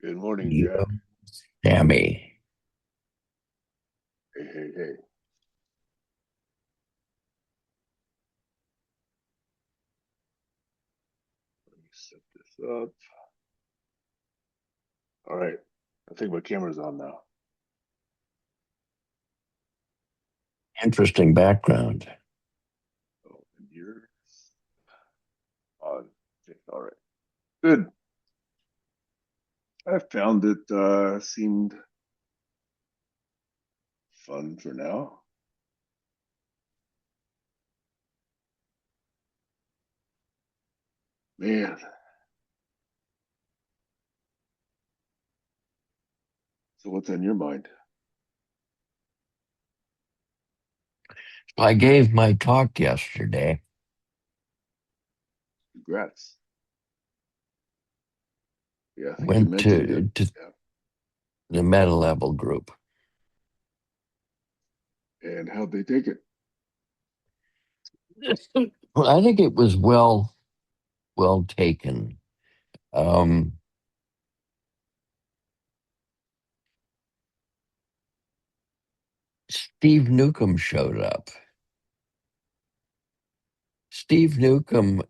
Good morning, Yo, Jack. Sammy. Hey, hey, hey. Let me set this up. All right. I think my camera's on now. Interesting background. Oh, and yours on. Okay, all right. Good. I found it seemed fun for now. Man, so what's on your mind? I gave my talk yesterday. Congrats. Yeah, I think you Went mentioned it. to the meta level group. Yeah. And how'd they take it? Well, I think it was well taken. Um, Steve Newcomb showed up. Steve Newcomb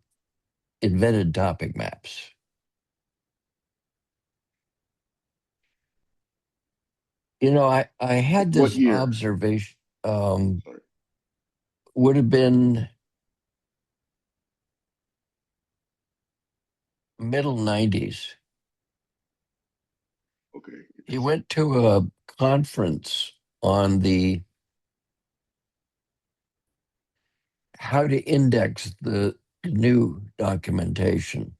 invented topic maps. I had What this year? observation. Um, Sorry. would have been middle 90s. Okay, He interesting. went to a conference on the how to index the new documentation.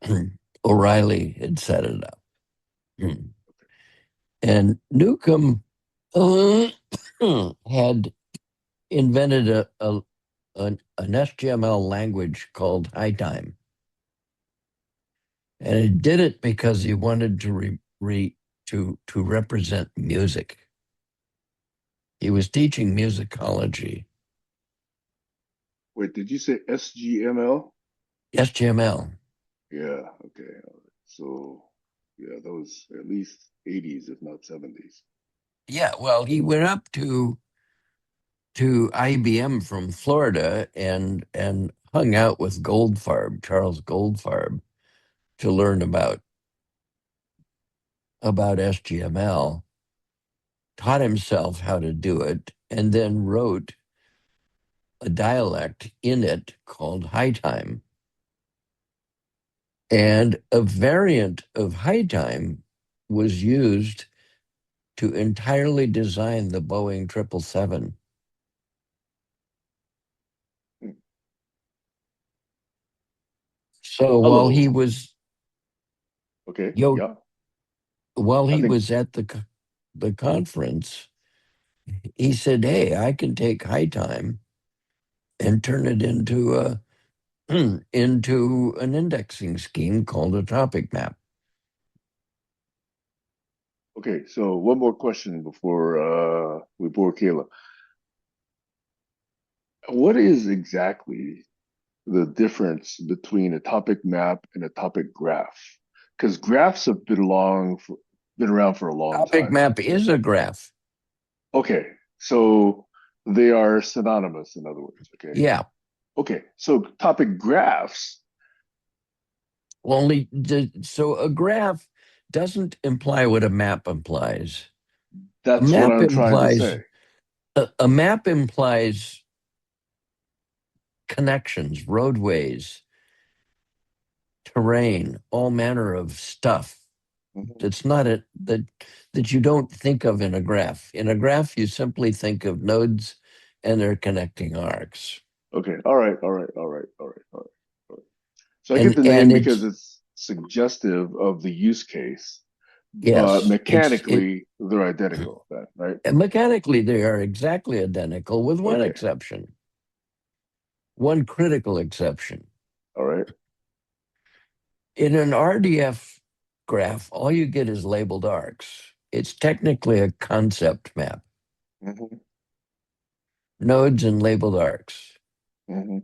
Okay, O'Reilly had set it up. And Newcomb had invented an SGML language called high time. And he did it because he wanted to represent music. He was teaching musicology. wait, did you say SGML? SGML. Yeah, okay. All right. So, yeah, that was at least 80s, if not 70s. Yeah, well, he went up to IBM from Florida and hung out with Goldfarb, Charles Goldfarb, to learn about SGML, taught himself how to do it, and then wrote a dialect in it called High Time. And a variant of High Time was used to entirely design the Boeing 777. Hmm. So Hello. Okay, yo, yeah. while I he think, was at the conference, he said, "Hey, I can take High Time and turn it into a into an indexing scheme called a topic map." okay, so one more question before we bore Kayla. What is exactly the difference between a topic map and a topic graph? Because graphs have been around for a long Topic time. map is a graph. Okay, so they are synonymous, in other words. Okay. Yeah, Okay, so topic graphs, so a graph doesn't imply what a map implies. A that's what map I'm trying to implies say. a map implies connections, roadways, terrain, all manner of stuff. Mhm. It's not that you don't think of in a graph. In a graph, you simply think of nodes and their connecting arcs. Okay, all right, all right, all right, all right, all right, all right. So I get And the and name because it's it's suggestive of the use case, but yes, it mechanically they're identical then, right? and mechanically they are exactly identical with one Okay, exception, one critical exception. all right. In an RDF graph, all you get is labeled arcs. It's technically a concept map, Hmm. nodes and labeled arcs. Hmm.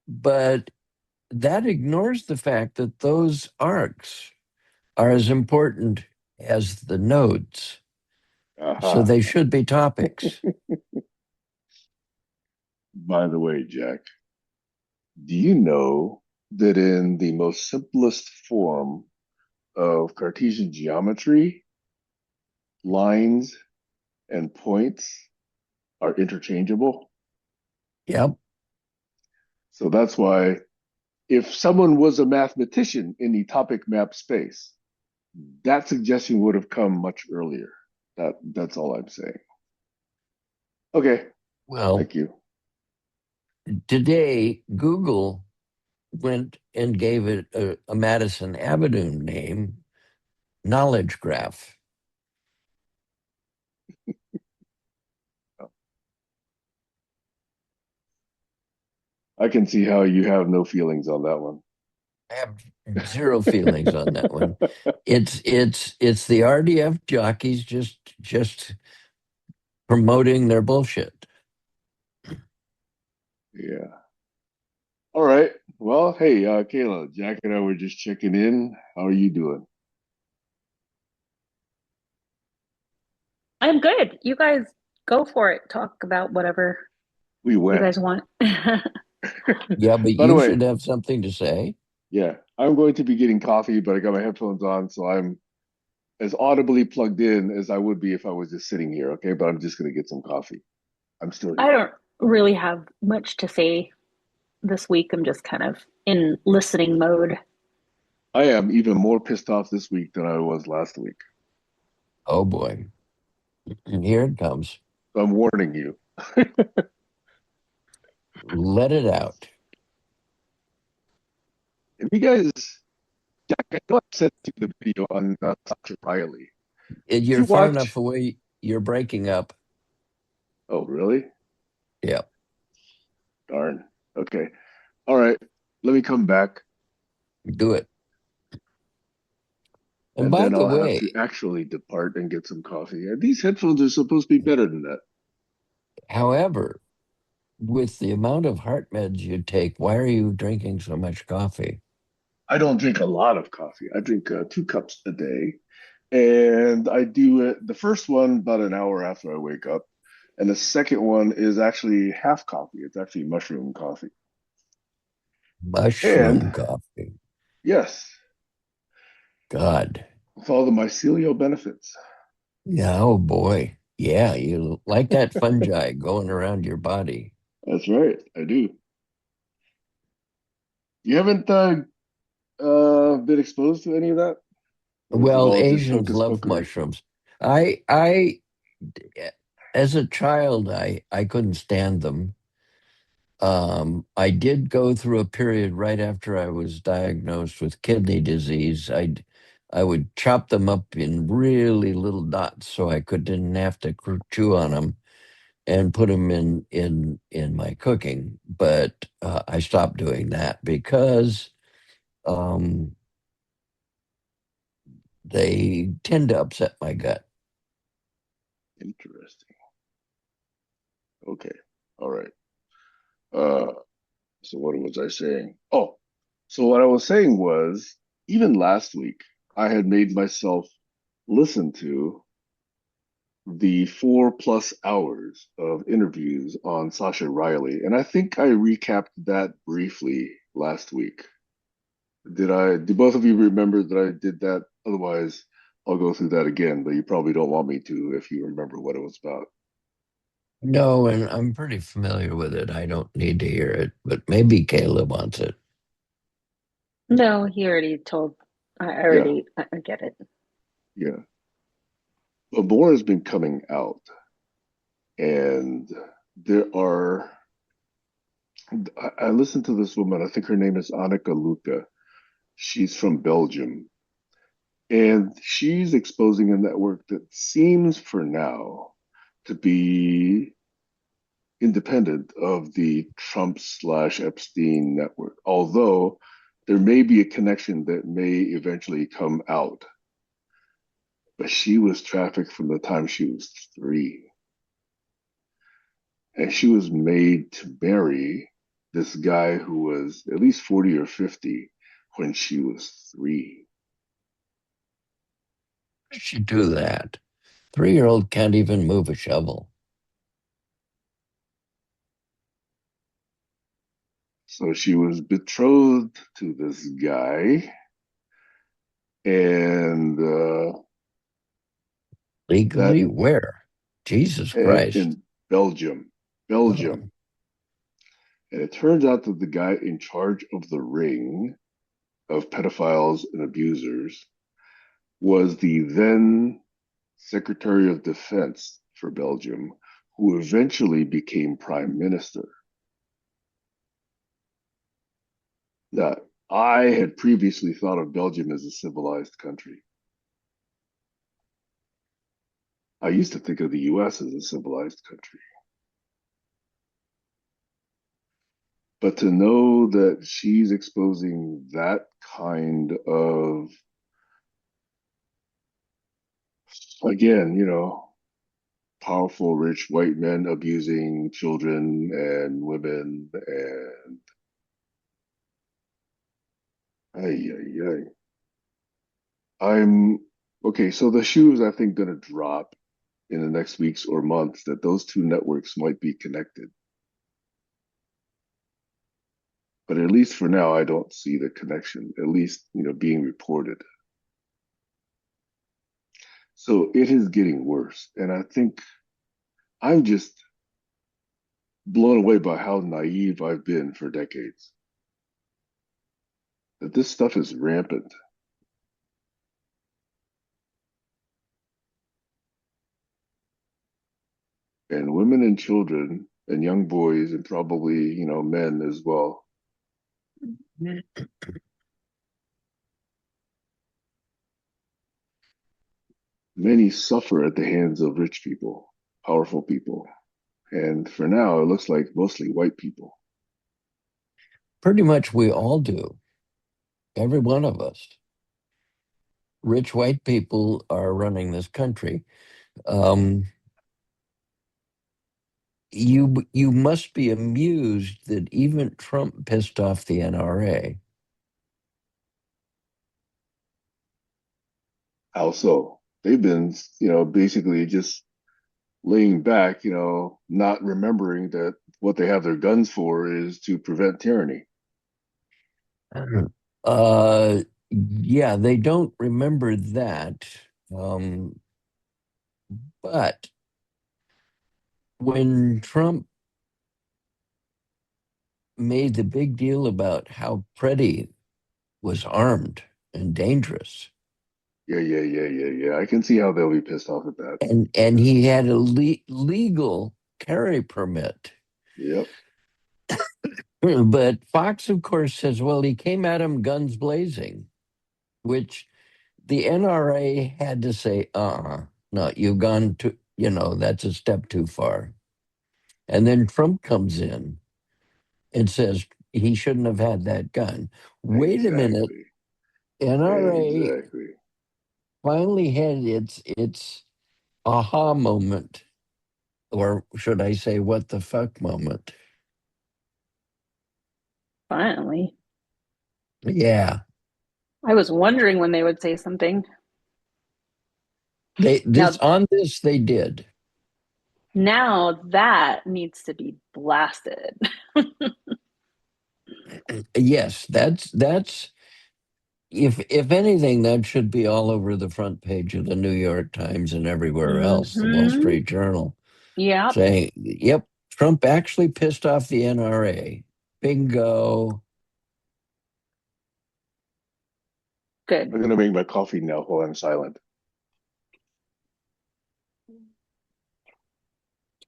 But that ignores the fact that those arcs are as important as the nodes. So Aha. they should be topics. By the way, Jack, do you know that in the most simplest form of Cartesian geometry, lines and points are interchangeable? Yep. So that's why if someone was a mathematician in the topic map space, that suggestion would have come much earlier. That's all I'm saying. Okay, Well, thank you. today Google went and gave it a Madison Avenue name, Knowledge Graph. I can see how you have no feelings on that one. I have zero feelings on that one. It's the RDF jockeys just promoting their bullshit. Yeah. All right. Well, hey, Kayla, Jack and I were just checking in. How are you doing? I'm good. You guys go for it. Talk about whatever We you went. guys want. Yeah, but By the you way, should have something to say. yeah, I'm going to be getting coffee, but I got my headphones on, so I'm as audibly plugged in as I would be if I was just sitting here. Okay, but I'm just going to get some coffee. I'm still I here. don't really have much to say this week. I'm just kind of in listening mode. I am even more pissed off this week than I was last week. Oh boy. And here it comes. So I'm warning you. Let it out. If you guys, Jack, I know I sent you the video on Sasha Riley. Did You're you far enough watch? away. You're breaking up. Oh, really? Yeah, Darn. Okay. All right. Let me come back, do it. And and by then the I'll have to way, actually depart and get some coffee. These headphones are supposed to be better than that. however, with the amount of heart meds you take, why are you drinking so much coffee? I don't drink a lot of coffee. I drink 2 cups a day, and I do it the first one about an hour after I wake up, and the second one is actually half coffee. It's actually mushroom coffee. And Mushroom coffee. yes, God. with all the mycelial benefits. Yeah, oh boy. Yeah, you like that fungi going around your body. That's right, I do. You haven't been exposed to any of that, or is it Well, all just Asians hocus love pocus? mushrooms. I as a child I couldn't stand them. I did go through a period right after I was diagnosed with kidney disease. I would chop them up in really little dots so I didn't have to chew on them and put them in my cooking. But I stopped doing that because um, they tend to upset my gut. Interesting. Okay. All right. Uh, so what was I saying? Oh, so what I was saying was, even last week, I had made myself listen to the 4+ hours of interviews on Sasha Riley, and I think I recapped that briefly last week. Do both of you remember that I did that? Otherwise, I'll go through that again, but you probably don't want me to if you remember what it was about. No, and I'm pretty familiar with it. I don't need to hear it, but maybe Kayla wants it. No, he already told. Yeah, I get it. yeah. But more has been coming out, and there are. I listened to this woman. I think her name is Annika Luca. She's from Belgium, and she's exposing a network that seems, for now, to be independent of the Trump/Epstein network. Although there may be a connection that may eventually come out, but she was trafficked from the time she was 3, and she was made to marry this guy who was at least 40 or 50 when she was 3. She do that. 3-year-old can't even move a shovel. So she was betrothed to this guy, and that Legally, where? Jesus Christ. in Belgium, Oh, Belgium. And it turns out that the guy in charge of the ring of pedophiles and abusers was the then Secretary of Defense for Belgium, who eventually became Prime Minister. Now, I had previously thought of Belgium as a civilized country. I used to think of the US as a civilized country. But to know that she's exposing that kind of, again, powerful, rich white men abusing children and women, and ay, ay, ay. I'm okay. So the shoe is, I think, going to drop in the next weeks or months that those two networks might be connected. But at least for now, I don't see the connection, at least, being reported. So it is getting worse. And I think I'm just blown away by how naive I've been for decades. That this stuff is rampant. And women and children and young boys and probably, men as well. Many suffer at the hands of rich people, powerful people. And for now, it looks like mostly white people. pretty much we all do. Every one of us. Rich white people are running this country. Um, you must be amused that even Trump pissed off the NRA. How so? They've been, basically just laying back, not remembering that what they have their guns for is to prevent tyranny. Uh, yeah, they don't remember that. Um, but when Trump made the big deal about how Freddie was armed and dangerous, Yeah, yeah, yeah, yeah, yeah. I can see how they'll be pissed off at that. and he had a legal carry permit. Yep, But Fox, of course, says, well, he came at him guns blazing, which the NRA had to say, no, you've gone to, that's a step too far. And then Trump comes in and says he shouldn't have had that gun. Wait a minute. exactly, NRA exactly. finally had its aha moment, or should I say, what the fuck moment? Finally. Yeah, I was wondering when they would say something. this Now, on this they did. now that needs to be blasted. Yes, that's if anything, that should be all over the front page of the New York Times and everywhere else, the Wall Mm-hmm. Street Journal, Yep. saying, "Yep, Trump actually pissed off the NRA." Bingo. Good. I'm gonna make my coffee now while I'm silent.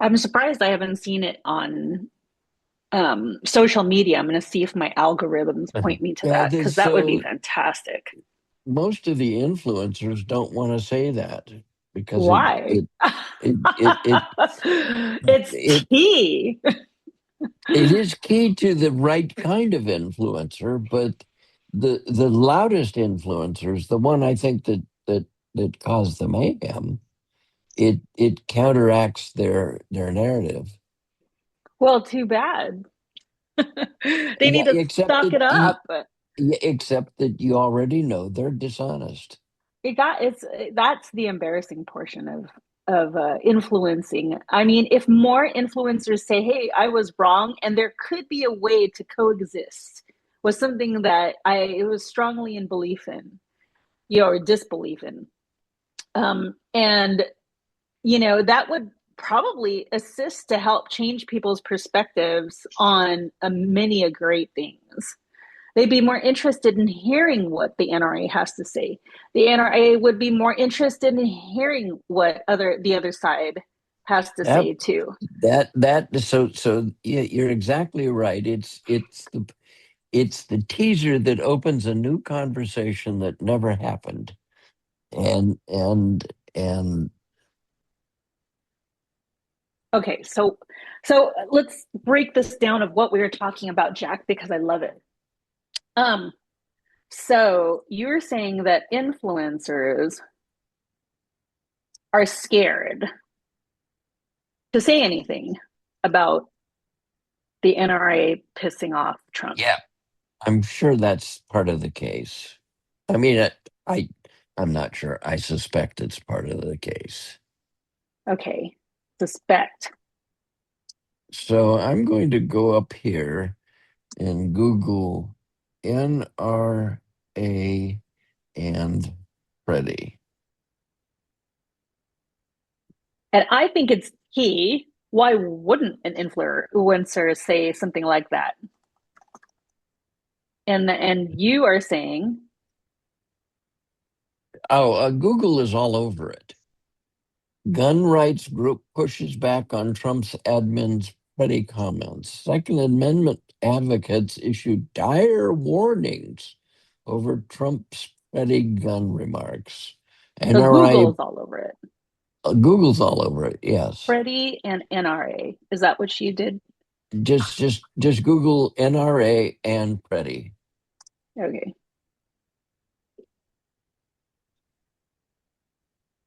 I'm surprised I haven't seen it on social media. I'm going to see if my algorithms point me to Yeah, that because that would be so fantastic. most of the influencers don't want to say that because Why? it it it It's it tea. it is key to the right kind of influencer, but the loudest influencers, the one I think that caused the mayhem, it counteracts their narrative. Well, too bad. They need Yeah, to stock it up. except that you already know they're dishonest. It's that's the embarrassing portion of influencing. I mean, if more influencers say, "Hey, I was wrong," and there could be a way to coexist, was something that I was strongly in belief in, or disbelief in, and that would probably assist to help change people's perspectives on many a great things. They'd be more interested in hearing what the NRA has to say. The NRA would be more interested in hearing what the other side has to That say too. so yeah, you're exactly right. It's the teaser that opens a new conversation that never happened. And Okay, so let's break this down of what we were talking about, Jack, because I love it. Um, so you're saying that influencers are scared to say anything about the NRA pissing off Trump. yeah, I'm sure that's part of the case. I mean, I I'm not sure. I suspect it's part of the case. Okay, suspect. So I'm going to go up here and Google NRA and Freddie. And I think it's key. Why wouldn't an influencer say something like that? And you are saying, Oh, Google is all over it. Gun rights group pushes back on Trump's admin's petty comments. Second Amendment advocates issued dire warnings over Trump's petty gun remarks. so NRA, Google's all over it. Google's all over it. Yes, Freddie and NRA. Is that what you did? just Google NRA and Freddie. Okay.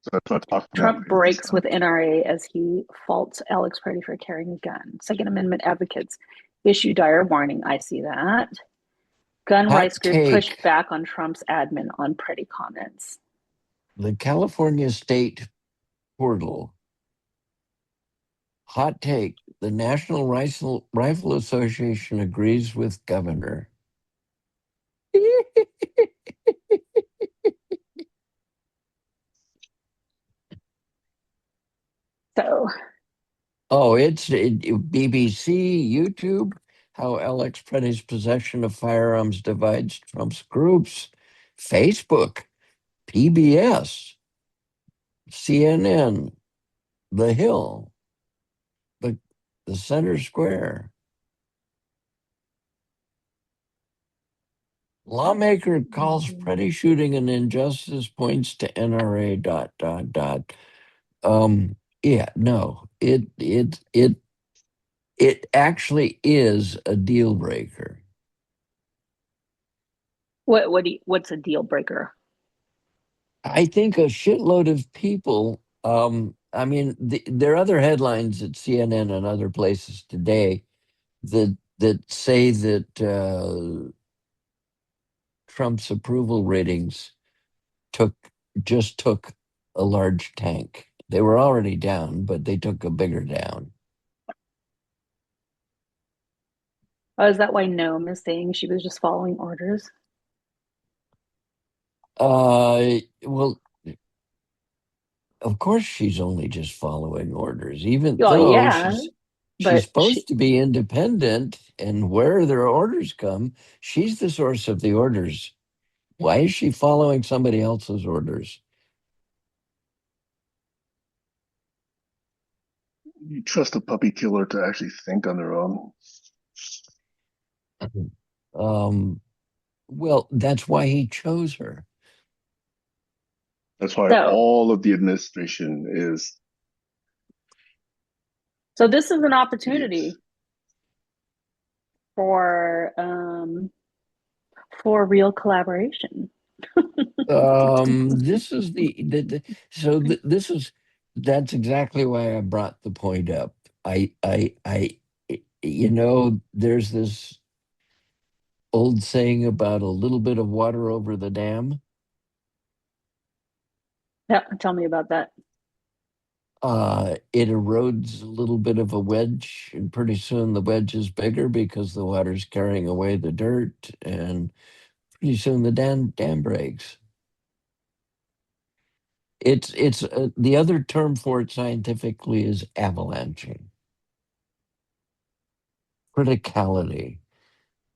So that's what I'm talking about. Trump breaks with NRA as he faults Alex Freddie for carrying a gun. Second Amendment advocates issue dire warning. I see that. Gun Hot rights group push take: back on Trump's admin on Pretty comments. the California State Portal. Hot take: the National Rifle Association agrees with governor. So, Oh, BBC, YouTube, how Alex Preddy's possession of firearms divides Trump's groups, Facebook, PBS, CNN, The Hill, the, the Center Square. Lawmaker calls Preddy shooting an injustice, points to NRA dot dot dot. Yeah, no, it actually is a deal breaker. what's a deal breaker? I think a shitload of people. I mean, there are other headlines at CNN and other places today that say that Trump's approval ratings took just took a large tank. They were already down, but they took a bigger down. Oh, is that why Noam is saying she was just following orders? Well, of course she's only just following orders, even Well, though yeah, she's but supposed to be independent, and where their orders come, she's the source of the orders. Why is she following somebody else's orders? You trust a puppy killer to actually think on their own. Um, well, that's why he chose her. That's why so all of the administration is so this is an idiots. opportunity for real collaboration. This is this is that's exactly why I brought the point up. I there's this old saying about a little bit of water over the dam. Yeah, tell me about that. It erodes a little bit of a wedge, and pretty soon the wedge is bigger because the water's carrying away the dirt, and pretty soon the dam breaks. It's the other term for it scientifically is avalanching, criticality.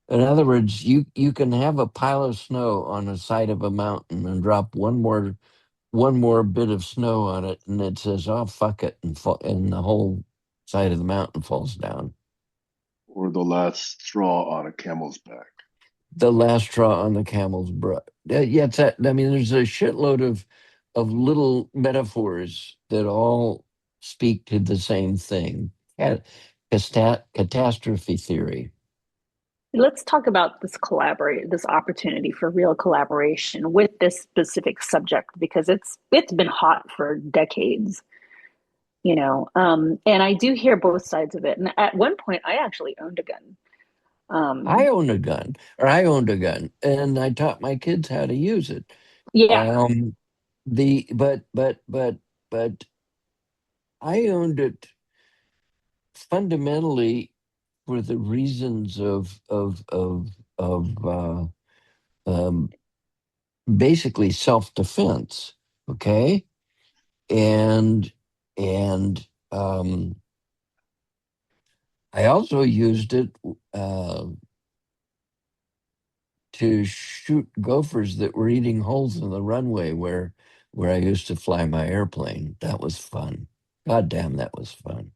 In other words, you can have a pile of snow on the side of a mountain and drop one more bit of snow on it, and it says, "Oh fuck it," and the whole side of the mountain falls down. Or the last straw on a camel's back. The last straw on the camel's back. Yeah, it's that. I mean, there's a shitload of little metaphors that all speak to the same thing. Catastrophe theory. Let's talk about this opportunity for real collaboration with this specific subject because it's been hot for decades, and I do hear both sides of it. And at one point, I actually owned a gun. I Um, own a gun, or I owned a gun, and I taught my kids how to use it. yeah, Um, the but I owned it fundamentally for the reasons of um, basically self-defense. Okay, and and I also used it uh, to shoot gophers that were eating holes in the runway where I used to fly my airplane. That was fun. God damn, that was fun.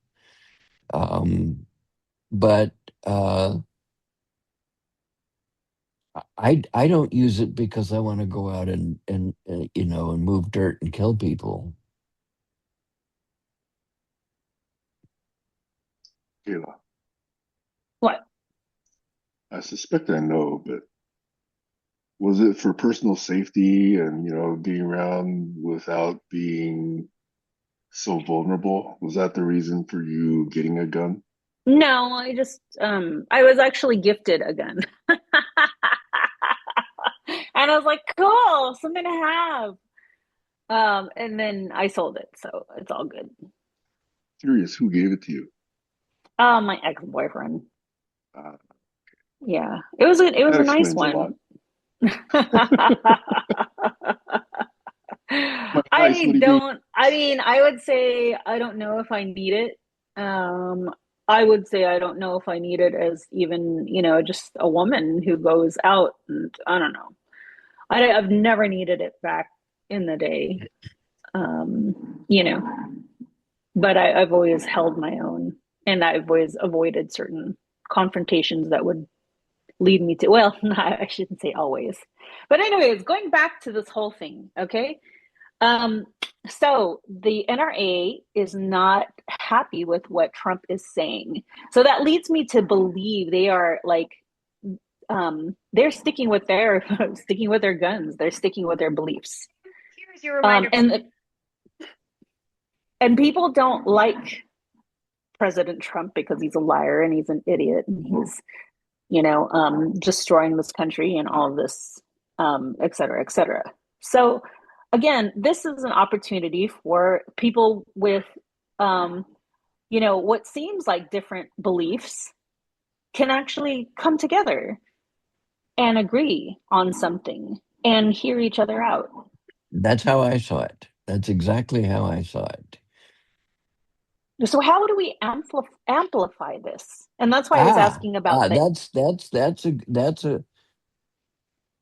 But uh, I don't use it because I want to go out and move dirt and kill people. Kayla, what? I suspect I know, but was it for personal safety and, being around without being so vulnerable? Was that the reason for you getting a gun? No, I was actually gifted a gun, and I was like, cool, something to have. And then I sold it, so it's all good. Curious who gave it to you. My ex-boyfriend. Uh, Yeah, it was that a nice explains a lot. one. Nice. What I do you mean? don't, I mean, I would say I don't know if I need it. Um, I would say I don't know if I need it as even, just a woman who goes out and I don't know. I've never needed it back in the day. You know, but I've always held my own and I've always avoided certain confrontations that would lead me to, well, I shouldn't say always. But anyways, going back to this whole thing, okay? Um, so the NRA is not happy with what Trump is saying. So that leads me to believe they are like they're sticking with their sticking with their guns. They're sticking with their beliefs. Here's your reminder. And people don't like President Trump because he's a liar and he's an idiot and he's destroying this country and all of this, et cetera, et cetera. So, again, this is an opportunity for people with, what seems like different beliefs can actually come together and agree on something and hear each other out. That's how I saw it. That's exactly how I saw it. So, how do we amplify this? And that's why I was Ah, asking about ah, the.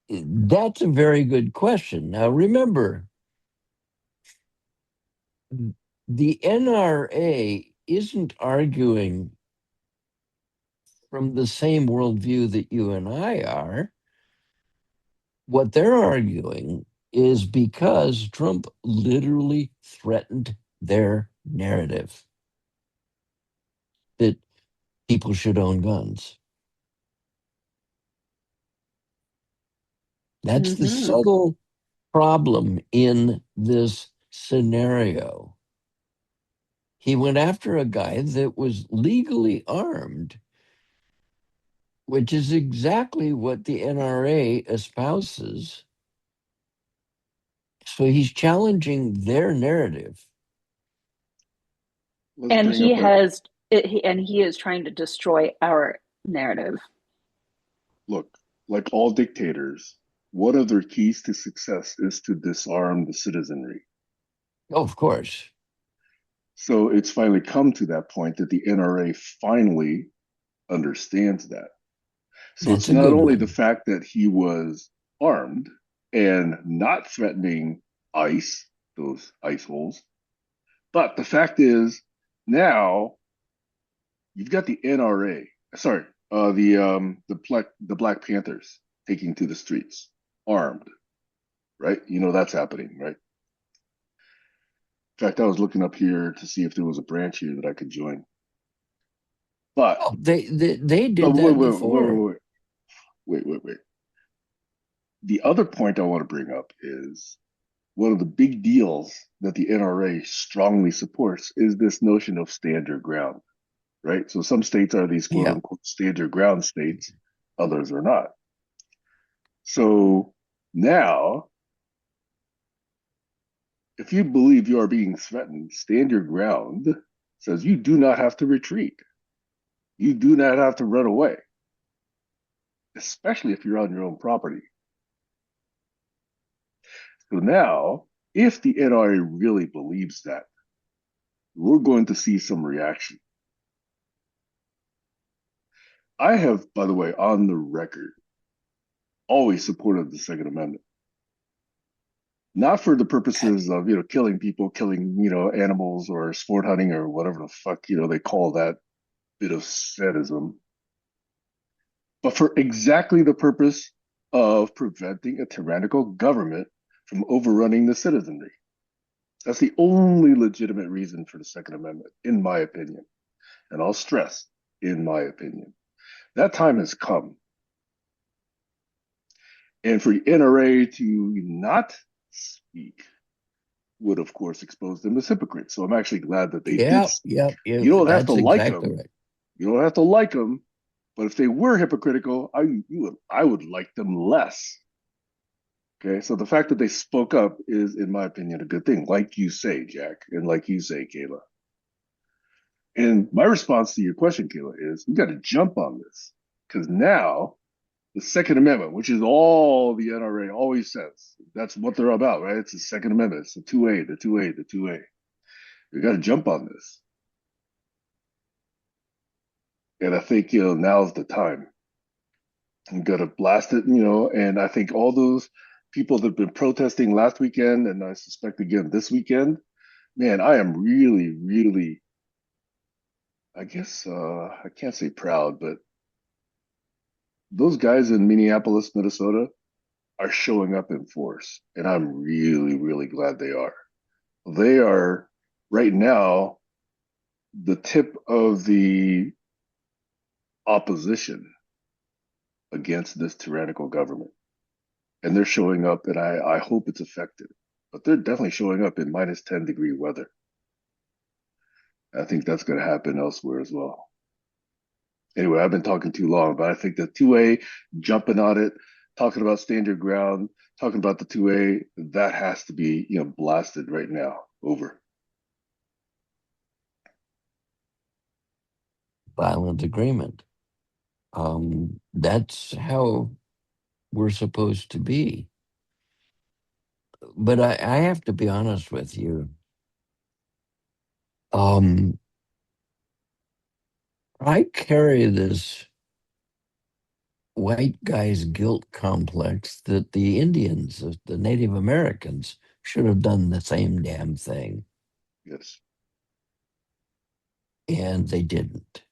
that's a very good question. Now remember, the NRA isn't arguing from the same worldview that you and I are. What they're arguing is because Trump literally threatened their narrative that people should own guns. That's the Mm-hmm. subtle problem in this scenario. He went after a guy that was legally armed which is exactly what the NRA espouses. So he's challenging their narrative. Let's And bring he up a has and he is trying to destroy our narrative. look. Like all dictators, one of their keys to success is to disarm the citizenry. Oh, of course. So it's finally come to that point that the NRA finally understands that. So That's it's a not good only the one. fact that he was armed and not threatening ICE, those ICE holes, but the fact is now you've got the NRA, sorry, the Black Panthers taking to the streets, armed, right? You know that's happening, right? In fact, I was looking up here to see if there was a branch here that I could join. But Oh, they no, did wait, that wait, wait, before. wait, wait, wait, wait. The other point I want to bring up is one of the big deals that the NRA strongly supports is this notion of stand your ground, right? So some states are these quote Yeah. unquote stand your ground states, others are not. So now, if you believe you are being threatened, stand your ground says you do not have to retreat. You do not have to run away, especially if you're on your own property. So now, if the NRA really believes that, we're going to see some reaction. I have, by the way, on the record, always supported the Second Amendment. Not for the purposes of, killing people, killing, animals or sport hunting or whatever the fuck, they call that bit of sadism, but for exactly the purpose of preventing a tyrannical government from overrunning the citizenry. That's the only legitimate reason for the Second Amendment, in my opinion. And I'll stress, in my opinion. That time has come. And for the NRA to not speak would, of course, expose them as hypocrites. So I'm actually glad that they did Yeah, speak. yeah, yeah. You don't have to That's like exactly them. right. You don't have to like them. But if they were hypocritical, I would like them less. Okay, so the fact that they spoke up is, in my opinion, a good thing. Like you say, Jack, and like you say, Kayla. And my response to your question, Kayla, is we got to jump on this because now the Second Amendment, which is all the NRA always says, that's what they're about, right? It's the Second Amendment. It's the 2A, the 2A, the 2A. We got to jump on this. And I think, now's the time. We got to blast it, and I think all those people that have been protesting last weekend, and I suspect again this weekend, man, I am really, really, I guess, I can't say proud, but those guys in Minneapolis, Minnesota are showing up in force. And I'm really, really glad they are. They are right now the tip of the opposition against this tyrannical government. And they're showing up, and I hope it's effective. But they're definitely showing up in minus 10-degree weather. I think that's going to happen elsewhere as well. Anyway, I've been talking too long, but I think the 2A, jumping on it, talking about stand your ground, talking about the 2A, that has to be, blasted right now. Over. Violent agreement. That's how we're supposed to be. But I have to be honest with you. Um, I carry this white guy's guilt complex that the Indians, the Native Americans, should have done the same damn thing, Yes. and they didn't.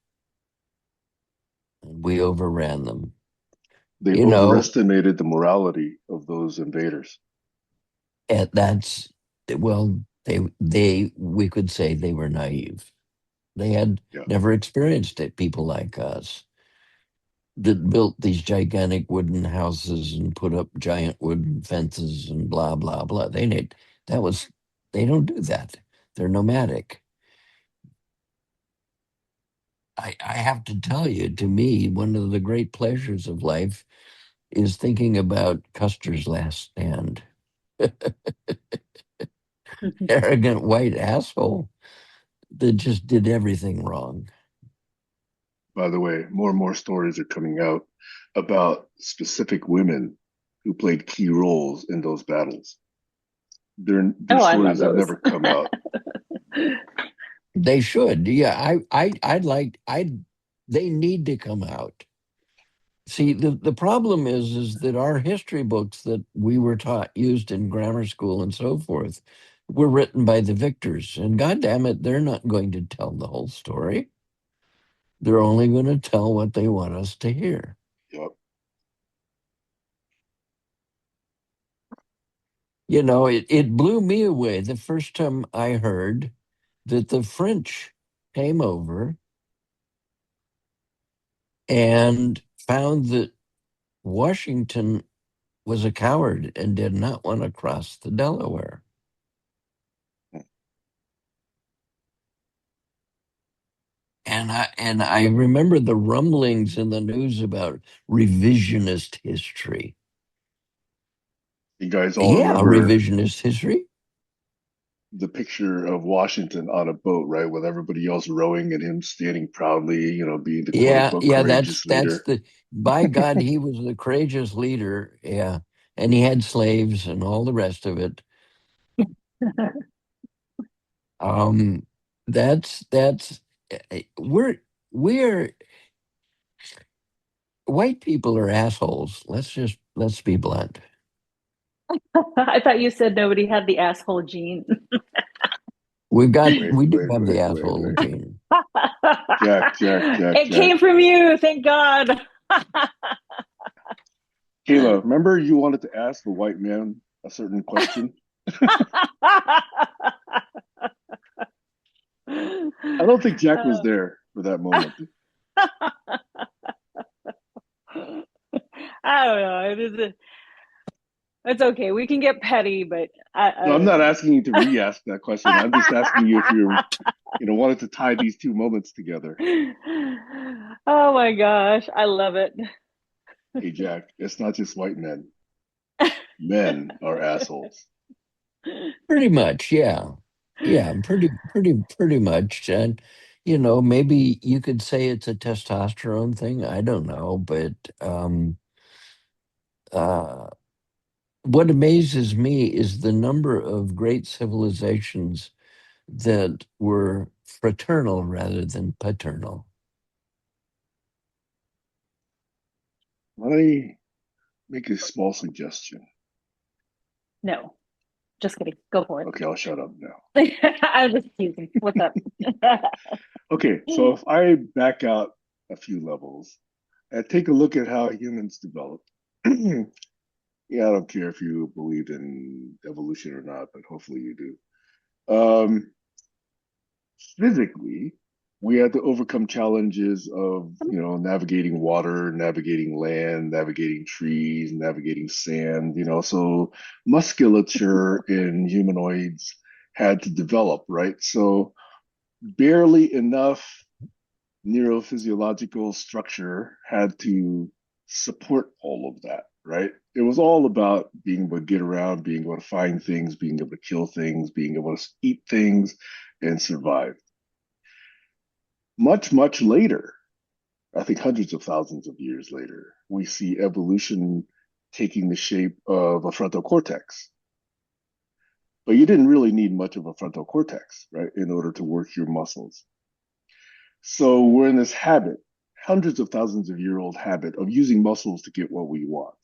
We overran them. They You know, overestimated the morality of those invaders. and that's well, they we could say they were naive. They had Yeah. never experienced it. People like us that built these gigantic wooden houses and put up giant wooden fences and blah blah blah. That was they don't do that. They're nomadic. I have to tell you, to me, one of the great pleasures of life is thinking about Custer's last stand. Arrogant white asshole that just did everything wrong. By the way, more and more stories are coming out about specific women who played key roles in those battles. They're Oh, I love stories that those. never come out. They should. Yeah, I'd like they need to come out. See, the problem is that our history books that we were taught, used in grammar school and so forth, were written by the victors. And God damn it, they're not going to tell the whole story. They're only going to tell what they want us to hear. Yep. You know, it blew me away the first time I heard that the French came over and found that Washington was a coward and did not want to cross the Delaware. And I remember the rumblings in the news about revisionist history. You guys all Yeah, remember revisionist history. the picture of Washington on a boat, right, with everybody else rowing and him standing proudly, being the quote Yeah, unquote yeah, that's courageous that's leader. the by God, he was the courageous leader. Yeah. And he had slaves and all the rest of it. Um that's we're white people are assholes. Let's be blunt. I thought you said nobody had the asshole gene. Wait, We do wait, have the wait, wait, asshole wait. gene. Jack, Jack, Jack, It Jack. came from you, thank God. Kayla, remember you wanted to ask the white man a certain question? I don't think Jack was there for that moment. I don't know. It's okay. We can get petty, but I No, I'm don't not know. asking you to re-ask that question. I'm just asking you if wanted to tie these two moments together. Oh my gosh, I love it. Hey, Jack, it's not just white men. Men are assholes. Pretty much, yeah. Yeah, pretty much. And maybe you could say it's a testosterone thing. I don't know, but uh what amazes me is the number of great civilizations that were fraternal rather than paternal. Let me make a small suggestion. No, just kidding. Go for it. Okay, I'll shut up now. I was just teasing. What's up? Okay, so if I back out a few levels and take a look at how humans developed, yeah, I don't care if you believe in evolution or not, but hopefully you do. Physically, we had to overcome challenges of, navigating water, navigating land, navigating trees, navigating sand, so musculature in humanoids had to develop, right? So barely enough neurophysiological structure had to support all of that, right? It was all about being able to get around, being able to find things, being able to kill things, being able to eat things and survive. Much, much later, I think hundreds of thousands of years later, we see evolution taking the shape of a frontal cortex. But you didn't really need much of a frontal cortex, right, in order to work your muscles. So we're in this habit, hundreds of thousands of year old habit of using muscles to get what we want.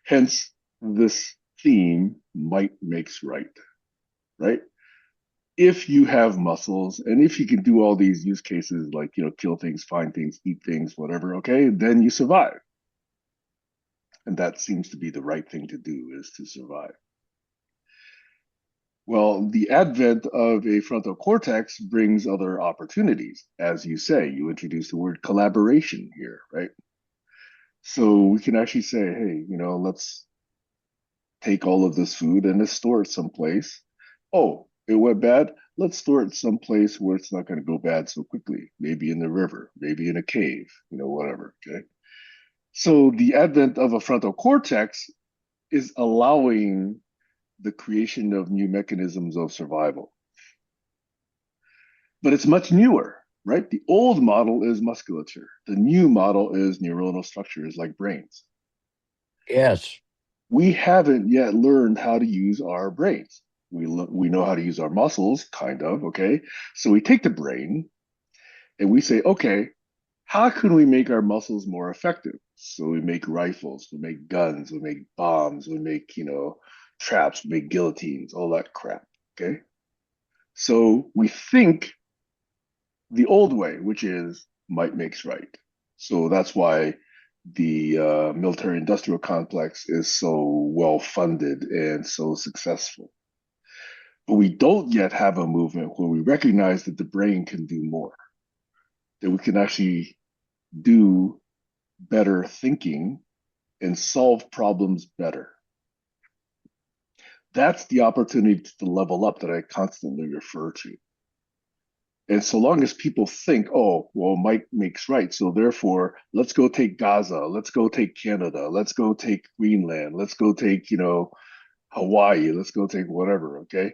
Hence, this theme, might makes right, right? If you have muscles and if you can do all these use cases like, kill things, find things, eat things, whatever, okay, then you survive. And that seems to be the right thing to do, is to survive. Well, the advent of a frontal cortex brings other opportunities. As you say, you introduce the word collaboration here, right? So we can actually say, hey, let's take all of this food and let's store it someplace. Oh, It went bad. Let's store it someplace where it's not going to go bad so quickly. Maybe in the river, maybe in a cave, whatever. Okay. So the advent of a frontal cortex is allowing the creation of new mechanisms of survival. But it's much newer, right? The old model is musculature. The new model is neuronal structures like brains. Yes. We haven't yet learned how to use our brains. We know how to use our muscles, kind of, okay? So we take the brain and we say, okay, how can we make our muscles more effective? So we make rifles, we make guns, we make bombs, we make, traps, we make guillotines, all that crap, okay? So we think the old way, which is might makes right. So that's why the military industrial complex is so well funded and so successful. But we don't yet have a movement where we recognize that the brain can do more, that we can actually do better thinking and solve problems better. That's the opportunity to level up that I constantly refer to. And so long as people think, oh, well, might makes right. So therefore, let's go take Gaza. Let's go take Canada. Let's go take Greenland. Let's go take, Hawaii. Let's go take whatever. Okay.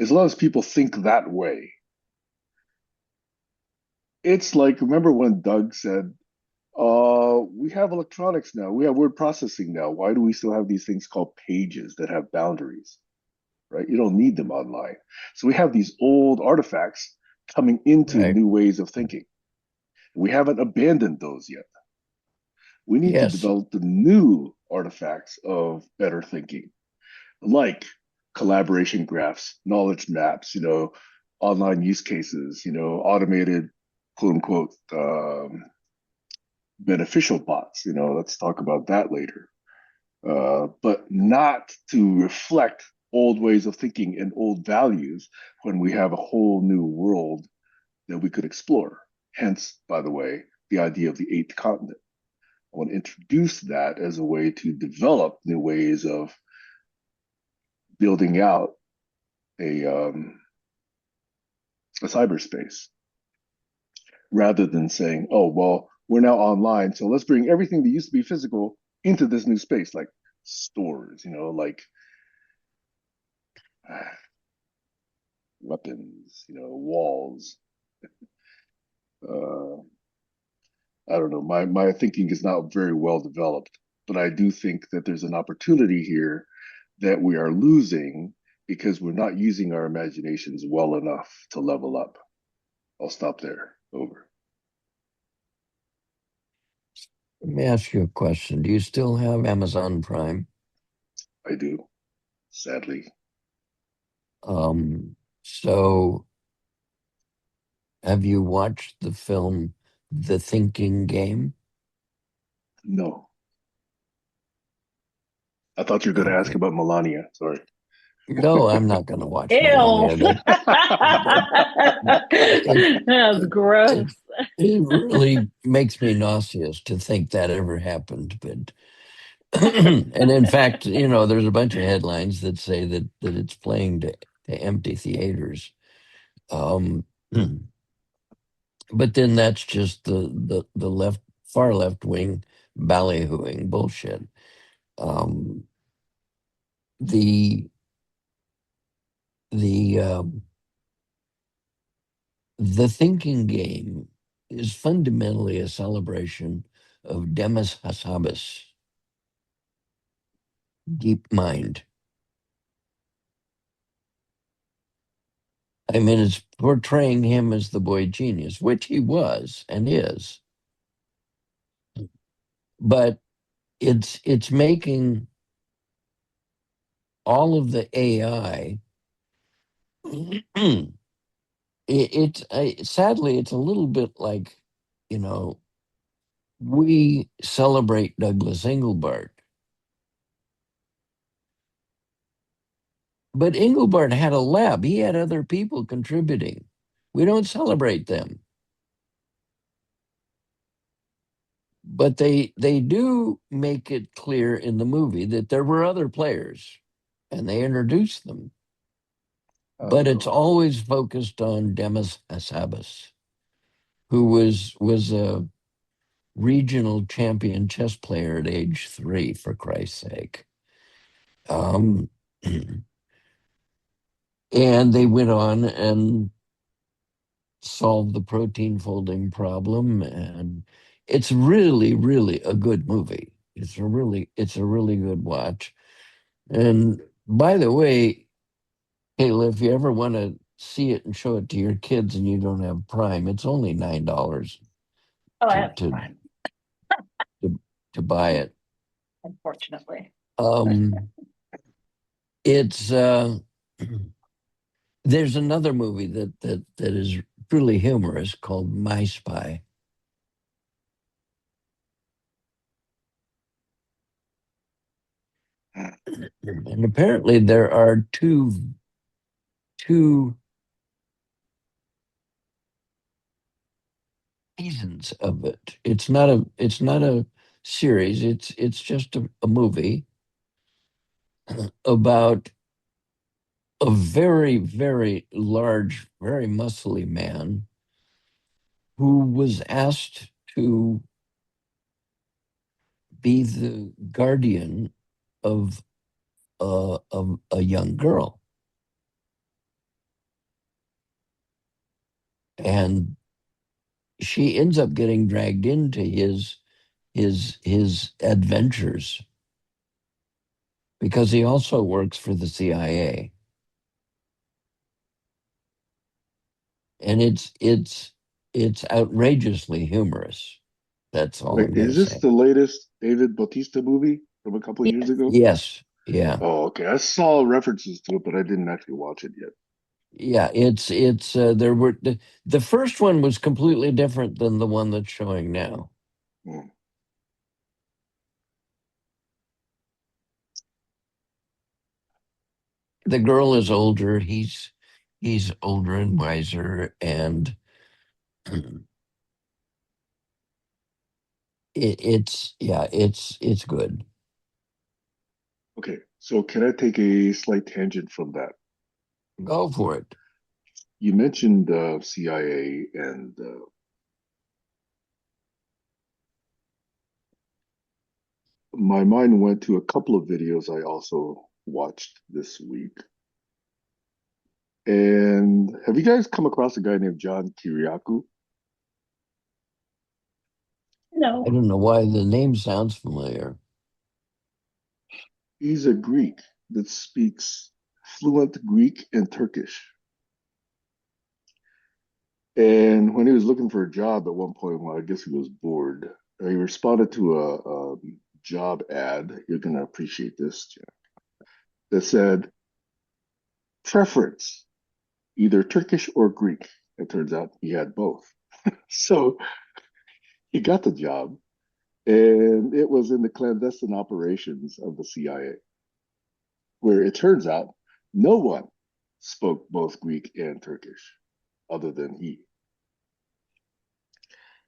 As long as people think that way, it's like, remember when Doug said, we have electronics now. We have word processing now. Why do we still have these things called pages that have boundaries, right? You don't need them online. So we have these old artifacts coming into Right. new ways of thinking. We haven't abandoned those yet. We need to Yes. develop the new artifacts of better thinking, like collaboration graphs, knowledge maps, online use cases, automated quote unquote beneficial bots. Let's talk about that later. But not to reflect old ways of thinking and old values when we have a whole new world that we could explore. Hence, by the way, the idea of the eighth continent. I want to introduce that as a way to develop new ways of building out a cyberspace rather than saying, oh, well, we're now online. So let's bring everything that used to be physical into this new space, like stores, like weapons, walls. Uh, I don't know. My thinking is not very well developed, but I do think that there's an opportunity here that we are losing because we're not using our imaginations well enough to level up. I'll stop there. Over. Let me ask you a question. Do you still have Amazon Prime? I do, sadly. So have you watched the film The Thinking Game? No. I thought you were going to ask Okay. about Melania. Sorry. No, I'm not going to watch Ew. Melania. That it, That's gross. it it really makes me nauseous to think that ever happened. But and in fact, there's a bunch of headlines that say that it's playing to empty theaters. Um, but then that's just the far left wing ballyhooing bullshit. Um, the the the thinking game is fundamentally a celebration of Demis Hassabis, deep mind. I mean, it's portraying him as the boy genius, which he was and is, but it's making all of the AI. Sadly, it's a little bit like, you know, we celebrate Douglas Engelbart, but Engelbart had a lab. He had other people contributing. We don't celebrate them, but they do make it clear in the movie that there were other players, and they introduced them. but it's Oh, always focused on Demis Hassabis, who was a regional champion chess player at age 3, for Christ's sake. Um, and they went on and solved the protein folding problem, and it's really, really a good movie. It's a really good watch. And by the way, Kayla, if you ever want to see it and show it to your kids and you don't have Prime, it's only $9 Oh, I to have to Prime, to, to buy it. unfortunately. Um, it's there's another movie that is truly humorous called My Spy, and apparently there are two seasons of it. It's not a series. It's just a movie about a very, very large, very muscly man who was asked to be the guardian of a young girl. And she ends up getting dragged into his adventures because he also works for the CIA. And it's outrageously humorous. That's all wait, I'm going is to this say. the latest David Bautista movie from a couple of years Yes. ago? Yes, yeah. Oh, okay. I saw references to it, but I didn't actually watch it yet. Yeah, it's there were the first one was completely different than the one that's showing now. Hmm. The girl is older, he's older and wiser, and it's yeah, it's good. Okay, so can I take a slight tangent from that? Go for it. You mentioned CIA, and my mind went to a couple of videos I also watched this week. And have you guys come across a guy named John Kiriakou? I No. don't know why the name sounds familiar. He's a Greek that speaks fluent Greek and Turkish. And when he was looking for a job at one point, well, I guess he was bored, he responded to a job ad. You're going to appreciate this, Jack, that said, preference, either Turkish or Greek. It turns out he had both. So he got the job, and it was in the clandestine operations of the CIA, where it turns out no one spoke both Greek and Turkish other than he.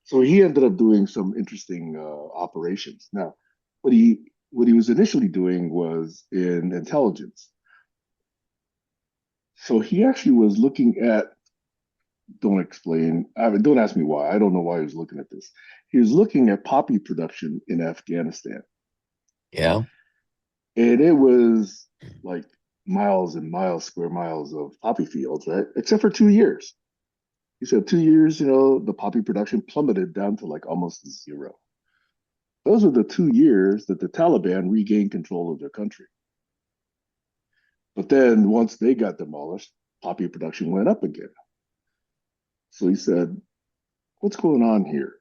So he ended up doing some interesting operations. Now, what he was initially doing was in intelligence. So he actually was looking at. Don't explain. I mean, don't ask me why. I don't know why he was looking at this. He was looking at poppy production in Afghanistan, Yeah. and it was like miles and miles, square miles of poppy fields, right? Except for 2 years. He said 2 years, the poppy production plummeted down to like almost zero. Those are the 2 years that the Taliban regained control of their country. But then once they got demolished, poppy production went up again. So he said, what's going on here?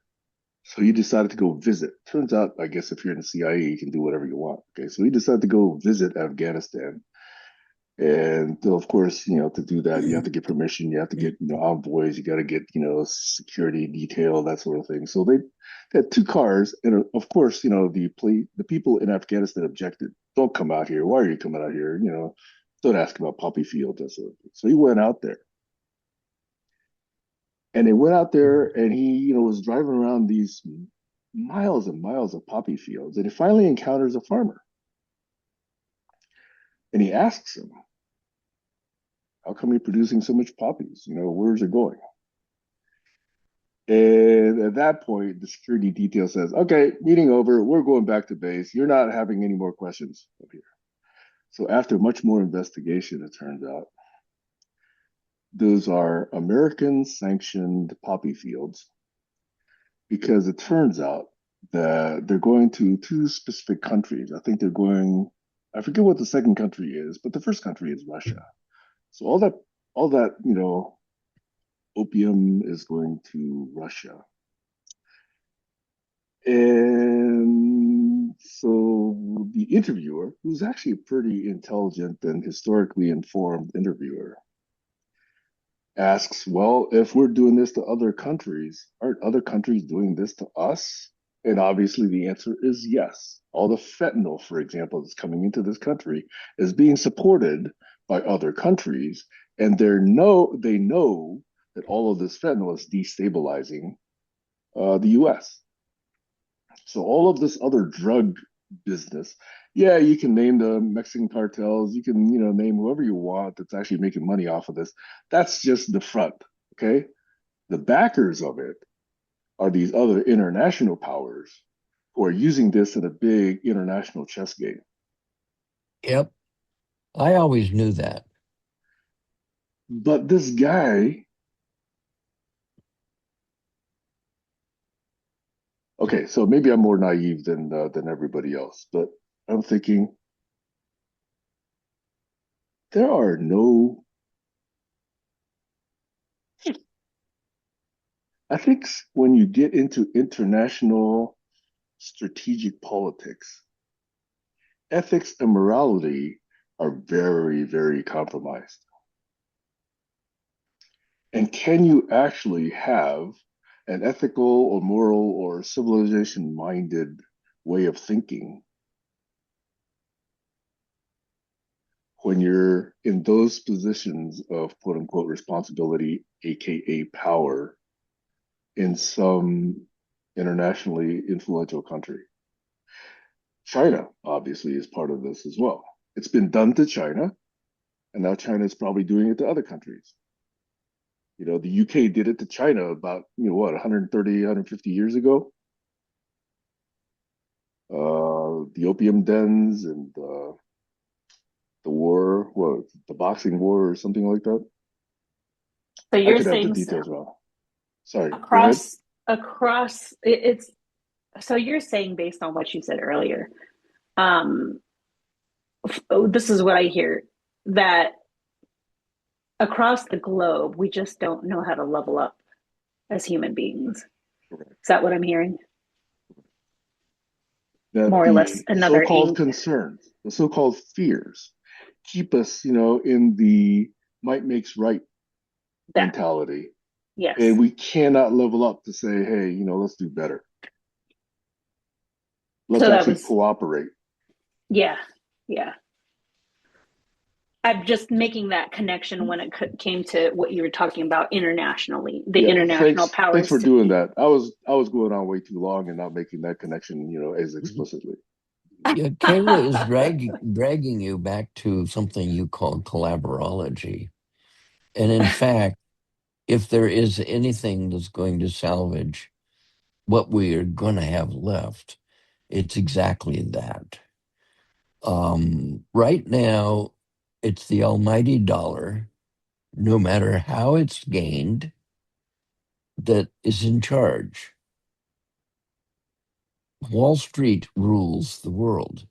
So he decided to go visit. Turns out, I guess if you're in the CIA, you can do whatever you want. Okay. So he decided to go visit Afghanistan. And of course, to do that, you have to get permission. You have to get, envoys. You got to get, security detail, that sort of thing. So they had two cars, and of course, the people in Afghanistan objected. Don't come out here. Why are you coming out here? Don't ask about poppy fields, that sort of thing. So he went out there, and they went out there, and he, was driving around these miles and miles of poppy fields, and he finally encounters a farmer, and he asks him, How come you're producing so much poppies? Where's it going? And at that point, the security detail says, okay, meeting over. We're going back to base. You're not having any more questions up here. So after much more investigation, it turns out those are American sanctioned poppy fields because it turns out that they're going to two specific countries. I think they're going, I forget what the second country is, but the first country is Russia. So all that, opium is going to Russia. And so the interviewer, who's actually a pretty intelligent and historically informed interviewer, asks, well, if we're doing this to other countries, aren't other countries doing this to us? And obviously the answer is yes. All the fentanyl, for example, that's coming into this country is being supported by other countries. And they know that all of this fentanyl is destabilizing the US. So all of this other drug business, yeah, you can name the Mexican cartels, you can, name whoever you want that's actually making money off of this. That's just the front, okay? The backers of it are these other international powers who are using this in a big international chess game. Yep. I always knew that. But this guy, okay, so maybe I'm more naive than everybody else, but I'm thinking there are no. I think when you get into international strategic politics, ethics and morality are very, very compromised. And can you actually have an ethical or moral or civilization minded way of thinking when you're in those positions of quote unquote responsibility, AKA power, in some internationally influential country? China obviously is part of this as well. It's been done to China, and now China is probably doing it to other countries. The UK did it to China about, what, 130, 150 years ago. The opium dens and the war, what, the boxing war or something like that. So I you're could have the saying details wrong. Sorry, go ahead. across it's so you're saying based on what you said earlier, um, this is what I hear that across the globe we just don't know how to level up as human beings. Is that what I'm hearing? That More or less the another so-called concerns, the so-called fears, keep us, in the might makes right that mentality, and yes. we cannot level up to say, hey, let's do better. Let's So that actually was cooperate. yeah, yeah. I'm just making that connection when it came to what you were talking about internationally, the Yeah, international thanks powers for to doing be. that. I was going on way too long and not making that connection, as explicitly. Yeah, Kayla is dragging you back to something you call collaborology. And in fact, if there is anything that's going to salvage what we are going to have left, it's exactly that. Right now, it's the almighty dollar, no matter how it's gained, that is in charge. Wall Street rules the world.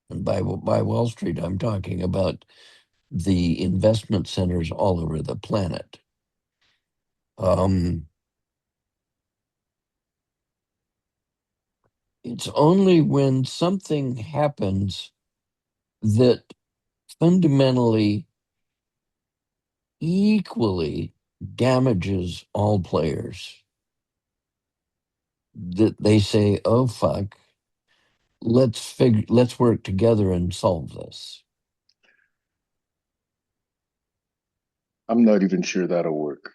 And by Wall Street, I'm talking about the investment centers all over the planet. Um, it's only when something happens that fundamentally equally damages all players that they say, "Oh fuck, let's work together and solve this." I'm not even sure that'll work.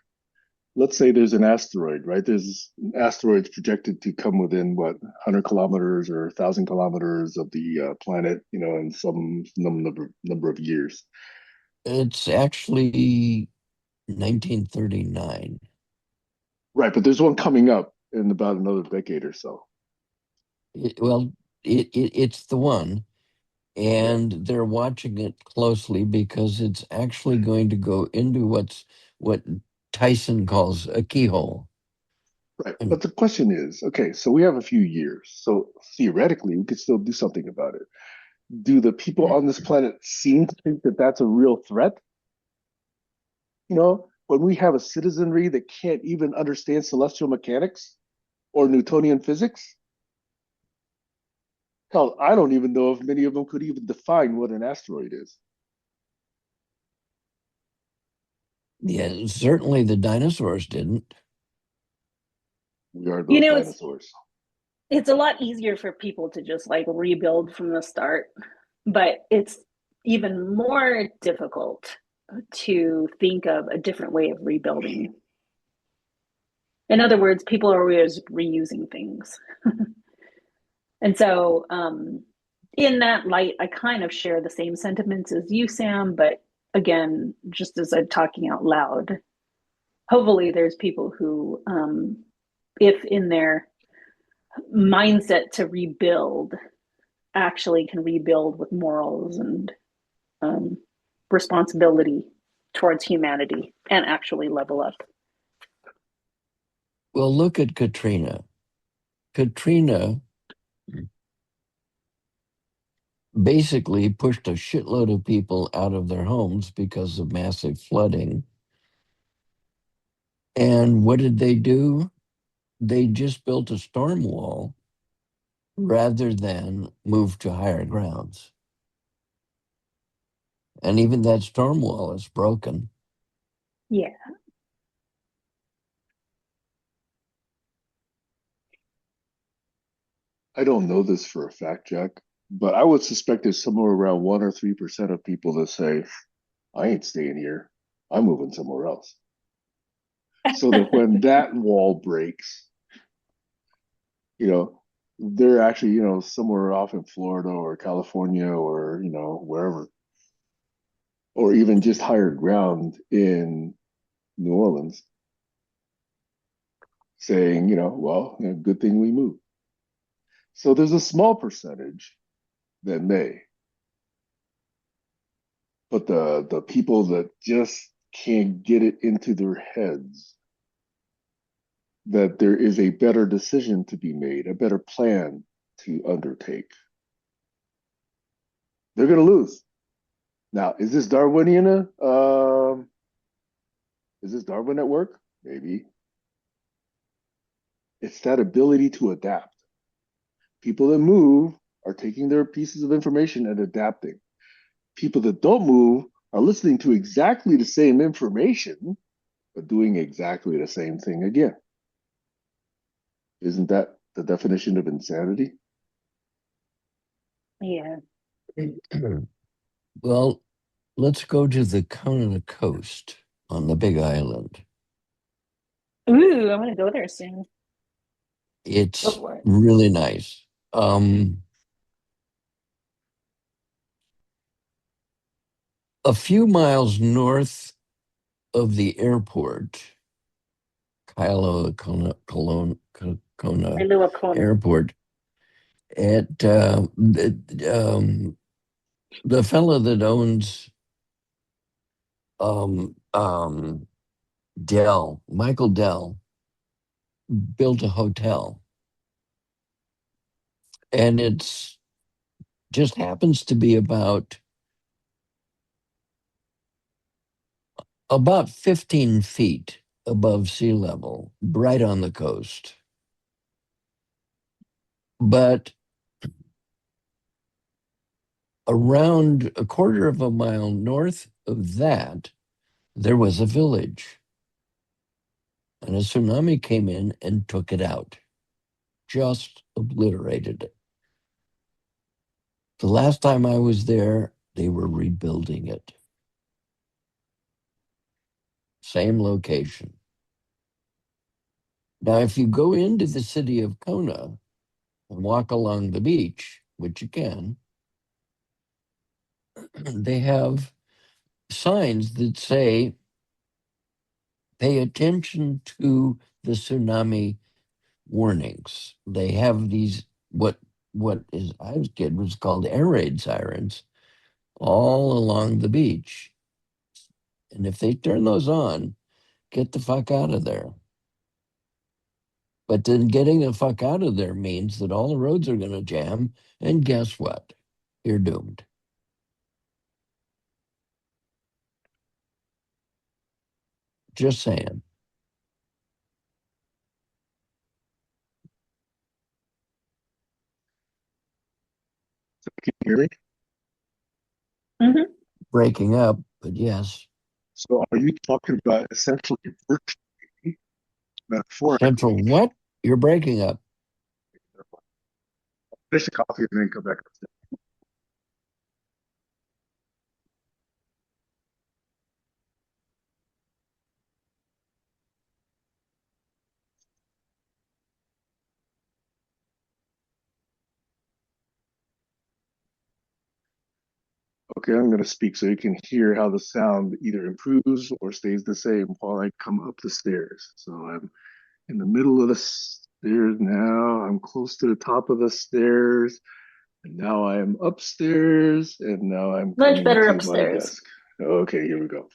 Let's say there's an asteroid, right? There's asteroids projected to come within what, 100 kilometers or 1,000 kilometers of the planet, in some number of years. It's actually 1939. Right, but there's one coming up in about another decade or so. Well, it's the one, Right, and they're watching it closely because it's actually going to go into what Tyson calls a keyhole. right. And But the question is, okay, so we have a few years. So theoretically, we could still do something about it. Do the people on this planet seem to think that that's a real threat? When we have a citizenry that can't even understand celestial mechanics or Newtonian physics, hell, I don't even know if many of them could even define what an asteroid is. yeah, certainly the dinosaurs didn't. We are You those know, dinosaurs. it's a lot easier for people to just like rebuild from the start, but it's even more difficult to think of a different way of rebuilding. In other words, people are always reusing things. And so, in that light, I kind of share the same sentiments as you, Sam, but again, just as I'm talking out loud, hopefully there's people who, if in their mindset to rebuild, actually can rebuild with morals and um, responsibility towards humanity and actually level up. Well, look at Katrina. Katrina basically pushed a shitload of people out of their homes because of massive flooding. And what did they do? They just built a storm wall rather than move to higher grounds. And even that storm wall is broken. Yeah. I don't know this for a fact, Jack, but I would suspect there's somewhere around 1 or 3% of people that say, I ain't staying here. I'm moving somewhere else. So that when that wall breaks, you know, they're actually, somewhere off in Florida or California or, wherever, or even just higher ground in New Orleans saying, well, good thing we moved. So there's a small percentage that may, but the people that just can't get it into their heads that there is a better decision to be made, a better plan to undertake, they're going to lose. Now, is this Darwinian? Is this Darwin at work? Maybe. It's that ability to adapt. People that move are taking their pieces of information and adapting. People that don't move are listening to exactly the same information, but doing exactly the same thing again. Isn't that the definition of insanity? Yeah. Well, let's go to the Kona coast on the Big Island. Ooh, I'm going to go there soon. Go It's for it. really nice. Um, a few miles north of the airport, Kylo Kona Kailua Kona. Airport, at the fellow that owns um, um, Dell, Michael Dell, built a hotel, and it's just happens to be about 15 feet above sea level, right on the coast. But around a quarter of a mile north of that, there was a village, and a tsunami came in and took it out, just obliterated it. The last time I was there, they were rebuilding it. Same location. Now, if you go into the city of Kona and walk along the beach, which you can, they have signs that say, pay attention to the tsunami warnings. They have these what is I was kid was called air raid sirens all along the beach. And if they turn those on, get the fuck out of there. But then getting the fuck out of there means that all the roads are going to jam. And guess what? You're doomed. Just saying. Can you hear me? Mm-hmm. Breaking up, but yes. So are you talking about essentially virtually, Central metaphorically? what? You're breaking up. Finish the coffee and then come back upstairs. Okay, I'm going to speak so you can hear how the sound either improves or stays the same while I come up the stairs. So I'm in the middle of the stairs now. I'm close to the top of the stairs. And now I am upstairs. And now I'm Much coming better to my upstairs. desk. Okay, here we go.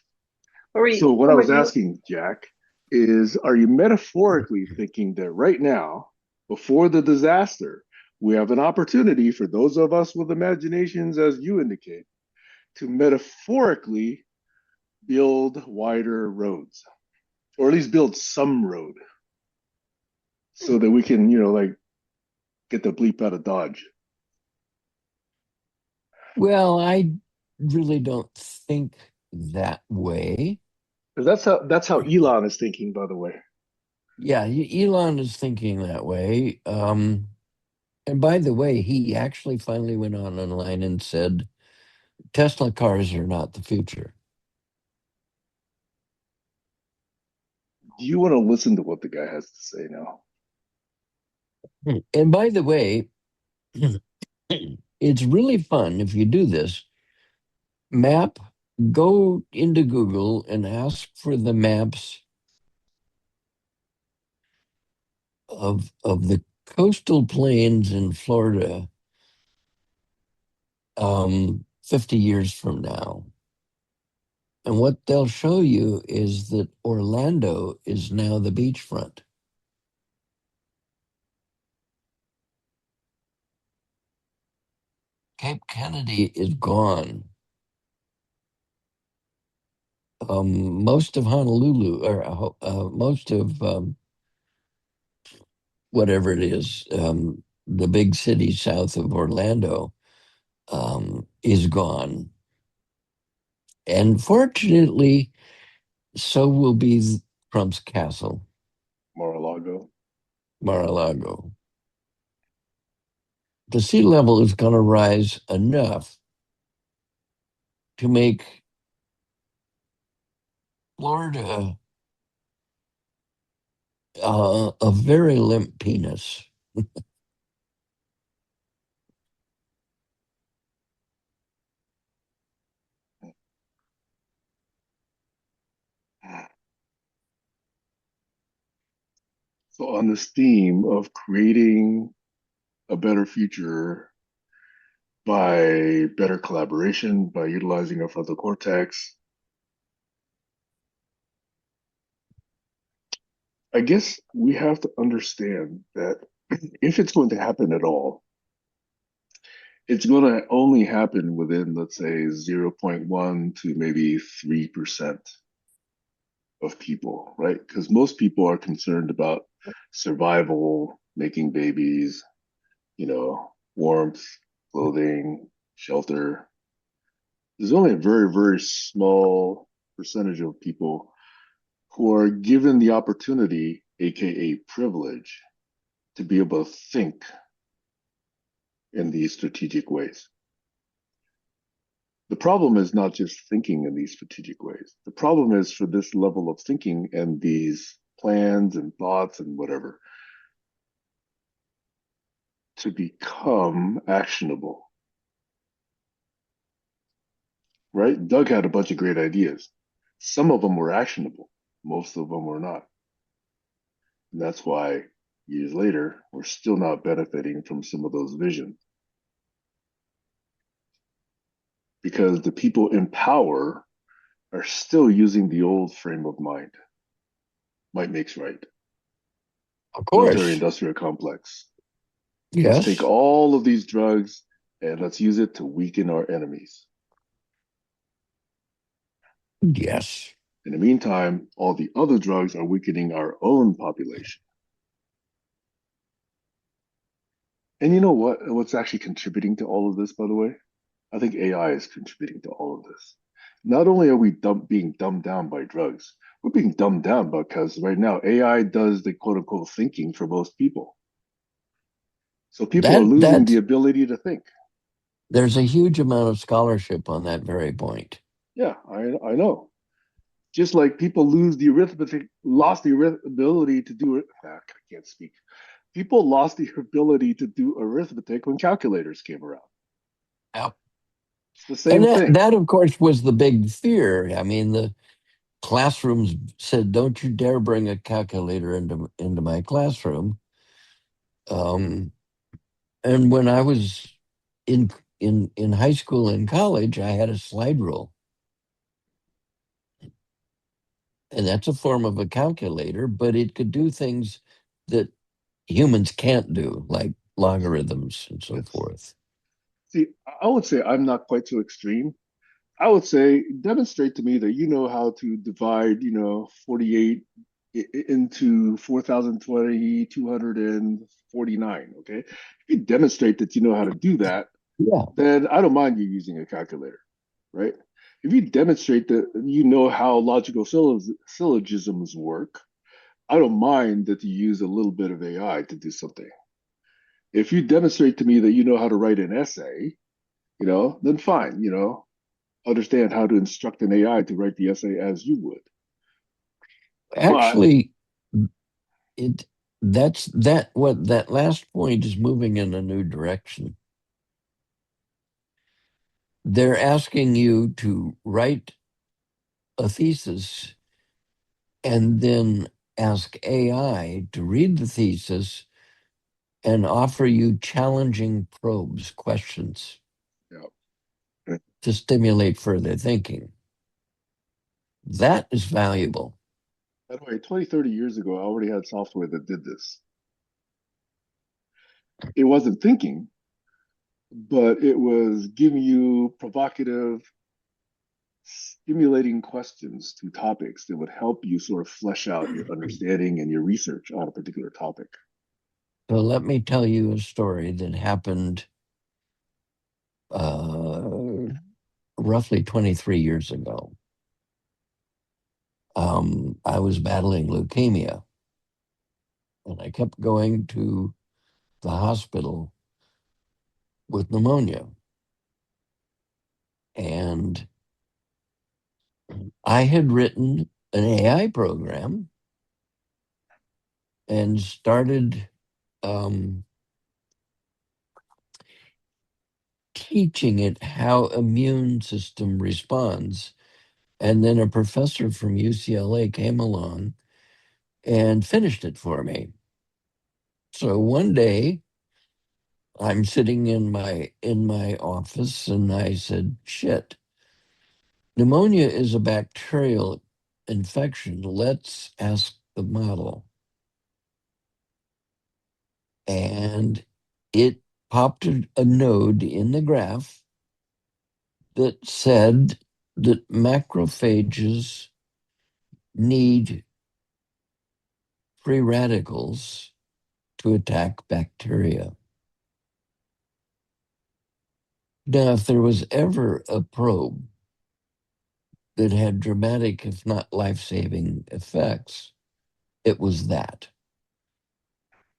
What were you? So, what I What were was you? asking, Jack, is are you metaphorically thinking that right now, before the disaster, we have an opportunity for those of us with imaginations, as you indicate, to metaphorically build wider roads, or at least build some road so that we can, like get the bleep out of Dodge? Well, I really don't think that way. Because that's how Elon is thinking, by the way. Yeah, Elon is thinking that way. And by the way, he actually finally went on online and said Tesla cars are not the future. Do you want to listen to what the guy has to say now? And by the way, it's really fun if you do this. Map, go into Google and ask for the maps of the coastal plains in Florida 50 years from now. And what they'll show you is that Orlando is now the beachfront. Cape Kennedy is gone. Most of Honolulu, or most of whatever it is, the big city south of Orlando, is gone. And fortunately, so will be Trump's castle, Mar-a-Lago. Mar-a-Lago. The sea level is going to rise enough to make Florida a very limp penis. So on this theme of creating a better future by better collaboration, by utilizing our frontal cortex, I guess we have to understand that if it's going to happen at all, it's going to only happen within, let's say, zero point 0.1 to maybe 3% of people, right? Because most people are concerned about survival, making babies, warmth, clothing, shelter. There's only a very, very small percentage of people who are given the opportunity, aka privilege, to be able to think in these strategic ways. The problem is not just thinking in these strategic ways. The problem is for this level of thinking and these plans and thoughts and whatever to become actionable. right? Doug had a bunch of great ideas. Some of them were actionable, most of them were not. And that's why years later, we're still not benefiting from some of those visions because the people in power are still using the old frame of mind. Might makes right. Of Military course. industrial complex. Let's take Yes. all of these drugs and let's use it to weaken our enemies. Yes. In the meantime, all the other drugs are weakening our own population. And you know what? What's actually contributing to all of this, by the way? I think AI is contributing to all of this. Not only are we being dumbed down by drugs, we're being dumbed down because right now AI does the quote unquote thinking for most people. So people are losing the That ability to think. there's a huge amount of scholarship on that very point. Yeah, I know. Just like people lose the arithmetic, lost the ability to do it. I can't speak. People lost the ability to do arithmetic when calculators came around. Yeah. It's the And same thing. that of course was the big fear. I mean, the classrooms said, "Don't you dare bring a calculator into my classroom." Um, and when I was in in high school and college, I had a slide rule, and that's a form of a calculator, but it could do things that humans can't do, like logarithms and so Yes. forth. See, I would say I'm not quite so extreme. I would say demonstrate to me that you know how to divide, 48 into 4,020, 249. Okay. If you demonstrate that you know how to do that, Yeah, then I don't mind you using a calculator, right? If you demonstrate that you know how logical syllogisms work, I don't mind that you use a little bit of AI to do something. If you demonstrate to me that you know how to write an essay, then fine, understand how to instruct an AI to write the essay as you would. But actually, it that's that what that last point is moving in a new direction. They're asking you to write a thesis and then ask AI to read the thesis and offer you challenging probes, questions yeah, to stimulate further thinking. That is valuable. by the way, 20, 30 years ago, I already had software that did this. It wasn't thinking, but it was giving you provocative, stimulating questions to topics that would help you sort of flesh out your understanding and your research on a particular topic. So let me tell you a story that happened uh, roughly 23 years ago. I was battling leukemia and I kept going to the hospital with pneumonia. And I had written an AI program and started um, teaching it how immune system responds. And then a professor from UCLA came along and finished it for me. So one day I'm sitting in my office and I said, "Shit, pneumonia is a bacterial infection. Let's ask the model." And it popped a node in the graph that said that macrophages need free radicals to attack bacteria. Now, if there was ever a probe that had dramatic, if not life saving effects, it was that.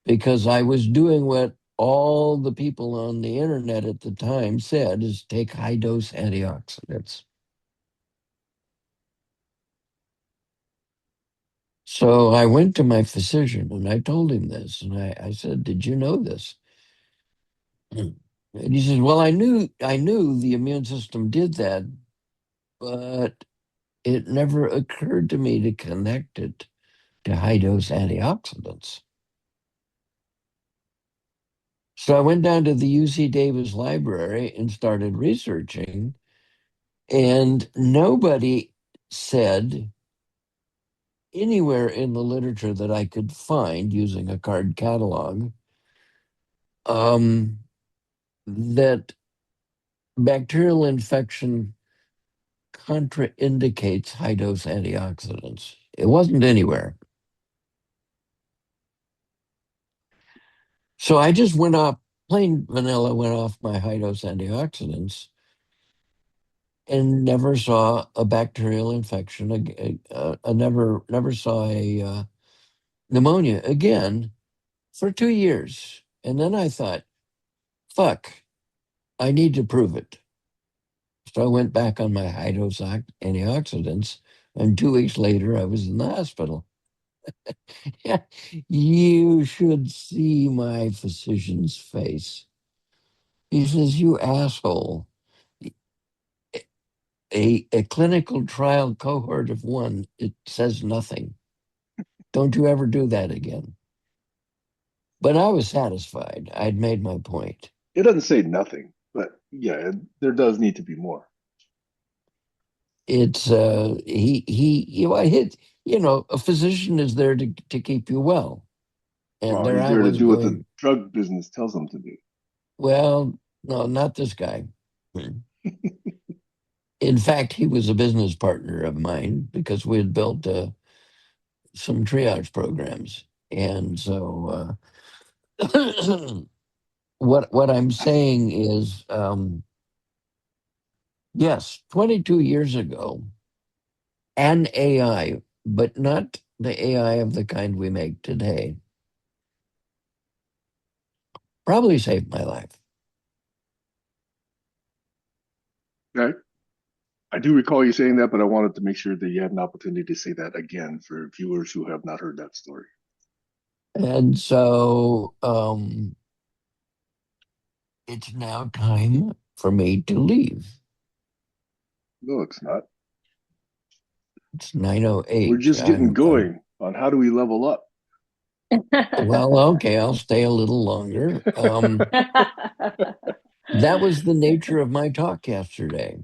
Because I was doing what all the people on the internet at the time said is take high dose antioxidants. So I went to my physician and I told him this. And I said, "Did you know this?" And he says, "Well, I knew the immune system did that, but it never occurred to me to connect it to high dose antioxidants. So I went down to the UC Davis library and started researching, and nobody said anywhere in the literature that I could find using a card catalog um, that bacterial infection contraindicates high dose antioxidants. It wasn't anywhere. So I just went off, plain vanilla, went off my high dose antioxidants and never saw a bacterial infection. I never saw a pneumonia again for 2 years. And then I thought, fuck, I need to prove it. So I went back on my high dose antioxidants, and 2 weeks later, I was in the hospital. You should see my physician's face. He says, "You asshole. A clinical trial cohort of one, it says nothing. Don't you ever do that again." But I was satisfied. I'd made my point. It doesn't say nothing, but yeah, there does need to be more. It's he you know, I hit a physician is there to keep you well. And Well, there he's I there to was do what the going, drug business tells him to do. well, no, not this guy. In fact, he was a business partner of mine because we had built some triage programs. And so what I'm saying is, yes, 22 years ago, an AI, but not the AI of the kind we make today, probably saved my life. Okay. I do recall you saying that, but I wanted to make sure that you had an opportunity to say that again for viewers who have not heard that story. And so it's now time for me to leave. No, it's not. It's We're 9:08. just getting going on how do we level up. Well, okay, I'll stay a little longer. That was the nature of my talk yesterday.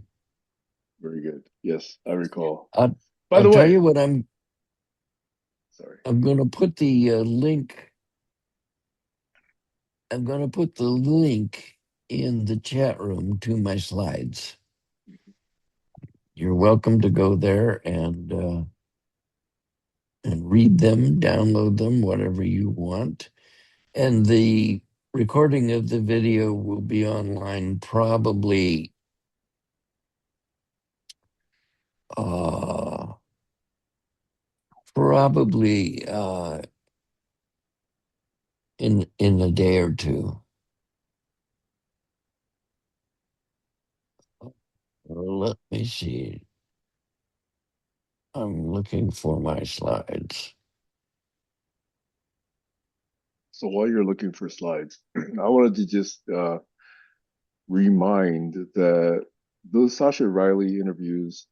Very good. Yes, I recall. I'll, By I'll the tell way, you what sorry. I'm going to put the link. I'm going to put the link in the chat room to my slides. You're welcome to go there and read them, download them, whatever you want. And the recording of the video will be online uh, probably in a day or two. Let me see. I'm looking for my slides. So while you're looking for slides, I wanted to just remind that those Sasha Riley interviews,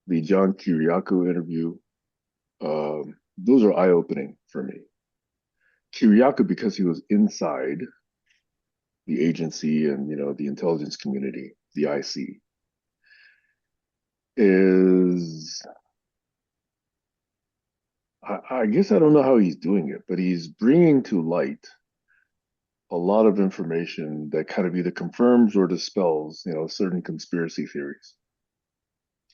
the John Kiriakou interview, those are eye-opening for me. Kiriakou, because he was inside the agency and the intelligence community, the IC, is I guess I don't know how he's doing it, but he's bringing to light a lot of information that kind of either confirms or dispels, certain conspiracy theories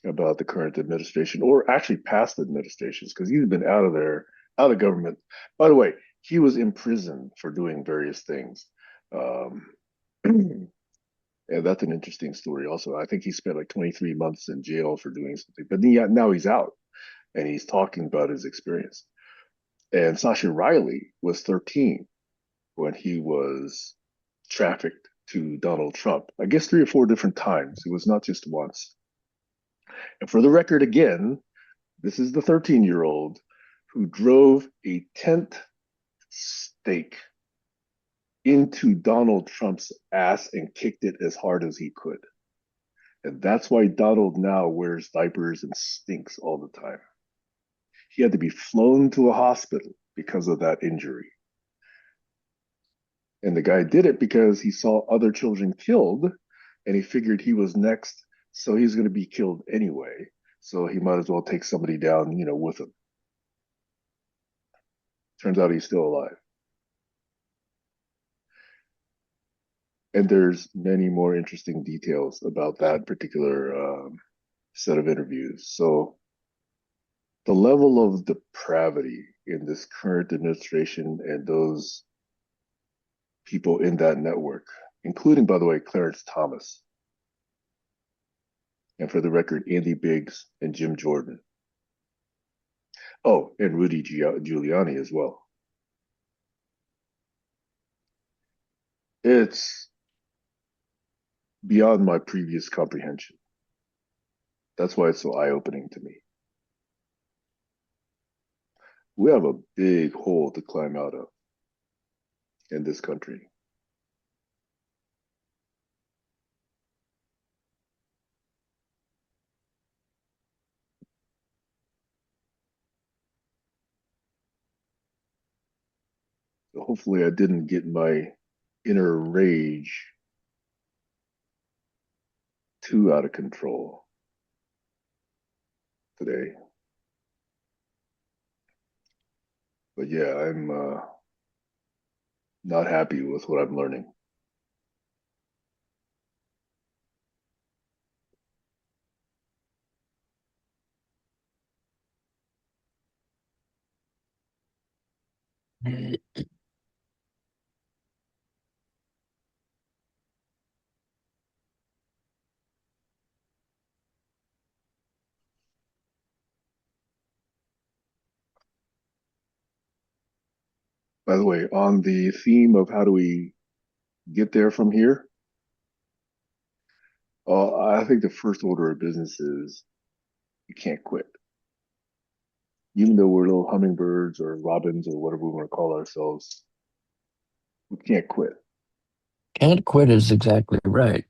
about the current administration or actually past administrations, because he's been out of there, out of government. By the way, he was imprisoned for doing various things. Um, and that's an interesting story also. I think he spent like 23 months in jail for doing something, but now he's out and he's talking about his experience. And Sasha Riley was 13 when he was trafficked to Donald Trump. I guess 3 or 4 different times. It was not just once. And for the record, again, this is the 13-year-old who drove a tent stake into Donald Trump's ass and kicked it as hard as he could. And that's why Donald now wears diapers and stinks all the time. He had to be flown to a hospital because of that injury. And the guy did it because he saw other children killed and he figured he was next. So he's going to be killed anyway. So he might as well take somebody down, with him. Turns out he's still alive. And there's many more interesting details about that particular set of interviews. So the level of depravity in this current administration and those people in that network, including, by the way, Clarence Thomas, and for the record, Andy Biggs and Jim Jordan. Oh, and Rudy Giuliani as well. It's beyond my previous comprehension. That's why it's so eye-opening to me. We have a big hole to climb out of in this country. So hopefully I didn't get my inner rage too out of control today. But yeah, I'm not happy with what I'm learning. By the way, on the theme of how do we get there from here, I think the first order of business is you can't quit. Even though we're little hummingbirds or robins or whatever we want to call ourselves, we can't quit. Can't quit is exactly right.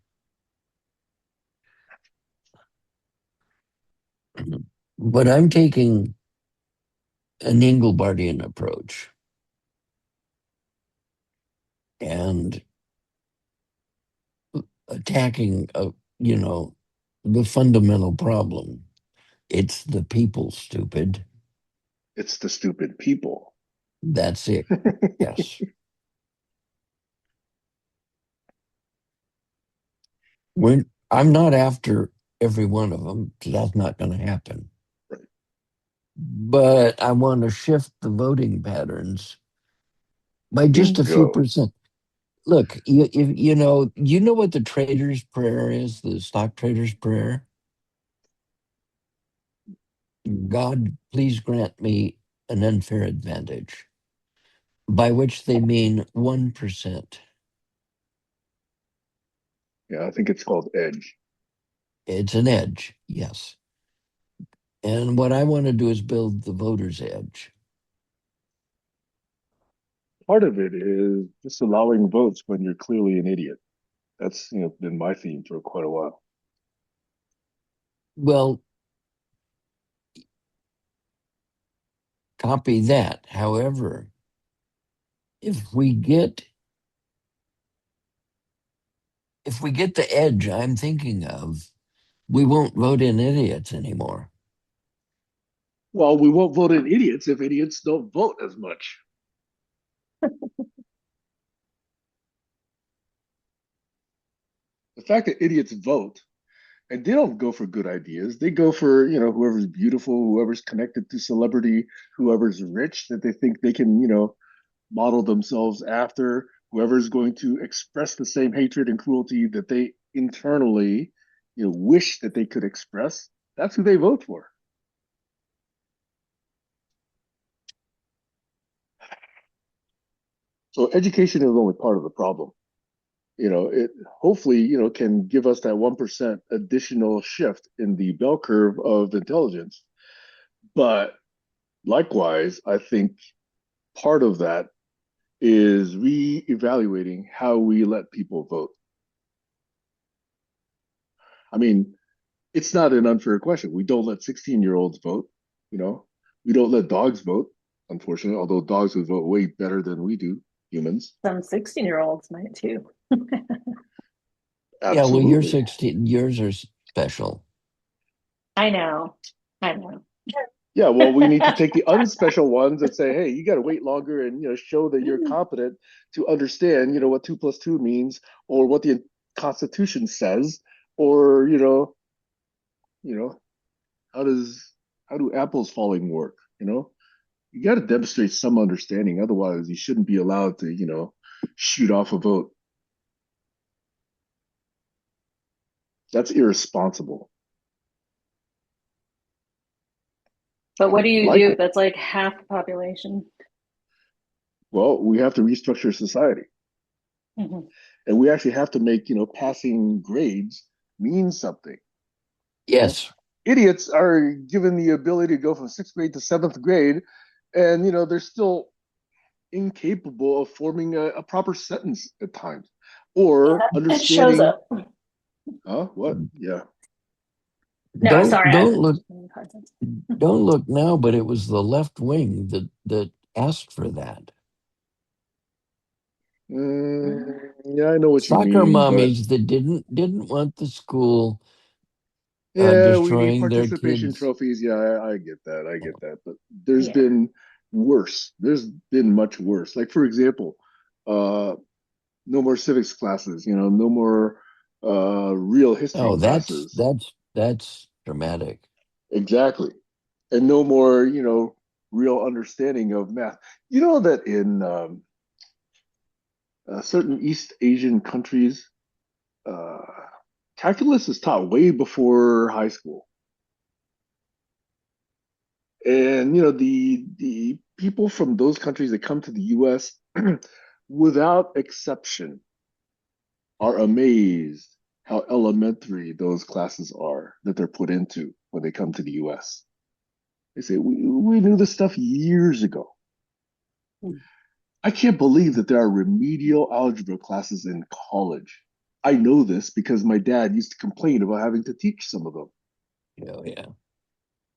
But I'm taking an Inglebardian approach and attacking, the fundamental problem. It's the people, stupid. It's the stupid people. That's it. Yes. I'm not after every one of them. That's not going to happen. Right. But I want to shift the voting patterns by just a few Bingo. percent. Look, you know what the trader's prayer is, the stock trader's prayer? God, please grant me an unfair advantage, by which they mean 1%. Yeah, I think it's called edge. It's an edge, yes. And what I want to do is build the voter's edge. Part of it is just allowing votes when you're clearly an idiot. That's been my theme for quite a while. Well, copy that. However, if we get the edge I'm thinking of, we won't vote in idiots anymore. Well, we won't vote in idiots if idiots don't vote as much. The fact that idiots vote and they don't go for good ideas. They go for, whoever's beautiful, whoever's connected to celebrity, whoever's rich that they think they can, model themselves after, whoever's going to express the same hatred and cruelty that they internally, wish that they could express. That's who they vote for. So education is only part of the problem. It hopefully, can give us that 1% additional shift in the bell curve of intelligence. But likewise, I think part of that is re-evaluating how we let people vote. I mean, it's not an unfair question. We don't let 16-year-olds vote, you know. We don't let dogs vote, unfortunately, although dogs would vote way better than we do, humans. Some 16-year-olds might too. Yeah, well, you're Absolutely. 16. Yours are special. I know. I know. Yeah, well, we need to take the unspecial ones and say, hey, you got to wait longer and show that you're competent to understand, what 2 plus 2 means, or what the Constitution says, or you know, how does how do apples falling work? You got to demonstrate some understanding. Otherwise, you shouldn't be allowed to, shoot off a vote. That's irresponsible. But what do you Like, do if that's like half the population? well, we have to restructure society, Mhm. and we actually have to make, passing grades mean something. You know, Yes. idiots are given the ability to go from sixth grade to seventh grade, and they're still incapable of forming a proper sentence at times, or It shows understanding. up. Huh? What? Yeah. No, Don't sorry, I don't was look just in context. don't look now, but it was the left wing that asked for that. Yeah, I know what you Soccer mean, but mommies that didn't want the school yeah, we need destroying their participation kids. trophies. Yeah, I get that. I get that. But there's Yeah. been worse. There's been much worse. Like, for example, uh, no more civics classes, no more real history Oh, classes. that's dramatic. Exactly. And no more, real understanding of math. You know that in certain East Asian countries, uh, calculus is taught way before high school. And the people from those countries that come to the US without exception are amazed how elementary those classes are that they're put into when they come to the US. They say, we knew this stuff years ago. I can't believe that there are remedial algebra classes in college. I know this because my dad used to complain about having to teach some of them. Oh yeah.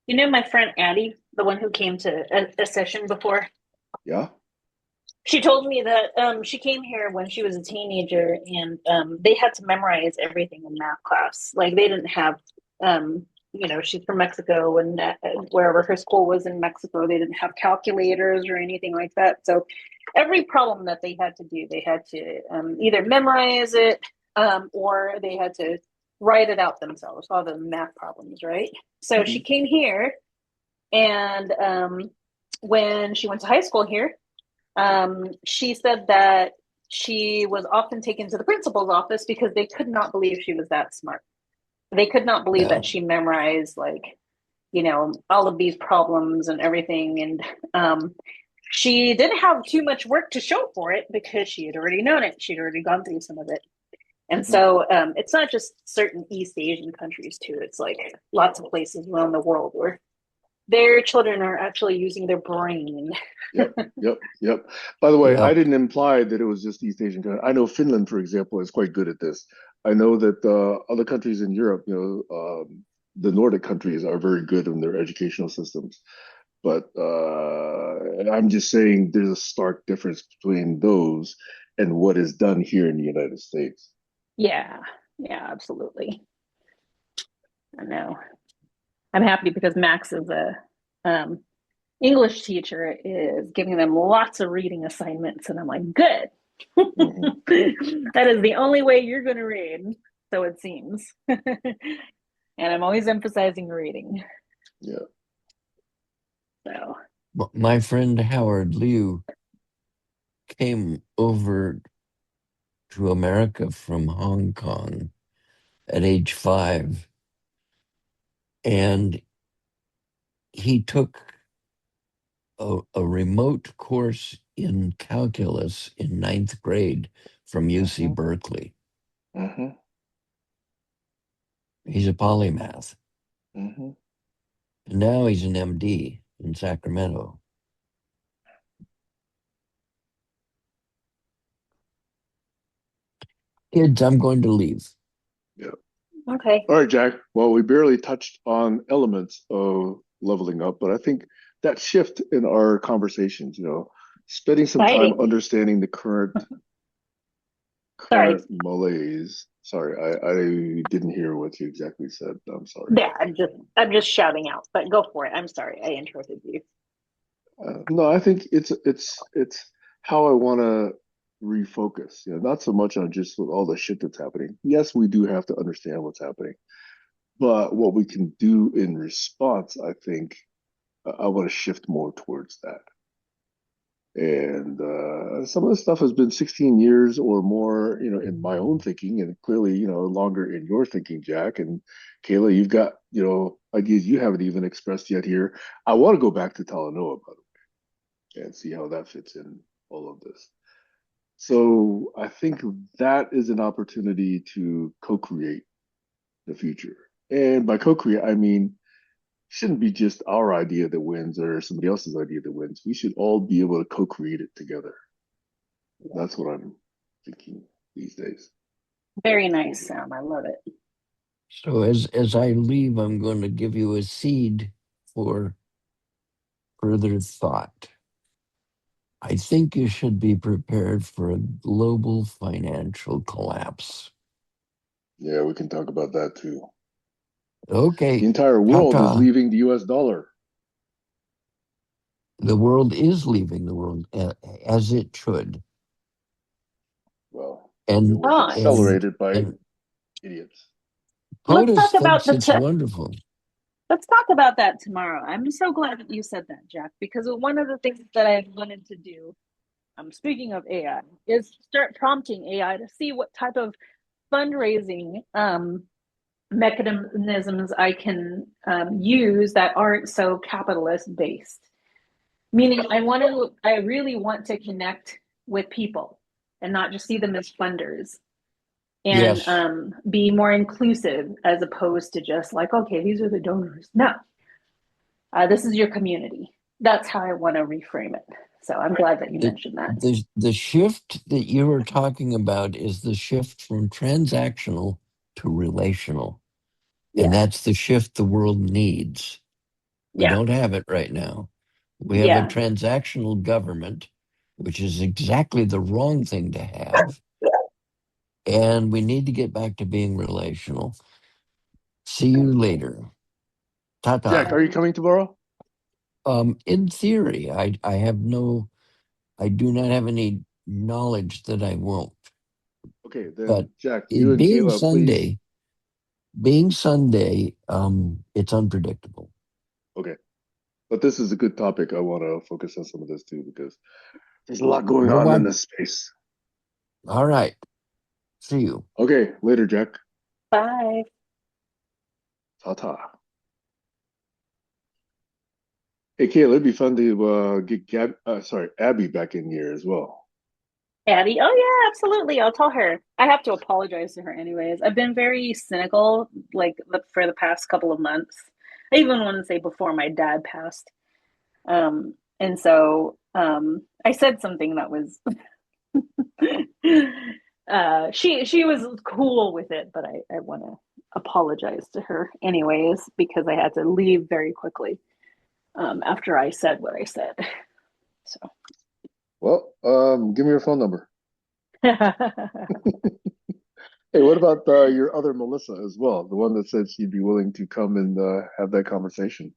You know my friend Addie, the one who came to a session before? Yeah. She told me that she came here when she was a teenager and they had to memorize everything in math class. Like they didn't have, she's from Mexico and wherever her school was in Mexico, they didn't have calculators or anything like that. So every problem that they had to do, they had to either memorize it or they had to write it out themselves, all the math problems, right? So she Hmm. came here and when she went to high school here, she said that she was often taken to the principal's office because they could not believe she was that smart. They could not believe Yeah. that she memorized all of these problems and everything. And she didn't have too much work to show for it because she had already known it. She'd already gone through some of it. And Hmm. so it's not just certain East Asian countries too. It's like lots of places around the world where their children are actually using their brain. Yep, yep, yep. By the way, I Yep. didn't imply that it was just East Asian countries. I know Finland, for example, is quite good at this. I know that other countries in Europe, the Nordic countries are very good in their educational systems. But I'm just saying there's a stark difference between those and what is done here in the United States. Yeah, yeah, absolutely. I know. I'm happy because Max is a um, English teacher is giving them lots of reading assignments, and I'm like, good. Hmm. That is the only way you're going to read, so it seems. And I'm always emphasizing reading. Yeah. So My friend Howard Liu came over to America from Hong Kong at age 5, and he took a remote course in calculus in ninth grade from UC Hmm. Berkeley. Hmm. He's a polymath. Hmm. And now he's an MD in Sacramento. Kids, I'm going to leave. Yeah. Okay. All right, Jack. Well, we barely touched on elements of leveling up, but I think that shift in our conversations, spending some time Exciting. understanding the current Sorry. current malaise. Sorry, I didn't hear what you exactly said. I'm sorry. Yeah, I'm just shouting out, but go for it. I'm sorry. I interrupted you. No, I think it's how I want to refocus. Not so much on just with all the shit that's happening. Yes, we do have to understand what's happening, but what we can do in response, I think, I want to shift more towards that. And some of the stuff has been 16 years or more, in my own thinking, and clearly, longer in your thinking, Jack. And Kayla, you've got, ideas you haven't even expressed yet here. I want to go back to Talanoa, by the way, and see how that fits in all of this. So I think that is an opportunity to co-create the future. And by co-create, I mean shouldn't be just our idea that wins or somebody else's idea that wins. We should all be able to co-create it together. That's what I'm thinking these days. Very nice, Sam. I love it. So as I leave, I'm going to give you a seed for further thought. I think you should be prepared for a global financial collapse. Yeah, we can talk about that too. The Okay, entire world is ta-ta. leaving the US dollar. The world is leaving the world as it should. Well, it And was Nice. and accelerated by and idiots. Let's talk POTUS about thinks it's wonderful. let's talk about that tomorrow. I'm so glad that you said that, Jack, because one of the things that I've wanted to do, speaking of AI, is start prompting AI to see what type of fundraising mechanisms I can use that aren't so capitalist based. Meaning, I really want to connect with people and not just see them as funders and Yes, be more inclusive as opposed to just like, okay, these are the donors. No, this is your community. That's how I want to reframe it. So I'm glad that you the mentioned that. the shift that you were talking about is the shift from transactional to relational. And Yeah, that's the shift the world needs. We yeah, don't have it right now. We have a yeah. transactional government, which is exactly the wrong thing to have. And we need to get back to being relational. See you later. Ta Jack, ta. are you coming tomorrow? In theory, I do not have any knowledge that I won't. Okay, But then Jack, you it and Kayla, please. being Sunday, it's unpredictable. Okay, but this is a good topic. I want to focus on some of this too because there's a lot going No on in one. this space. All right. See you. Okay, later, Jack. Bye. Ta ta. Hey, Kayla, it'd be fun to get Abby back in here as well. Addie, oh yeah, absolutely. I'll tell her. I have to apologize to her anyways. I've been very cynical, like for the past couple of months. I even want to say before my dad passed. And so I said something that was she was cool with it, but I want to apologize to her anyways because I had to leave very quickly after I said what I said. So Well, give me your phone number. Hey, what about your other Melissa as well? The one that said she'd be willing to come and have that conversation.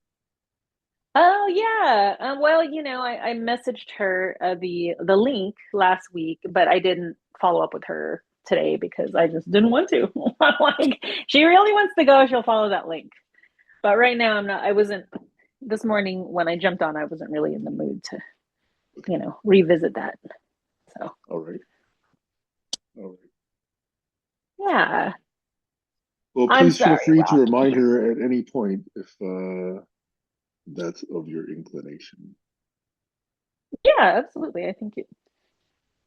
Oh yeah. Well, I messaged her the link last week, but I didn't follow up with her today because I just didn't want to. I'm like, she really wants to go, she'll follow that link. But right now I'm not. I wasn't this morning when I jumped on, I wasn't really in the mood to, Okay. revisit that. So All right. All right. yeah, Well, I'm please feel sorry, free to remind Rocky. her at any point if that's of your inclination. Yeah, absolutely. I think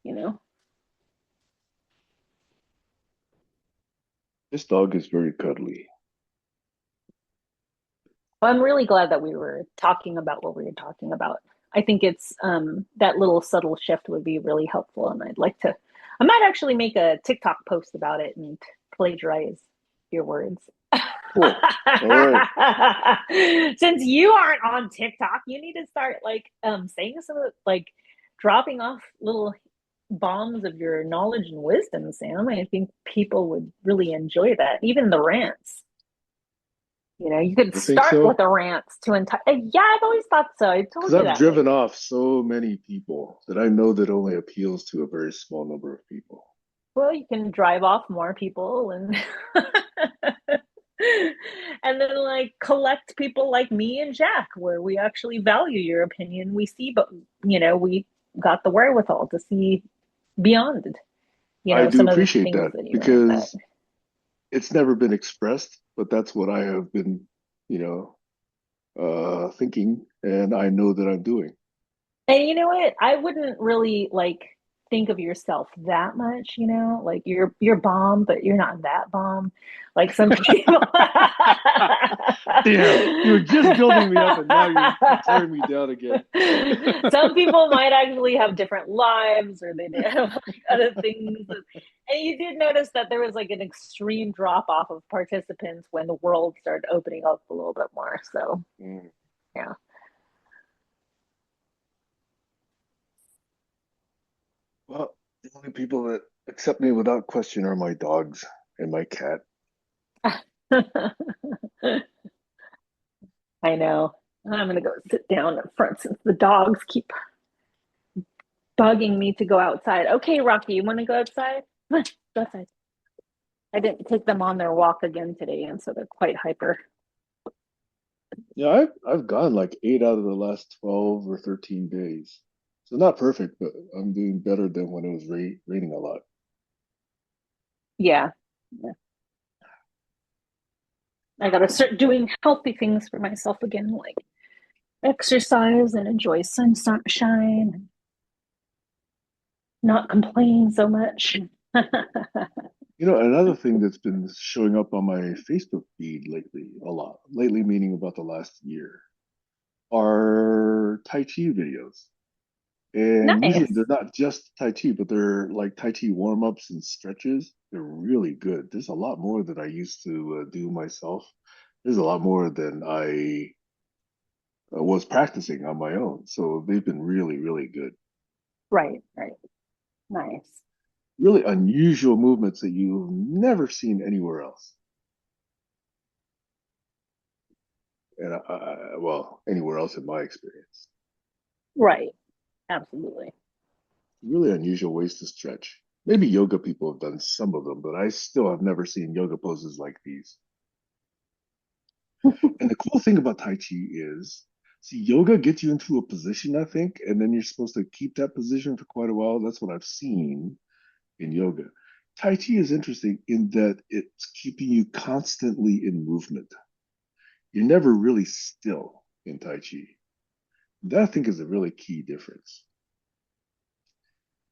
you know, This dog is very cuddly. I'm really glad that we were talking about what we were talking about. I think it's that little subtle shift would be really helpful, and I might actually make a TikTok post about it and plagiarize your words. Cool. All right. Since you aren't on TikTok, you need to start like saying some of like dropping off little bombs of your knowledge and wisdom, Sam. I think people would really enjoy that. Even the rants. You know, you could I think start with so. a rant to entire. Yeah, I've always thought so. I Because told you I've that. Like, driven off so many people that I know that only appeals to a very small number of people. well, you can drive off more people and and then like collect people like me and Jack, where we actually value your opinion. We see, but we got the wherewithal to see beyond, I do some of the appreciate things that that you rant about. because it's never been expressed, but that's what I have been, you know, thinking, and I know that I'm doing. And you know what? I wouldn't really like think of yourself that much, like you're bomb, but you're not that bomb. Like some people Damn, you were just building me up, and now you're tearing me down again. some people might actually have different lives or they have like other things. And you did notice that there was like an extreme drop off of participants when the world started opening up a little bit more. So Mm. yeah. Well, the only people that accept me without question are my dogs and my cat. I know. I'm gonna go sit down in front since the dogs keep bugging me to go outside. Okay, Rocky, you want to go outside? Come on, go outside. I didn't take them on their walk again today, and so they're quite hyper. Yeah, I've gone like 8 out of the last 12 or 13 days. So not perfect, but I'm doing better than when it was raining a lot. Yeah. Yeah. I gotta start doing healthy things for myself again, like exercise and enjoy sunshine and not complain so much. Another thing that's been showing up on my Facebook feed lately, a lot, lately meaning about the last year, are Tai Chi videos. And usually they're Nice. not just Tai Chi, but they're like Tai Chi warm-ups and stretches. They're really good. There's a lot more that I used to do myself. There's a lot more than I was practicing on my own. So they've been really, really good. Right, right. Nice. Really unusual movements that you've never seen anywhere else. And well, anywhere else in my experience. Right. Absolutely. Really unusual ways to stretch. Maybe yoga people have done some of them, but I still have never seen yoga poses like these. And the cool thing about Tai Chi is, see, yoga gets you into a position, I think, and then you're supposed to keep that position for quite a while. That's what I've seen in yoga. Tai Chi is interesting in that it's keeping you constantly in movement. You're never really still in Tai Chi. That I think is a really key difference.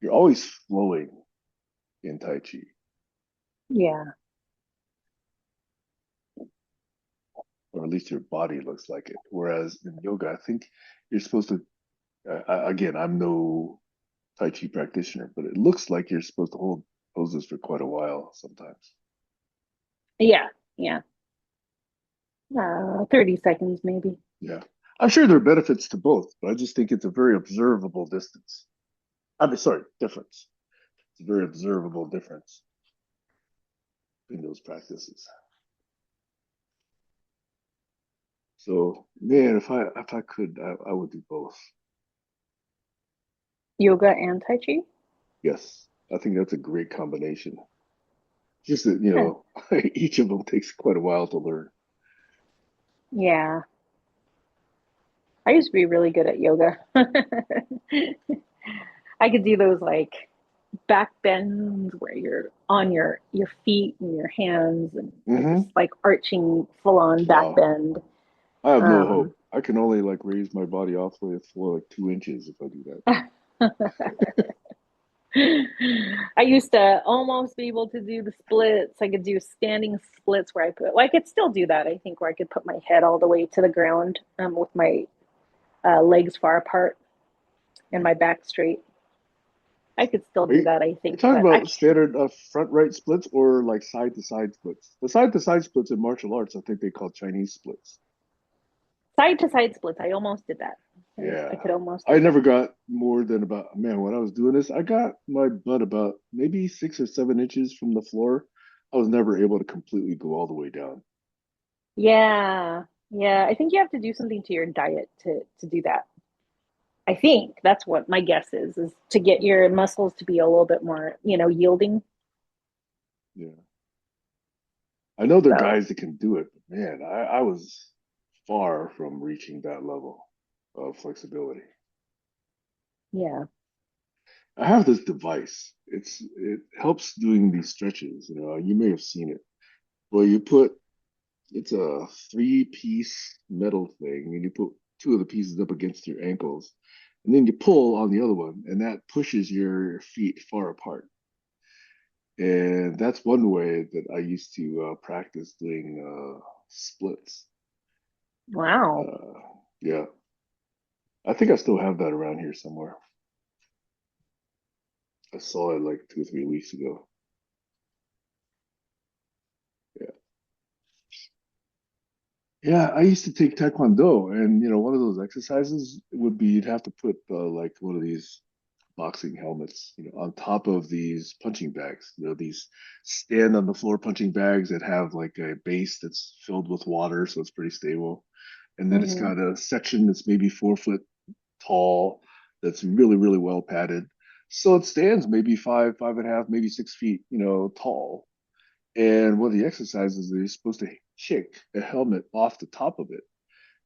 You're always flowing in Tai Chi, Yeah. or at least your body looks like it. Whereas in yoga, I think you're supposed to, again, I'm no Tai Chi practitioner, but it looks like you're supposed to hold poses for quite a while sometimes. Yeah. Yeah. 30 seconds maybe. Yeah. I'm sure there are benefits to both, but I just think it's a very observable distance. I mean, sorry, difference. It's a very observable difference in those practices. So, man, if I could, I would do both. Yoga and Tai Chi? Yes, I think that's a great combination. Just that, Yeah. each of them takes quite a while to learn. Yeah. I used to be really good at yoga. I could do those like back bends where you're on your feet and your hands and you're just Hmm. like arching full on back Wow. bend. I have no Um, hope. I can only like raise my body off the floor like 2 inches if I do that. I used to almost be able to do the splits. I could do standing splits where I could still do that. I think where I could put my head all the way to the ground with my legs far apart and my back straight. I could still Are do you, that, I you think, talking but I about standard front right splits or like side to side splits? The side to side splits in martial arts, I think they call Chinese splits. side to side splits, I almost did that. I Yeah. could almost I do that. never got more than about, man, when I was doing this, I got my butt about maybe 6 or 7 inches from the floor. I was never able to completely go all the way down. Yeah. Yeah. I think you have to do something to your diet to do that. I think that's what my guess is to get your muscles to be a little bit more, yielding. Yeah. I know there are So guys that can do it, but man, I was far from reaching that level of flexibility. yeah. I have this device. It helps doing these stretches. You know, you may have seen it. Well, it's a three-piece metal thing, and you put two of the pieces up against your ankles, and then you pull on the other one, and that pushes your feet far apart. And that's one way that I used to practice doing splits. Wow. Uh, yeah, I think I still have that around here somewhere. I saw it like 2 or 3 weeks ago. Yeah. Yeah, I used to take Taekwondo, and one of those exercises would be you'd have to put like one of these boxing helmets, on top of these punching bags. These stand on the floor punching bags that have like a base that's filled with water, so it's pretty stable. And then it's Hmm. got a section that's maybe 4 foot tall, that's really, really well padded. So it stands maybe 5, 5.5, maybe 6 feet, tall. And one of the exercises is you're supposed to kick a helmet off the top of it.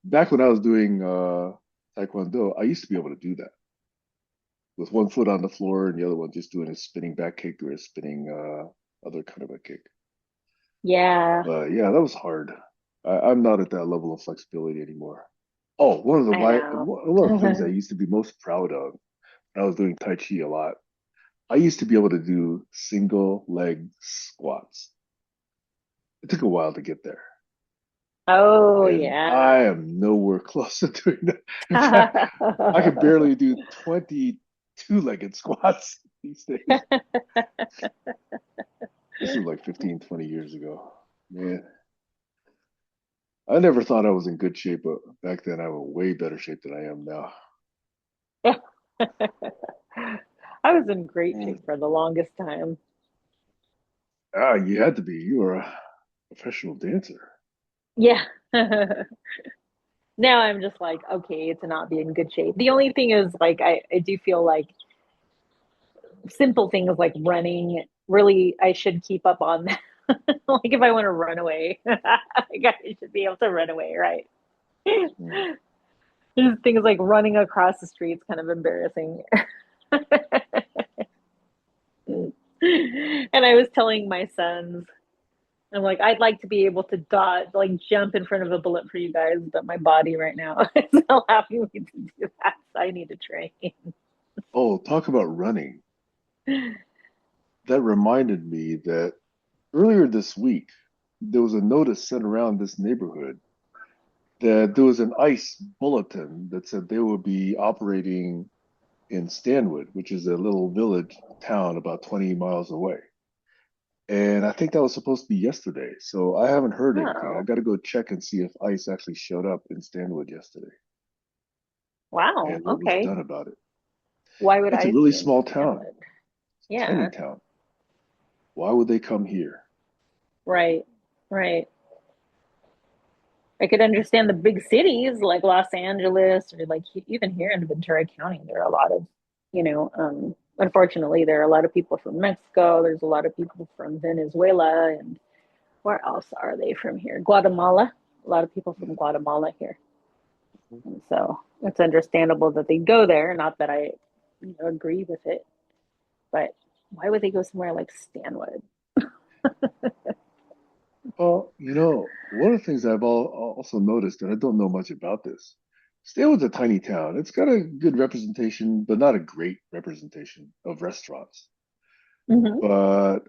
Back when I was doing Taekwondo, I used to be able to do that with one foot on the floor and the other one just doing a spinning back kick or a spinning other kind of a kick. Yeah, But yeah, that was hard. I'm not at that level of flexibility anymore. Oh, I know. one of the things I used to be most proud of, I was doing Tai Chi a lot. I used to be able to do single leg squats. It took a while to get there. Oh, And I yeah. am nowhere close to doing that. In fact, I could barely do 22-legged squats these days. This was like 15, 20 years ago. Man, I never thought I was in good shape, but back then I was in way better shape than I am now. I was in great Mm. shape for the longest time. Ah, you had to be. You were a professional dancer. Yeah. Now I'm just like, okay, to not be in good shape. The only thing is, like, I do feel like simple things like running, really, I should keep up on that. Like, if I want to run away, I should be able to run away, right? Mm. There's things like running across the streets kind of embarrassing. And I was telling my sons, I'm like, I'd like to be able to dodge, like jump in front of a bullet for you guys, but my body right now is not allowing me to do that. So I need to train. Oh, talk about running. That reminded me that earlier this week, there was a notice sent around this neighborhood that there was an ICE bulletin that said they would be operating in Stanwood, which is a little village town about 20 miles away. And I think that was supposed to be yesterday. So I haven't heard anything. I Oh, got to go check and see if ICE actually showed up in Stanwood yesterday wow. and what was Okay. done about it. Why would It's a I really be in small town, Stanwood? tiny Yeah, town. Why would they come here? right, right. I could understand the big cities like Los Angeles or like even here in Ventura County, there are a lot of, unfortunately, there are a lot of people from Mexico. There's a lot of people from Venezuela, and where else are they from here? Guatemala. A lot of people from Guatemala here. And so it's understandable that they go there. Not that I, agree with it, but why would they go somewhere like Stanwood? Well, one of the things also noticed, and I don't know much about this, Stanwood's a tiny town. It's got a good representation, but not a great representation of restaurants. Hmm. But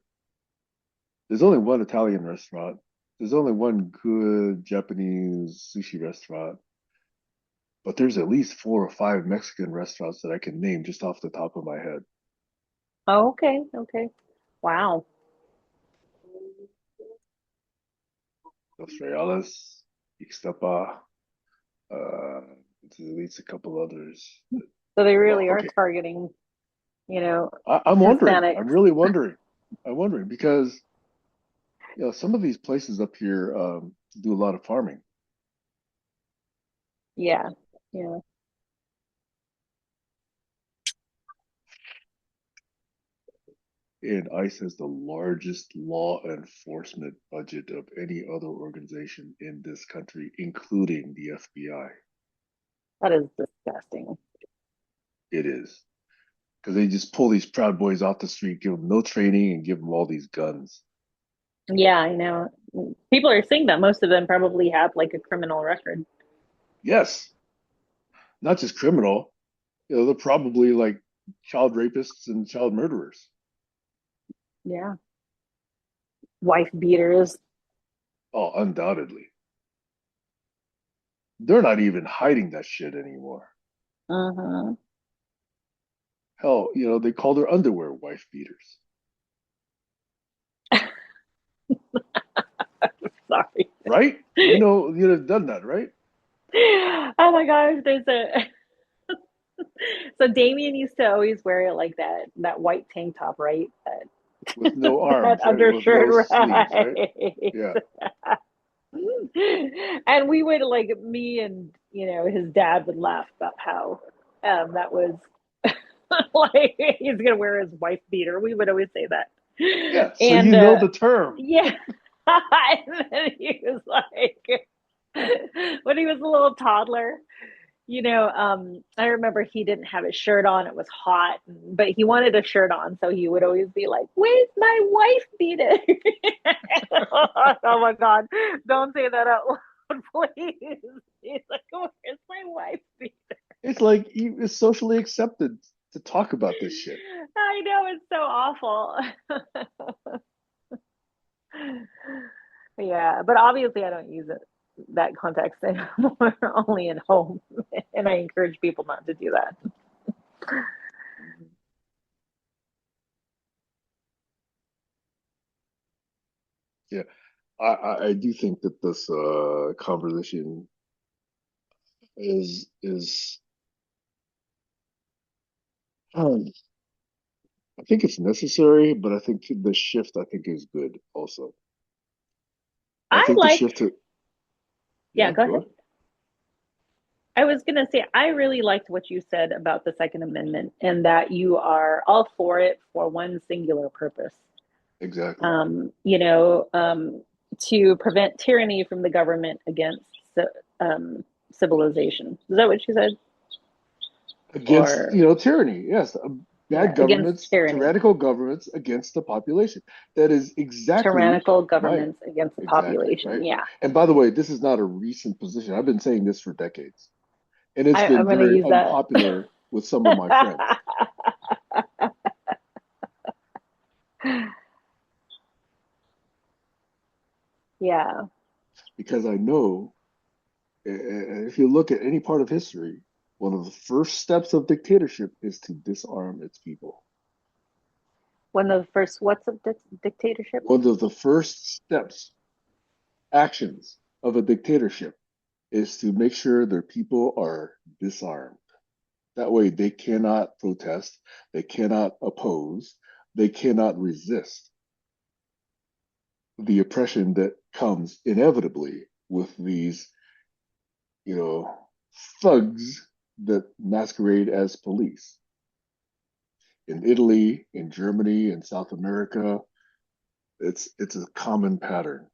there's only one Italian restaurant. There's only one good Japanese sushi restaurant, but there's at least 4 or 5 Mexican restaurants that I can name just off the top of my head. Oh, okay, okay. Wow. Australis, Ixtapa, uh, at least a couple others. So they Well, really are okay. targeting, you know, I'm wondering. Hispanics. I'm really wondering. I'm wondering because some of these places up here do a lot of farming, Yeah, yeah. and ICE has the largest law enforcement budget of any other organization in this country, including the FBI. That is disgusting. It is because they just pull these Proud Boys off the street, give them no training, and give them all these guns. Yeah, I know. People are saying that most of them probably have like a criminal record. Yes, not just criminal. They're probably like child rapists and child murderers. Yeah. Wife beaters. Oh, undoubtedly. They're not even hiding that shit anymore. Uh-huh. Hell, they call their underwear wife beaters, Sorry. right? You've done that, right? Oh my gosh, there's a so Damien used to always wear like that white tank top, right? With no That arms, right? With no undershirt, sleeves, right? right? Yeah. And we would like me and his dad would laugh about how that was like he's gonna wear his wife beater. We would always say that. Yeah. So And you know the term. yeah. And then he was like when he was a little toddler, I remember he didn't have his shirt on. It was hot, but he wanted a shirt on. So he would always be like, where's my wife beater? Oh my God. Don't say that out loud, please. He's like, where's my wife beater? It's like it's socially accepted to talk about this shit. I know, it's so awful. Yeah, but obviously I don't use it that context anymore, only in home. And I encourage people not to do that. Yeah. I do think that this conversation is um, I think it's necessary, but I think the shift I think is good also. I I think the like, shift to yeah, yeah, go go ahead. ahead. I was going to say, I really liked what you said about the Second Amendment and that you are all for it for one singular purpose. Exactly. Um, you know, um, to prevent tyranny from the government against um, civilization. Is that what you said? Against, Or, tyranny. Yes, yeah, bad against governments, tyranny. tyrannical governments against the population. That is exactly Tyrannical my governments against the exactly, population. right? Yeah. And by the way, this is not a recent position. I've been saying this for decades, and it's I'm been going to very use that. unpopular with some of my friends Yeah. because I know if you look at any part of history, one of the first steps of dictatorship is to disarm its people. One of the first, what's a dictatorship? One of the first steps, actions of a dictatorship is to make sure their people are disarmed. That way, they cannot protest, they cannot oppose, they cannot resist the oppression that comes inevitably with these, you know, thugs that masquerade as police. In Italy, in Germany, in South America, it's a common pattern.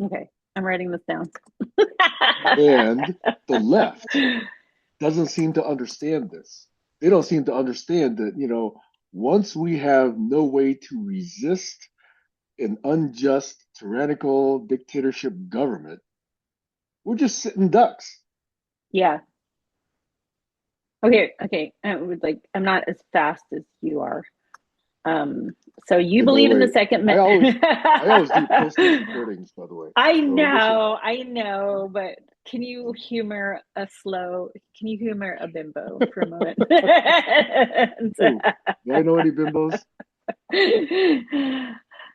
Okay. I'm writing this down. And the left doesn't seem to understand this. They don't seem to understand that, once we have no way to resist an unjust, tyrannical dictatorship government, we're just sitting ducks. Yeah. Okay. Okay. I would like, I'm not as fast as you are. Um, so you And by the believe in the way, second I always do post-haste recordings, by the way. So this is I know, but can you humor a bimbo for a moment? Oh, do I know any bimbos?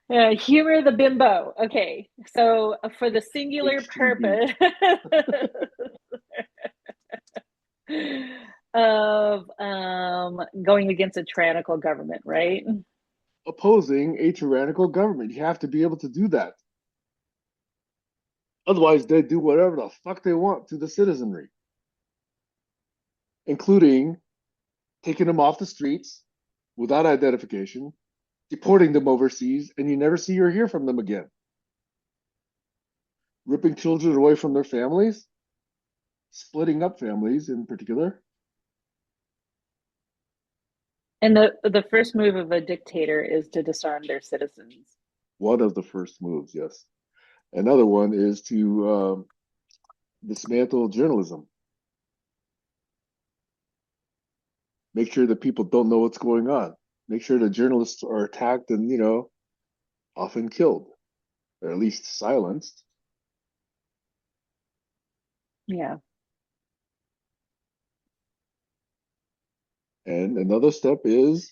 Humor the bimbo. Okay, so for the singular HTB. purpose of going against a tyrannical government, right? Opposing a tyrannical government. You have to be able to do that. Otherwise, they do whatever the fuck they want to the citizenry, including taking them off the streets without identification, deporting them overseas, and you never see or hear from them again. Ripping children away from their families, splitting up families in particular. And the first move of a dictator is to disarm their citizens. One of the first moves, yes. Another one is to dismantle journalism. Make sure that people don't know what's going on. Make sure that journalists are attacked and, often killed, or at least silenced. Yeah. And another step is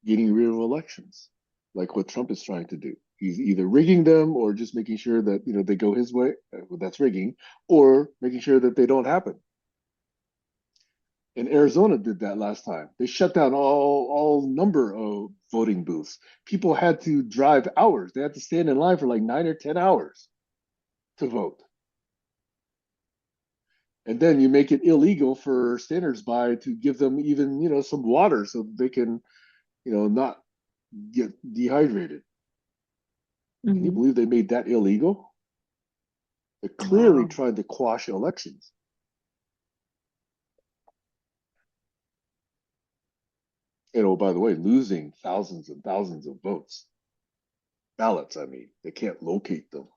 getting rid of elections, like what Trump is trying to do. He's either rigging them or just making sure that they go his way. Well, that's rigging, or making sure that they don't happen. And Arizona did that last time. They shut down all number of voting booths. People had to drive hours. They had to stand in line for like 9 or 10 hours to vote. And then you make it illegal for standers-by to give them even some water so they can not get dehydrated. Can you Mm-hmm. believe they made that illegal? They're clearly Wow. trying to quash elections. And oh, by the way, losing thousands and thousands of votes, ballots, I mean, they can't locate them.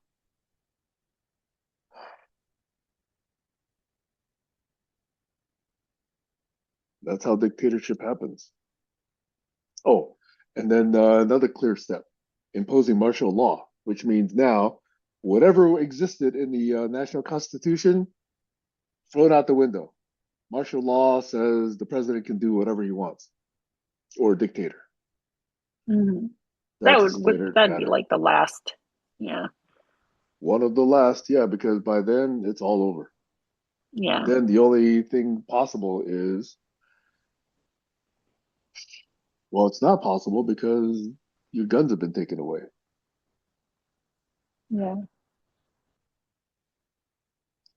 That's how dictatorship happens. Oh, and then another clear step, imposing martial law, which means now whatever existed in the national constitution, thrown out the window. Martial law says the president can do whatever he wants, or a dictator. Mm-hmm. That's a standard That'd be pattern. like the last. Yeah. One of the last, yeah, because by then it's all over. And Yeah. then the only thing possible is, well, it's not possible because your guns have been taken away. Yeah.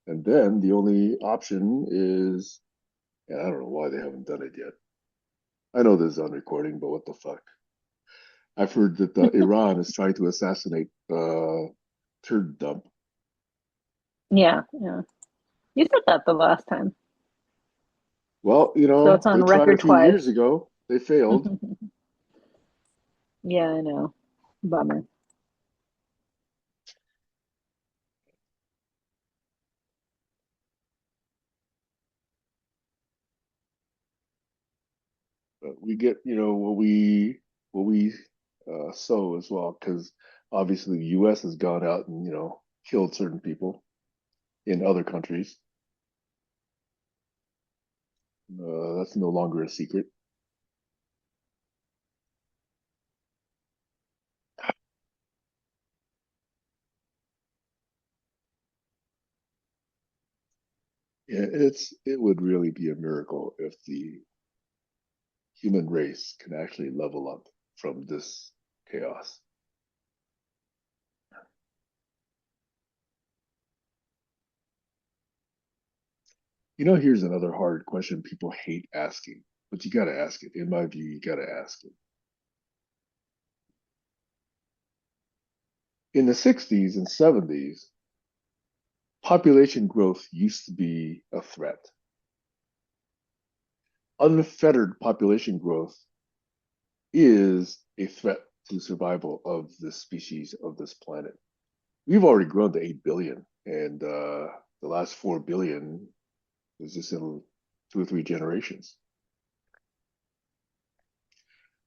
And then the only option is, and I don't know why they haven't done it yet. I know this is on recording, but what the fuck? I've heard that Iran is trying to assassinate turd dump. Yeah. Yeah. You said that the last time. Well, So it's they on tried a record few years twice. ago. They failed. Yeah, I know. Bummer. But we get, what we sow as well, because obviously the U.S. has gone out and killed certain people in other countries. That's no longer a secret. Yeah, it would really be a miracle if the human race can actually level up from this chaos. Here's another hard question people hate asking, but you got to ask it. In my view, you got to ask it. In the 60s and 70s, population growth used to be a threat. Unfettered population growth is a threat to the survival of this species, of this planet. We've already grown to 8 billion, and the last 4 billion is just in 2 or 3 generations.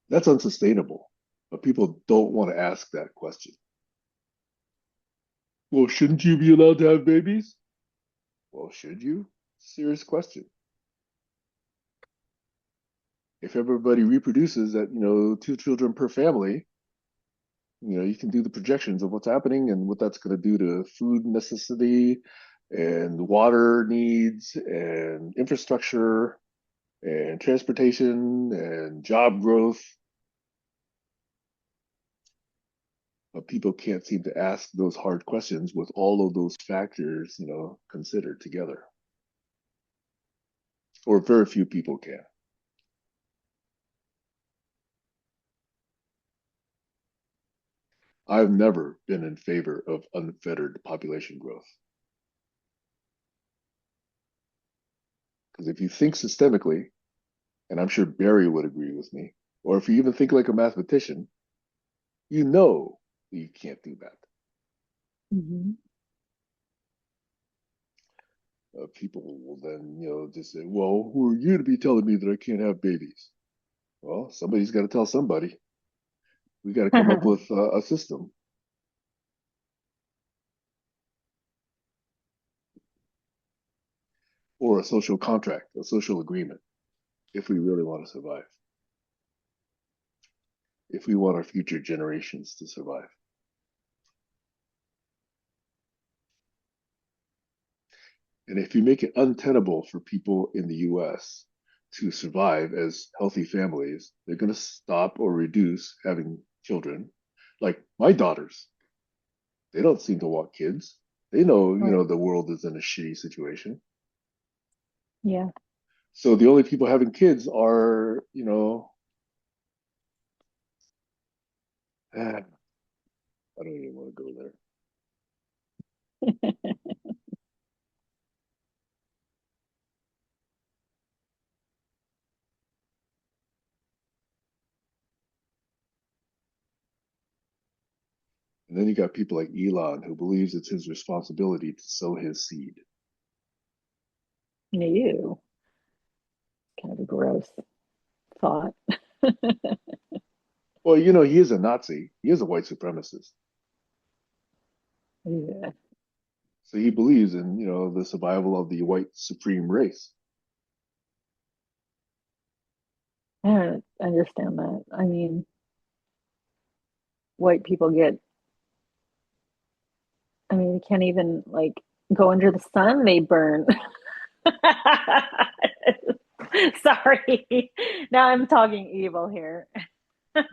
That's unsustainable, but people don't want to ask that question. Well, shouldn't you be allowed to have babies? Well, should you? Serious question. If everybody reproduces at, two children per family, you can do the projections of what's happening and what that's going to do to food necessity and water needs and infrastructure and transportation and job growth. But people can't seem to ask those hard questions with all of those factors, considered together. Or very few people can. I've never been in favor of unfettered population growth. Because if you think systemically, and I'm sure Barry would agree with me, or if you even think like a mathematician, you know you can't do that. Mm-hmm. People will then, just say, well, who are you to be telling me that I can't have babies? Well, somebody's got to tell somebody. We got to come up with a system or a social contract, a social agreement, if we really want to survive, if we want our future generations to survive. And if you make it untenable for people in the US to survive as healthy families, they're going to stop or reduce having children. Like my daughters, they don't seem to want kids. They know, Right. the world is in a shitty situation. Yeah. So the only people having kids are, I don't even want to go there. And then you got people like Elon who believes it's his responsibility to sow his seed. Ew. Kind of a gross thought. Well, he is a Nazi. He is a white supremacist. Yeah. So he believes in, the survival of the white supreme race. I don't understand that. I mean, white people get, I mean, they can't even like go under the sun, they burn. Sorry. Now I'm talking evil here.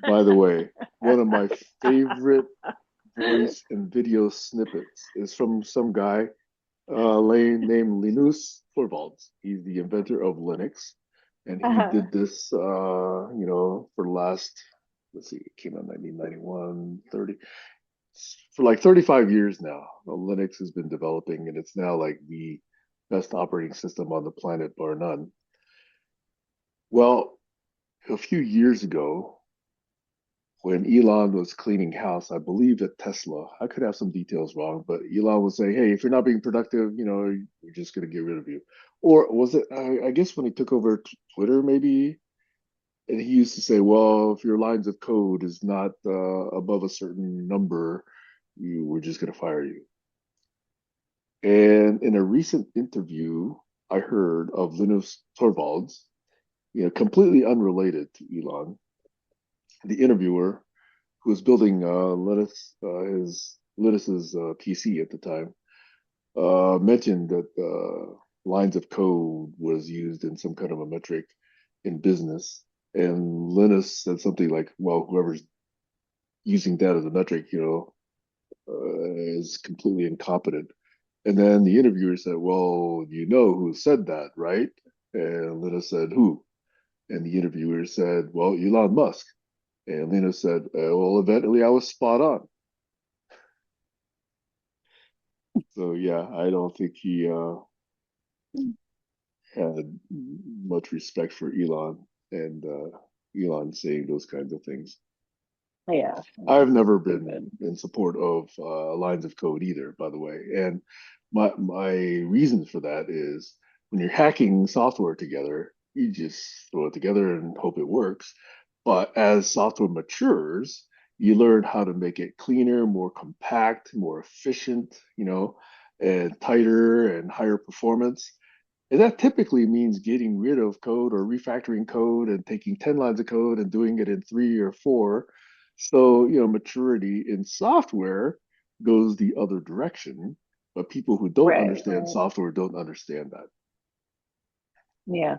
By the way, one of my favorite voice and video snippets is from some guy named Linus Torvalds. He's the inventor of Linux, and he Uh, did this, for the last, let's see, it came out in 1991, 30, for like 35 years now. Linux has been developing, and it's now like the best operating system on the planet, bar none. Well, a few years ago, when Elon was cleaning house, I believe at Tesla. I could have some details wrong, but Elon was saying, "Hey, if you're not being productive, we're just going to get rid of you." Or was it? I guess when he took over Twitter, maybe, and he used to say, "Well, if your lines of code is not above a certain number, we're just going to fire you." And in a recent interview, I heard of Linus Torvalds, completely unrelated to Elon, the interviewer who was building Linus's PC at the time, mentioned that lines of code was used in some kind of a metric in business. And Linus said something like, "Well, whoever's using that as a metric, is completely incompetent." And then the interviewer said, "Well, you know who said that, right?" And Linus said, "Who?" And the interviewer said, "Well, Elon Musk." And Linus said, "Well, evidently I was spot on." So yeah, I don't think he had much respect for Elon and Elon saying those kinds of things. yeah, I've never been stupid. in support of lines of code either, by the way. And my reason for that is when you're hacking software together, you just throw it together and hope it works. But as software matures, you learn how to make it cleaner, more compact, more efficient, and tighter and higher performance. And that typically means getting rid of code or refactoring code and taking 10 lines of code and doing it in 3 or 4. So, maturity in software goes the other direction, but people who don't Right. understand software don't understand that. Yeah.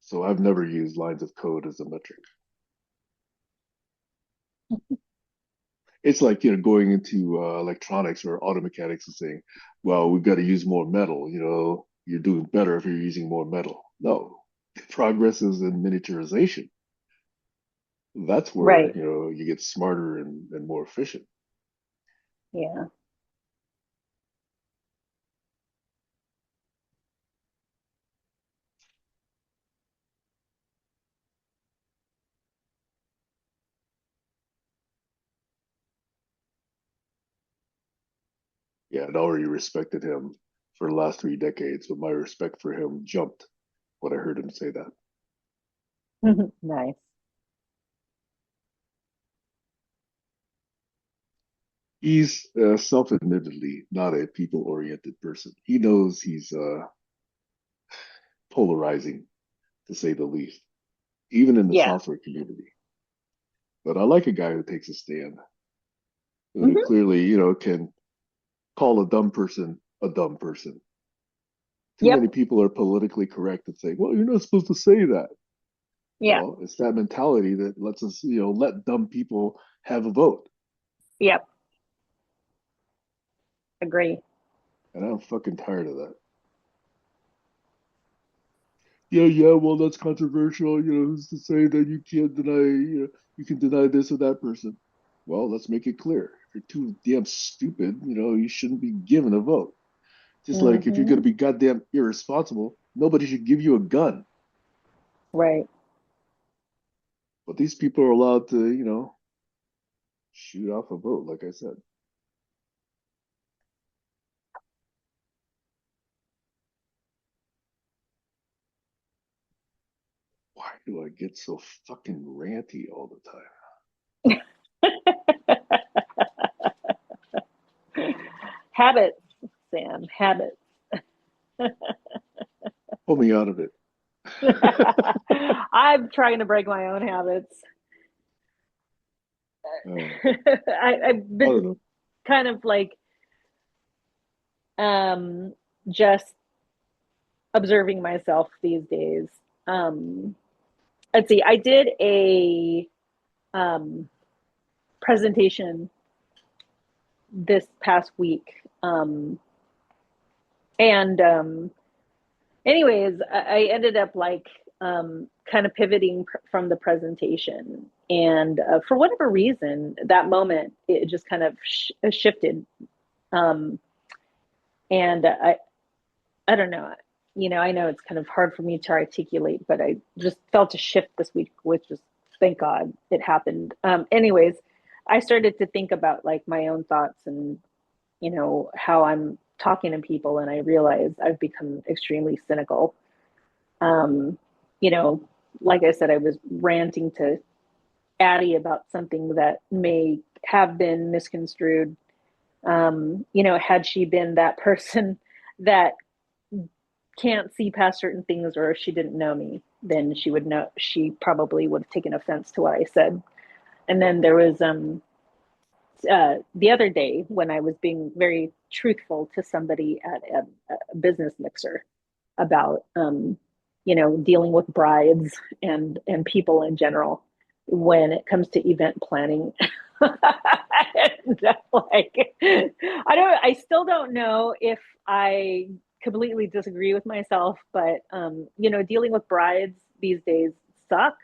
So I've never used lines of code as a metric. It's like, going into electronics or auto mechanics and saying, well, we've got to use more metal. You're doing better if you're using more metal. No, progress is in miniaturization. That's where, Right. you get smarter and more efficient. Yeah. Yeah, I'd already respected him for the last 3 decades, but my respect for him jumped when I heard him say that. Nice. He's self-admittedly not a people-oriented person. He knows he's polarizing, to say the least, even in the Yeah. software community. But I like a guy who takes a stand, who Hmm. clearly, can call a dumb person a dumb person. Too many Yep. people are politically correct and say, well, you're not supposed to say that. Yeah. Well, it's that mentality that lets us, let dumb people have a vote. Yep. Agree. And I'm fucking tired of that. Yeah, yeah, well, that's controversial. Who's to say that you can't deny, you can deny this or that person? Well, let's make it clear. If you're too damn stupid, you shouldn't be given a vote. Just like if you're going Hmm. to be goddamn irresponsible, nobody should give you a gun. Right. But these people are allowed to, shoot off a vote, like I said. Why do I get so fucking ranty all the time? Habits, Sam. Habits. Pull me out of it. I'm trying to break my own habits. uh, I've I don't been know. kind of like um, just observing myself these days. Um, let's see. I did a um, presentation this past week, and anyways, I ended up like kind of pivoting from the presentation, and for whatever reason, that moment it just kind of shifted, um, and I don't know. I know it's kind of hard for me to articulate, but I just felt a shift this week, which is thank God it happened. Anyways, I started to think about like my own thoughts and how I'm talking to people, and I realized I've become extremely cynical. Um, you know, like I said, I was ranting to Addie about something that may have been misconstrued. Had she been that person that can't see past certain things, or if she didn't know me, then she probably would have taken offense to what I said. And then there was the other day when I was being very truthful to somebody at a business mixer about dealing with brides and people in general when it comes to event planning. And, like I still don't know if I completely disagree with myself, but dealing with brides these days suck.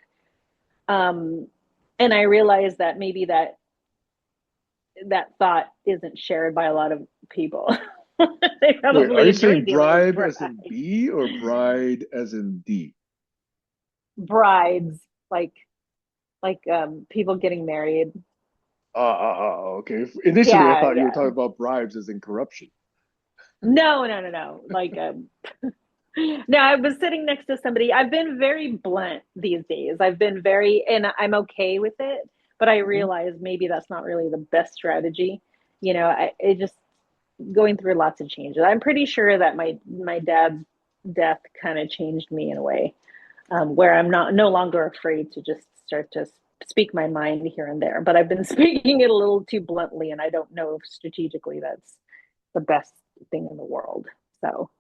Um, and I realize that maybe that thought isn't shared by a lot of people. They Wait, are probably you enjoy saying dealing with bribe as in B or bride as in D? brides, like people getting married. Okay. Initially, I Yeah, thought you were yeah. talking about bribes as in corruption. No, no, no, no. Like no, I was sitting next to somebody. I've been very blunt these days. I've been very, and I'm okay with it, but I Hmm. realize maybe that's not really the best strategy. I it just going through lots of changes. I'm pretty sure that my dad's death kind of changed me in a way, where I'm not no longer afraid to just start to speak my mind here and there. But I've been speaking it a little too bluntly, and I don't know if strategically that's the best thing in the world. So,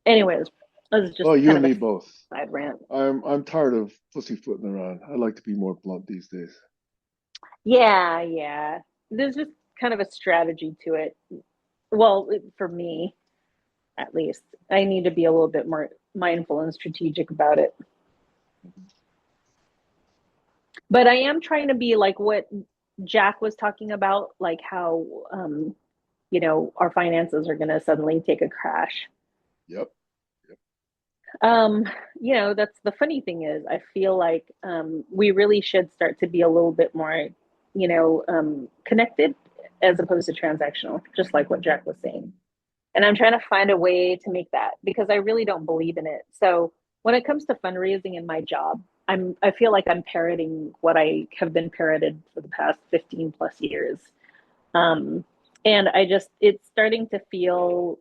anyways, this is just Well, you kind and of me a both. side rant. I'm tired of pussyfooting around. I like to be more blunt these days. Yeah, yeah. There's just kind of a strategy to it. Well, for me, at least, I need to be a little bit more mindful and strategic about it. But I am trying to be like what Jack was talking about, like how our finances are going to suddenly take a crash. Yep. Yep. Um, that's the funny thing is, I feel like we really should start to be a little bit more, connected as opposed to transactional, just like what Jack was saying. And I'm trying to find a way to make that because I really don't believe in it. So when it comes to fundraising in my job, I feel like I'm parroting what I have been parroted for the past 15 plus years. Um, and it's starting to feel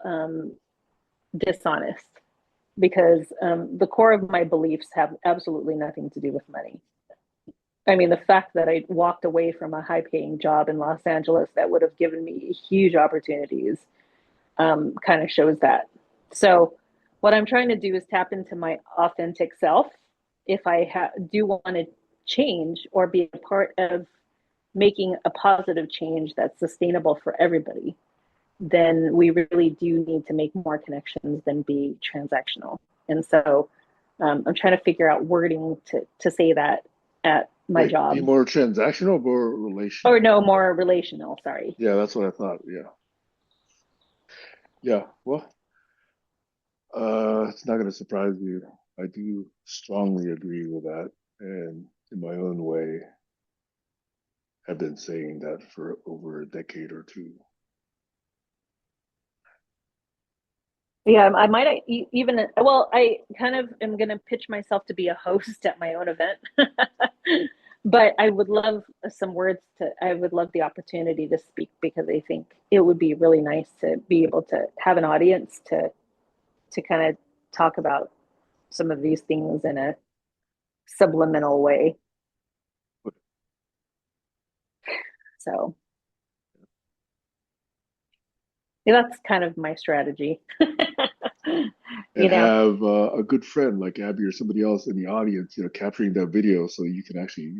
dishonest because the core of my beliefs have absolutely nothing to do with money. I mean, the fact that I walked away from a high paying job in Los Angeles that would have given me huge opportunities kind of shows that. So, what I'm trying to do is tap into my authentic self. If I do want to change or be a part of making a positive change that's sustainable for everybody, then we really do need to make more connections than be transactional. And so I'm trying to figure out wording to say that at my Wait, be job. more transactional or more Or relational? no, more relational, sorry. Yeah, that's what I thought. Yeah. Yeah. Well, it's not going to surprise you. I do strongly agree with that. And in my own way, have been saying that for over a decade or two. Yeah, I might even, well, I kind of am going to pitch myself to be a host at my own event. But I would love I would love the opportunity to speak because I think it would be really nice to be able to have an audience to kind of talk about some of these things in a subliminal way. So, yeah, that's kind of my strategy. And you know, have a good friend like Abby or somebody else in the audience, capturing that video so you can actually,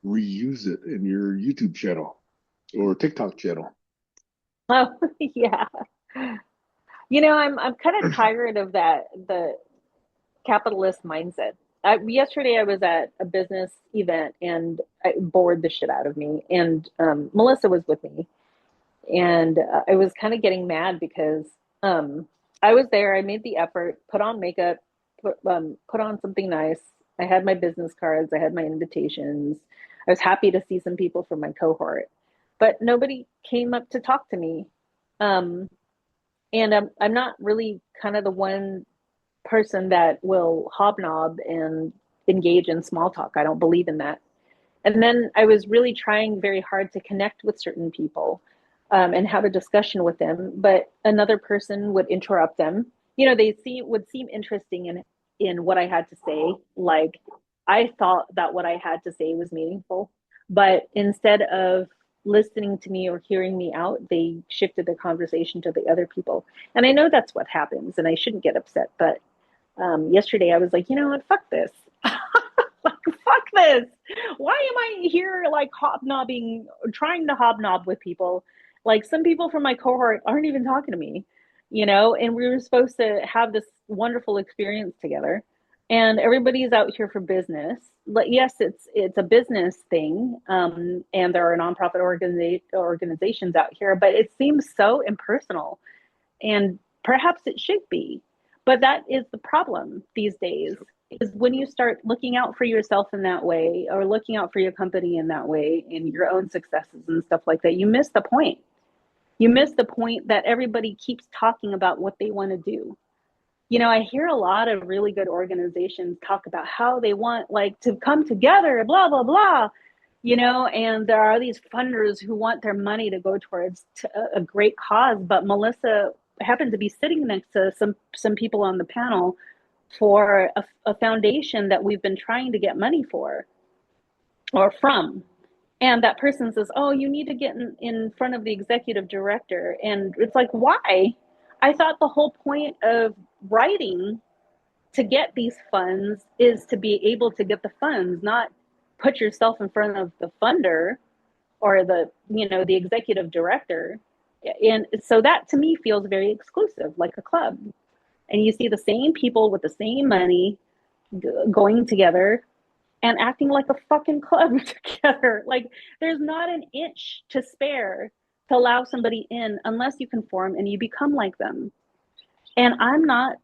reuse it in your YouTube channel or TikTok channel. oh, yeah. I'm kind of tired of the capitalist mindset. Yesterday, I was at a business event and it bored the shit out of me. And Melissa was with me, and I was kind of getting mad because um, I was there. I made the effort, put on makeup, put on something nice. I had my business cards, I had my invitations. I was happy to see some people from my cohort, but nobody came up to talk to me. Um, and I'm not really kind of the one person that will hobnob and engage in small talk. I don't believe in that. And then I was really trying very hard to connect with certain people and have a discussion with them, but another person would interrupt them. Would seem interesting in what I had to say. Like I thought that what I had to say was meaningful, but instead of listening to me or hearing me out, they shifted the conversation to the other people. And I know that's what happens, and I shouldn't get upset, but yesterday I was like, you know what, fuck this. Like, fuck this. Why am I here like hobnobbing, trying to hobnob with people? Like some people from my cohort aren't even talking to me, and we were supposed to have this wonderful experience together. And everybody's out here for business. But yes, it's a business thing, and there are nonprofit organizations out here, but it seems so impersonal, and perhaps it should be. But that is the problem these days is when you start looking out for yourself in that way or looking out for your company in that way and your own successes and stuff like that, you miss the point. You miss the point that everybody keeps talking about what they want to do. I hear a lot of really good organizations talk about how they want like to come together, blah, blah, blah. and there are these funders who want their money to go towards a great cause. But Melissa happened to be sitting next to some people on the panel for a foundation that we've been trying to get money for or from. And that person says, "Oh, you need to get in front of the executive director." And it's like, why? I thought the whole point of writing to get these funds is to be able to get the funds, not put yourself in front of the funder or the executive director. And so that to me feels very exclusive, like a club. And you see the same people with the same money going together and acting like a fucking club together. Like there's not an inch to spare to allow somebody in unless you conform and you become like them. And I'm not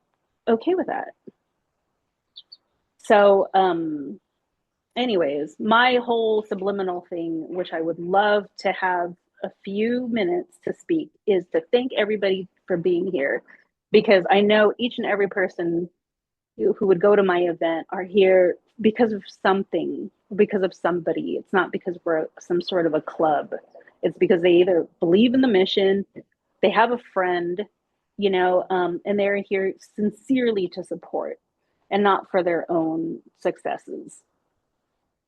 okay with that. So, anyways, my whole subliminal thing, which I would love to have a few minutes to speak, is to thank everybody for being here, because I know each and every person who would go to my event are here because of something, because of somebody. It's not because we're some sort of a club. It's because they either believe in the mission, they have a friend, and they're here sincerely to support and not for their own successes,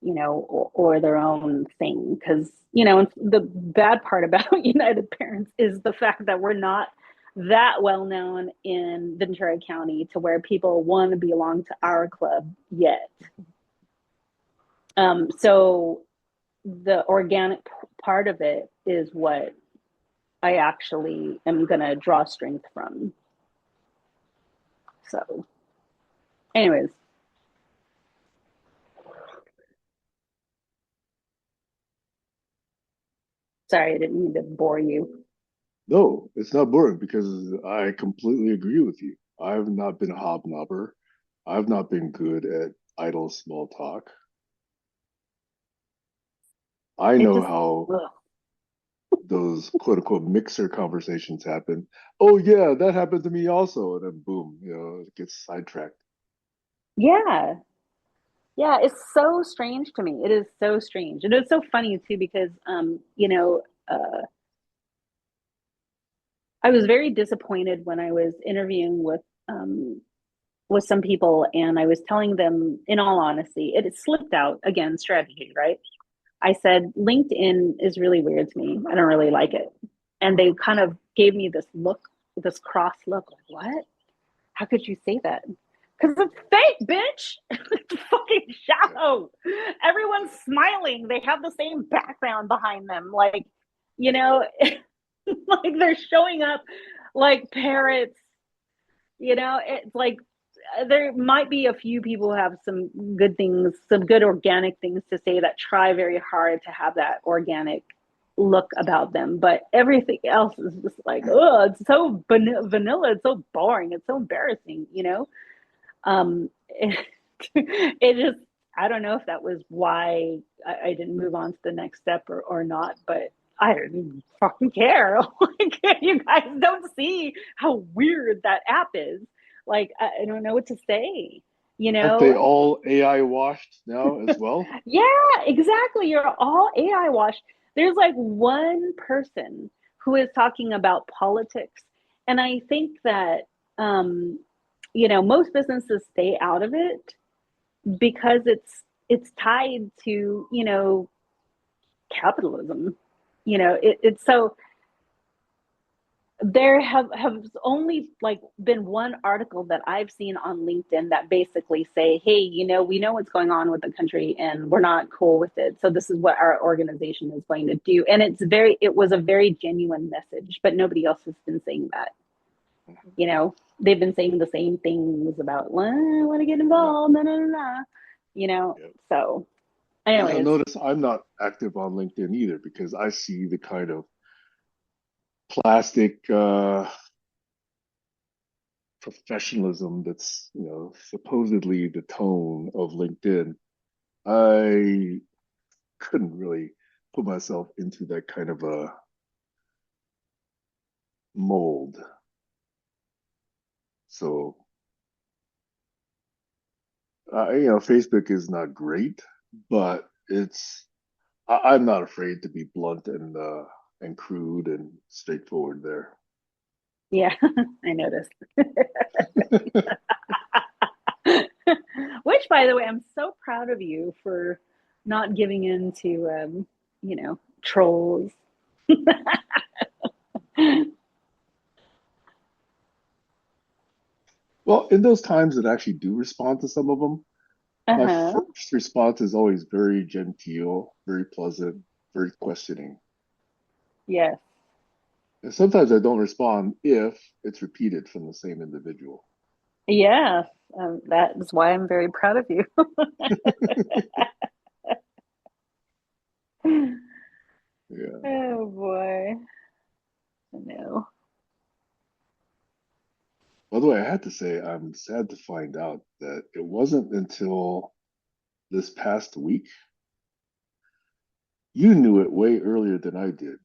or their own thing. Because, the bad part about United Parents is the fact that we're not that well known in Ventura County to where people want to belong to our club yet. So the organic part of it is what I actually am going to draw strength from. So, anyways, sorry, I didn't mean to bore you. No, it's not boring because I completely agree with you. I've not been a hobnobber. I've not been good at idle small talk. I It know just, how ugh. those quote unquote mixer conversations happen. Oh yeah, that happened to me also. And then boom, it gets sidetracked. Yeah, yeah, it's so strange to me. It is so strange. And it's so funny too because I was very disappointed when I was interviewing with some people, and I was telling them, in all honesty, it slipped out again, strategy, right? I said LinkedIn is really weird to me. I don't really like it. And they kind of gave me this look, this cross look, like, what? How could you say that? Because it's fake, bitch. It's fucking Yeah, shallow. Everyone's smiling. They have the same background behind them. Like, like they're showing up like parrots. It's like there might be a few people who have some good things, some good organic things to say that try very hard to have that organic look about them. But everything else is just like, oh, it's so vanilla. It's so boring. It's so embarrassing. It, it just, I don't know if that was why I didn't move on to the next step or not, but I didn't fucking care. Like, you guys don't see how weird that app is. Like, I don't know what to say, you aren't know? they all AI washed now as well? Yeah, exactly. You're all AI washed. There's like one person who is talking about politics. And I think that, most businesses stay out of it because it's tied to, capitalism. It's so there have only like been one article that I've seen on LinkedIn that basically say, hey, we know what's going on with the country and we're not cool with it. So this is what our organization is going to do. And it was a very genuine message, but nobody else has been saying that. They've been saying the same things about, well, I want to get Yeah, involved, no, no, no, no. You know, yeah. so And you'll anyways, notice I'm not active on LinkedIn either because I see the kind of plastic professionalism that's, supposedly the tone of LinkedIn. I couldn't really put myself into that kind of a mold. So, Facebook is not great, but I'm not afraid to be blunt and crude and straightforward there. Yeah, I noticed. Which, by the way, I'm so proud of you for not giving in to, trolls. Well, in those times that I actually do respond to some of them, my Uh-huh. first response is always very genteel, very pleasant, very questioning. Yes. And sometimes I don't respond if it's repeated from the same individual. Yeah. That is why I'm very proud of you. Yeah. Oh boy. I know. By the way, I had to say, I'm sad to find out that it wasn't until this past week, you knew it way earlier than I did,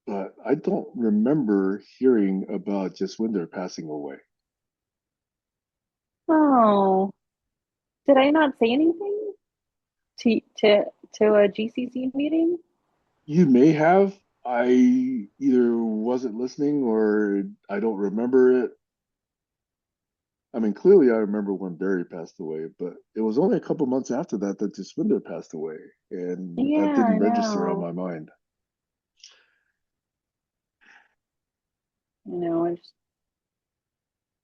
but I don't remember hearing about Jaswinder passing away. Oh, did I not say anything to a GCC meeting? You may have. I either wasn't listening or I don't remember it. I mean, clearly I remember when Barry passed away, but it was only a couple months after that that Jaswinder passed away, and that Yeah, I didn't register on know. my mind. I just,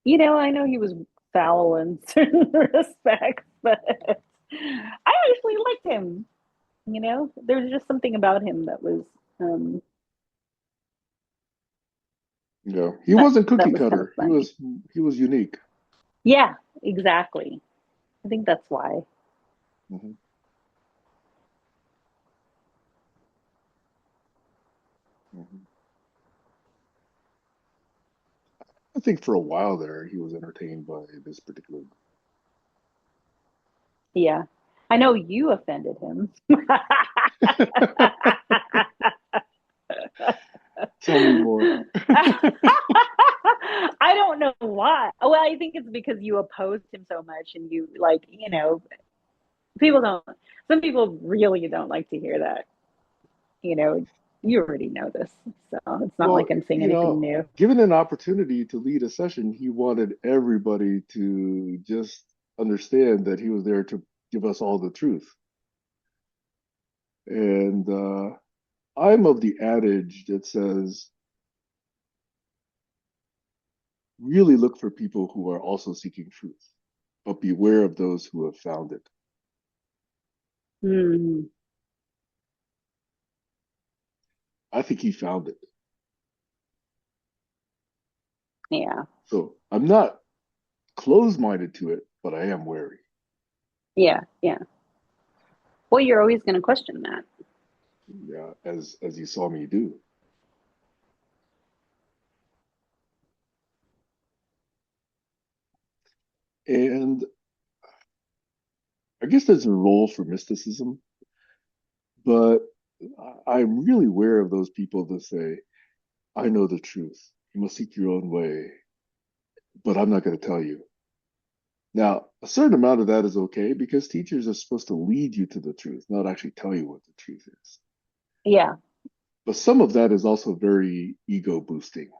I know he was foul in certain respects, but I actually liked him. There's just something about him that was um You know, he that wasn't that cookie was kind of cutter. He funny. was unique. Yeah, exactly. I think that's why. Hmm. Hmm. I think for a while there, he was entertained by this particular. Yeah. I know you offended him. Tell me more. I don't know why. Well, I think it's because you opposed him so much and you like, people don't, some people really don't like to hear that. You know, you already know this. So it's not Well, like I'm saying anything new. given an opportunity to lead a session, he wanted everybody to just understand that he was there to give us all the truth. And I'm of the adage that says, really look for people who are also seeking truth, but beware of those who have found it. Hmm. I think he found it. Yeah. So I'm not closed-minded to it, but I am wary. Yeah. Yeah. Well, you're always going to question that. Yeah, as you saw me do. And I guess there's a role for mysticism, but I'm really aware of those people that say, I know the truth. You must seek your own way, but I'm not going to tell you. Now, a certain amount of that is okay because teachers are supposed to lead you to the truth, not actually tell you what the truth is. Yeah. But some of that is also very ego boosting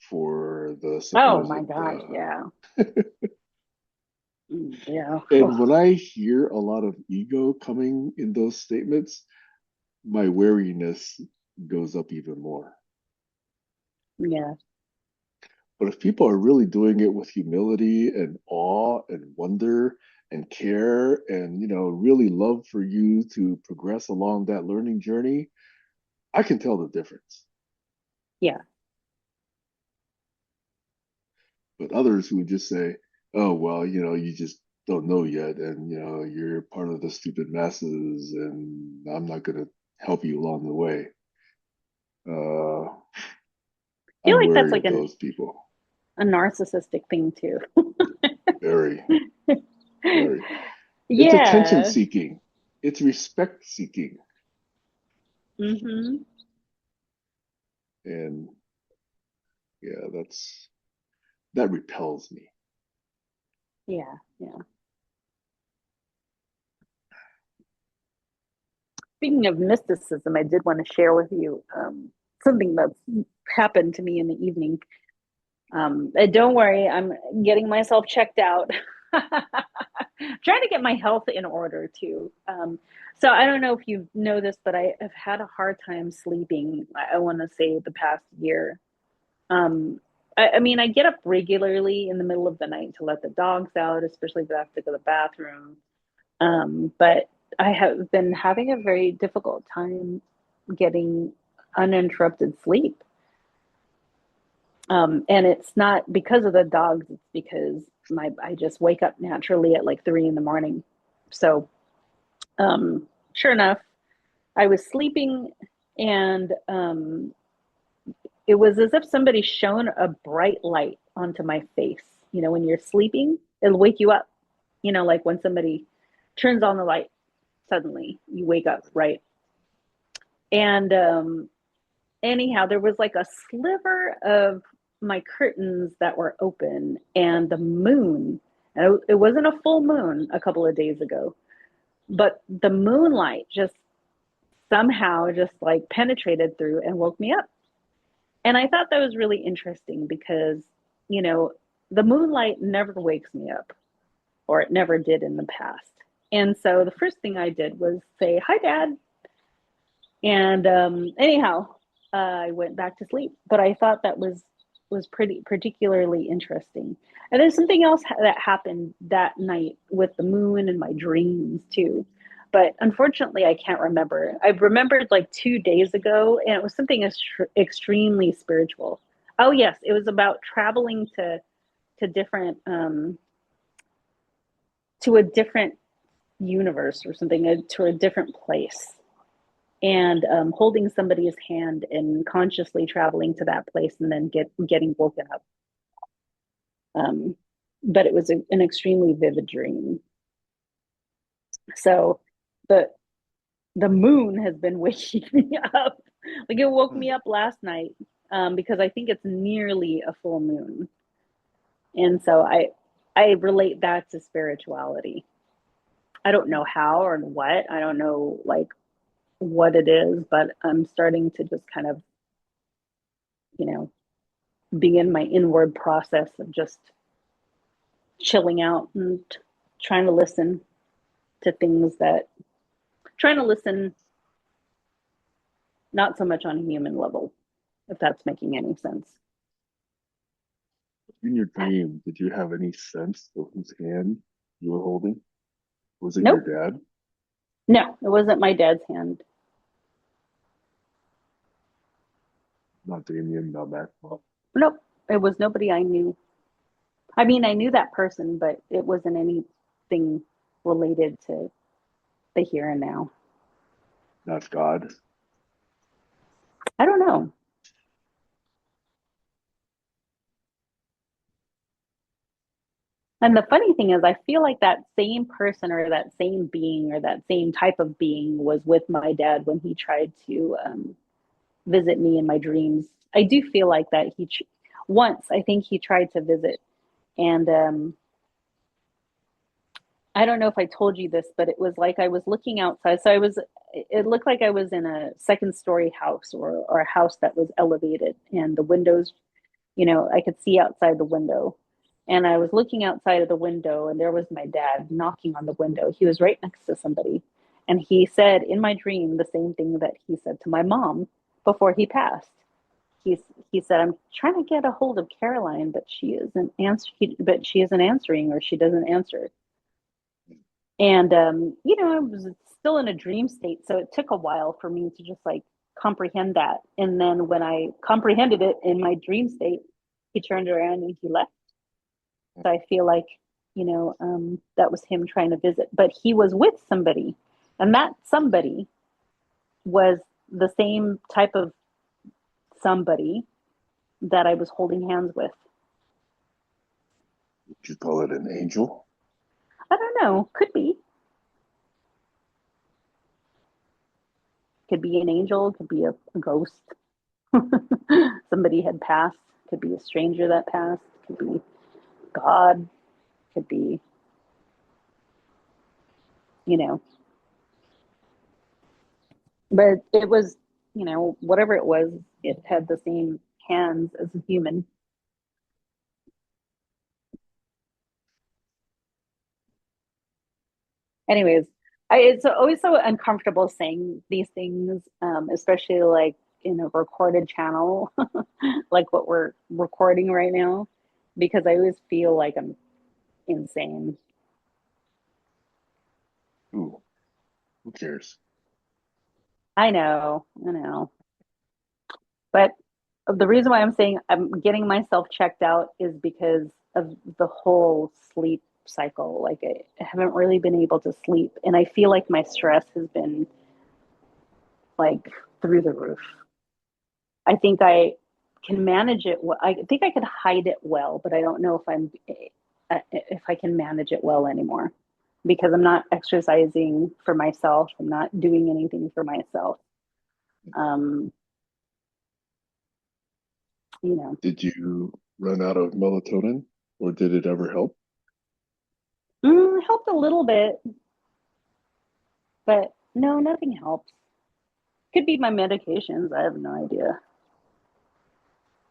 for the Oh my supposed. gosh. Yeah. Yeah. And when I hear a lot of ego coming in those statements, my wariness goes up even more. Yeah. But if people are really doing it with humility and awe and wonder and care and really love for you to progress along that learning journey, I can tell the difference. Yeah. But others who would just say, "Oh, well, you just don't know yet, and you're part of the stupid masses, and I'm not going to help you along the way." Uh, I feel I'm like that's wary like of those people. a narcissistic thing too. Very, very. It's attention Yeah. seeking. It's respect seeking. Mm-hmm. And yeah, that repels me. Yeah. Yeah. Speaking of mysticism, I did want to share with you something that's happened to me in the evening. Don't worry, I'm getting myself checked out. Trying to get my health in order too. So I don't know if you know this, but I have had a hard time sleeping. I want to say the past year. Um, I mean, I get up regularly in the middle of the night to let the dogs out, especially if I have to go to the bathroom. But I have been having a very difficult time getting uninterrupted sleep. And it's not because of the dogs, it's because I just wake up naturally at like 3 in the morning. So sure enough, I was sleeping and it was as if somebody shone a bright light onto my face. You know, when you're sleeping, it'll wake you up. You know, like when somebody turns on the light, suddenly you wake up, right? And anyhow, there was like a sliver of my curtains that were open and the moon. And it wasn't a full moon a couple of days ago, but the moonlight just somehow just like penetrated through and woke me up. And I thought that was really interesting because, you know, the moonlight never wakes me up, or it never did in the past. And so the first thing I did was say, "Hi, Dad." And anyhow, I went back to sleep. But I thought that was pretty particularly interesting. And there's something else that happened that night with the moon and my dreams too. But unfortunately, I can't remember. I remembered like 2 days ago, and it was something extremely spiritual. Oh yes, it was about traveling to different to a different universe or something, to a different place, and holding somebody's hand and consciously traveling to that place and then getting woken up. Um, but it was an extremely vivid dream. So the the moon has been waking me up. Like it woke Hmm. me up last night because I think it's nearly a full moon, and so I relate that to spirituality. I don't know how or what. I don't know like what it is, but I'm starting to just kind of, you know, begin my inward process of just chilling out and trying to listen to things that trying to listen not so much on a human level, if that's making any sense. In your dream, did you have any sense of whose hand you were holding? Was it your Nope. dad? No, it wasn't my dad's hand. Not Damien, not Maxwell. Nope. It was nobody I knew. I mean, I knew that person, but it wasn't anything related to the here and now. Not God. I don't know. And the funny thing is, I feel like that same person or that same being or that same type of being was with my dad when he tried to visit me in my dreams. I do feel like that once I think he tried to visit, and I don't know if I told you this, but it was like I was looking outside. So it looked like I was in a second story house, or a house that was elevated, and the windows, you know, I could see outside the window. And I was looking outside of the window, and there was my dad knocking on the window. He was right next to somebody. And he said in my dream the same thing that he said to my mom before he passed. He's, he said, "I'm trying to get a hold of Caroline, but she isn't answering, or she doesn't answer." And, you know, I was still in a dream state. So it took a while for me to just like comprehend that. And then when I comprehended it in my dream state, he turned around and he left. So I feel like, you know, that was him trying to visit, but he was with somebody. And that somebody was the same type of somebody that I was holding hands with. Would you call it an angel? I don't know. Could be. Could be an angel. Could be a ghost. Somebody had passed. Could be a stranger that passed. Could be God. Could be, you know. But it was, whatever it was, it had the same hands as a human. Anyways, it's always so uncomfortable saying these things, especially like in a recorded channel, like what we're recording right now, because I always feel like I'm insane. Ooh, who cares? I know. But the reason why I'm saying I'm getting myself checked out is because of the whole sleep cycle. Like I haven't really been able to sleep, and I feel like my stress has been like through the roof. I think I can manage it. I think I could hide it well, but I don't know if I can manage it well anymore because I'm not exercising for myself. I'm not doing anything for myself. Um, you know, Did you run out of melatonin, or did it ever help? helped a little bit, but no, nothing helps. Could be my medications. I have no idea.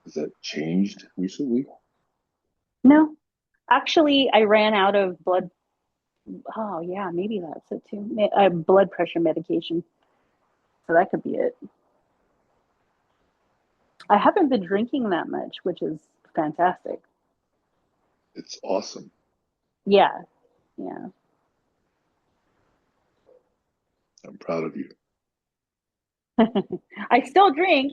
Has that changed recently? No, actually, I ran out of blood. Oh, yeah, maybe that's it too. Blood pressure medication. So that could be it. I haven't been drinking that much, which is fantastic. It's awesome. Yeah, yeah. I'm proud of you. I still drink.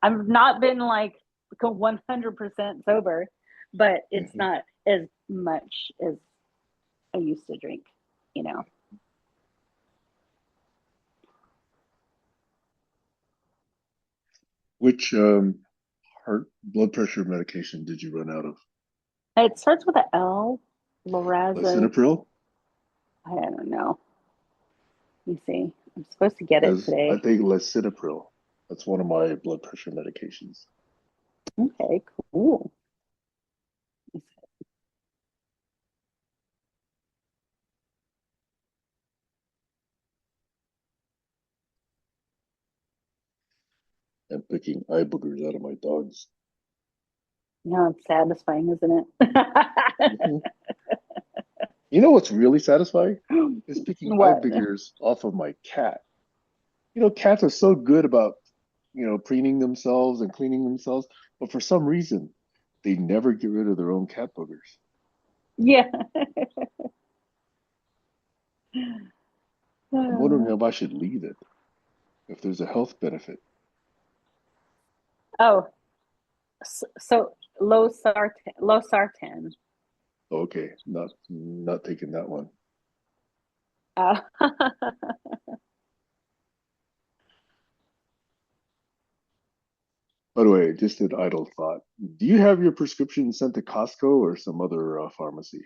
I've not been like 100% sober, but it's Hmm. not as much as I used to drink, you know. Which heart blood pressure medication did you run out of? It starts with a L, Lorazepam. Lisinopril? I don't know. Let me see. I'm supposed to get it Because I today. think lisinopril. That's one of my blood pressure medications. Okay, cool. I'm picking eye boogers out of my dogs. No, it's satisfying, isn't it? Hmm. You know what's really satisfying? Is picking eye What? boogers off of my cat. Cats are so good about, preening themselves and cleaning themselves, but for some reason, they never get rid of their own cat boogers. Yeah. I'm wondering if I should leave it, if there's a health benefit. Oh, so low sartan. Okay, not taking that one. Uh, By the way, just an idle thought. Do you have your prescription sent to Costco or some other pharmacy?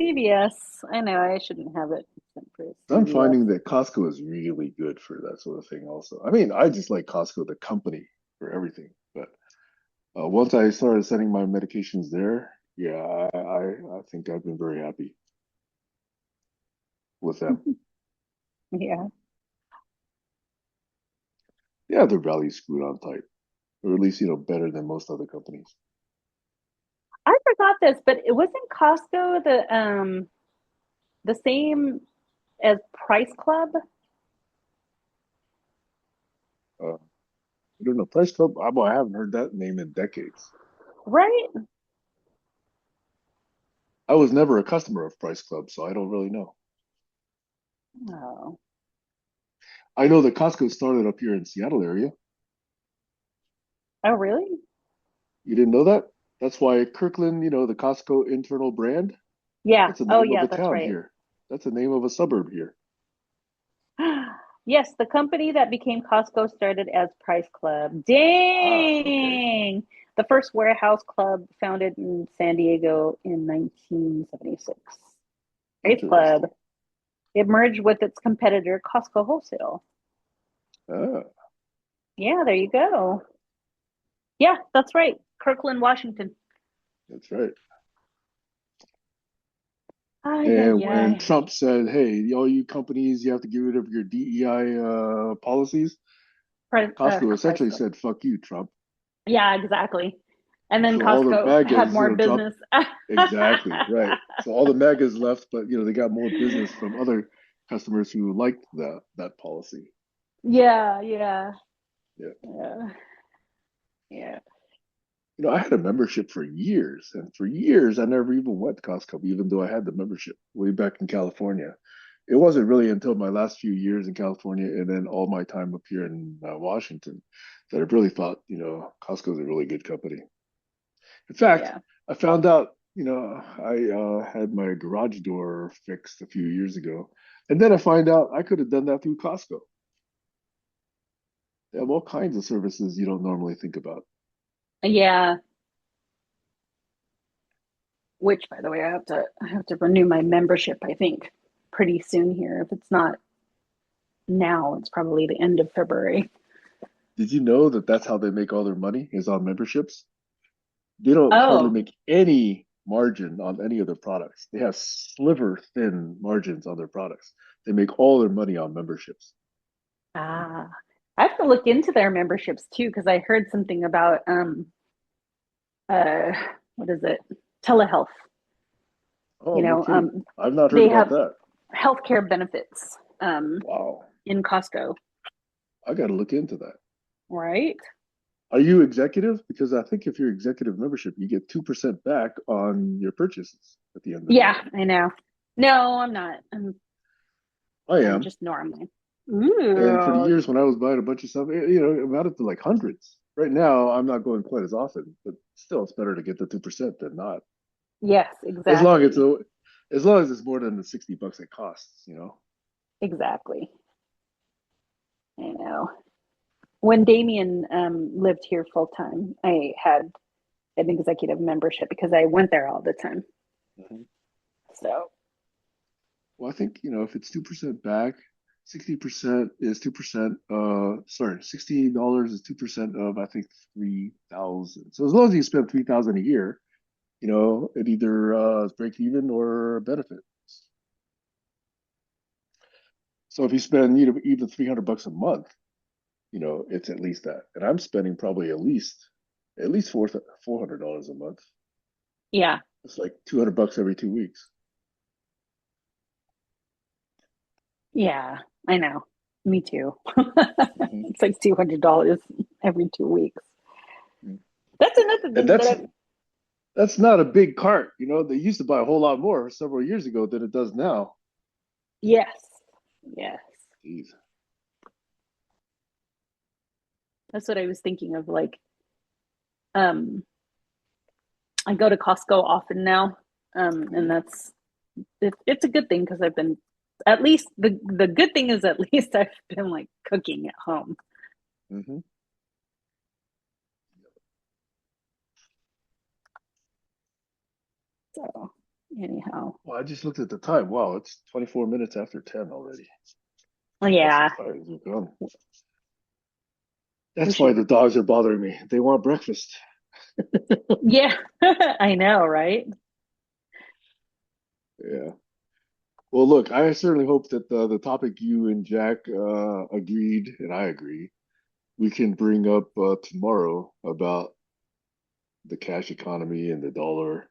CVS. I know I shouldn't have it sent for I'm CVS. finding that Costco is really good for that sort of thing also. I mean, I just like Costco, the company, for everything. But once I started sending my medications there, yeah, I think I've been very happy with them. Yeah. Yeah, their value's screwed on tight, or at least, better than most other companies. I forgot this, but it wasn't Costco the same as Price Club, Uh, I don't know. Price Club, I haven't heard that name in decades. right? I was never a customer of Price Club, so I don't really know. Oh. I know that Costco started up here in Seattle area. Oh, really? You didn't know that? That's why Kirkland, the Costco internal brand, Yeah. that's the Oh, name of yeah, a that's town right. here. That's the name of a suburb here. Yes, the company that became Costco started as Price Club. Ah, okay. Dang! The first warehouse club founded in San Diego in 1976. Price Club. Interesting. It merged with its competitor, Costco Wholesale. Ah, Yeah, there you go. Yeah, that's right. Kirkland, Washington. that's right. Ay, And ay, when ay. Trump said, "Hey, all you companies, you have to get rid of your DEI policies," Costco essentially Costco. said, "Fuck you, Trump." Yeah, exactly. And then So all the Costco had MAGAs, more dropped. business. Exactly, right. So all the MAGAs left, but they got more business from other customers who liked that policy. Yeah, yeah, Yeah. yeah, yeah, I had a membership for years, and for years I never even went to Costco, even though I had the membership way back in California. It wasn't really until my last few years in California and then all my time up here in Washington that I really thought, Costco is a really good company. In fact, yeah. I found out, I had my garage door fixed a few years ago, and then I find out I could have done that through Costco. They have all kinds of services you don't normally think about. Yeah. Which, by the way, I have to renew my membership, I think, pretty soon here. If it's not now, it's probably the end of February. Did you know that that's how they make all their money is on memberships? They don't hardly Oh, make any margin on any of their products. They have sliver thin margins on their products. They make all their money on memberships. ah. I have to look into their memberships too, because I heard something about uh what is it? Telehealth. Oh, You no know, kidding. I've not heard they about have that. healthcare benefits Wow. in Costco, I got to look into that. right? Are you executive? Because I think if you're executive membership, you get 2% back on your purchases at the end of the Yeah, month. I know. No, I'm not. I I'm am. just normal. And for the Ooh, years when I was buying a bunch of stuff, it amounted to like hundreds. Right now, I'm not going quite as often, but still, it's better to get the 2% than not. yes, As long as it's exactly. as long as it's more than the $60 it costs. Exactly. I know. When Damien lived here full time, I had an executive membership because I went there all the time. Mhm. So, Well, I think, if it's 2% back, 60% is 2%, sorry, $60 is 2% of, I think, 3,000. So as long as you spend 3,000 a year, it either is break even or benefit. So if you spend, even $300 a month, it's at least that. And I'm spending probably at least $400 a month. yeah. It's like $200 every 2 weeks. Yeah, I know. Me too. Mhm. It's like $200 every 2 weeks. That's another And thing that I, that's not a big cart. They used to buy a whole lot more several years ago than it does now. yes, yes. Jeez. That's what I was thinking of. Like, um, I go to Costco often now, and it's a good thing because I've been at least the good thing is at least I've been like cooking at home. Hmm. So anyhow, Well, I just looked at the time. Wow, it's 24 minutes after 10 already. That's yeah, as far as we've gone. we That's why should. the dogs are bothering me. They want breakfast. Yeah, I know, right? Yeah. Well, look, I certainly hope that the topic you and Jack agreed, and I agree, we can bring up tomorrow about the cash economy and the dollar.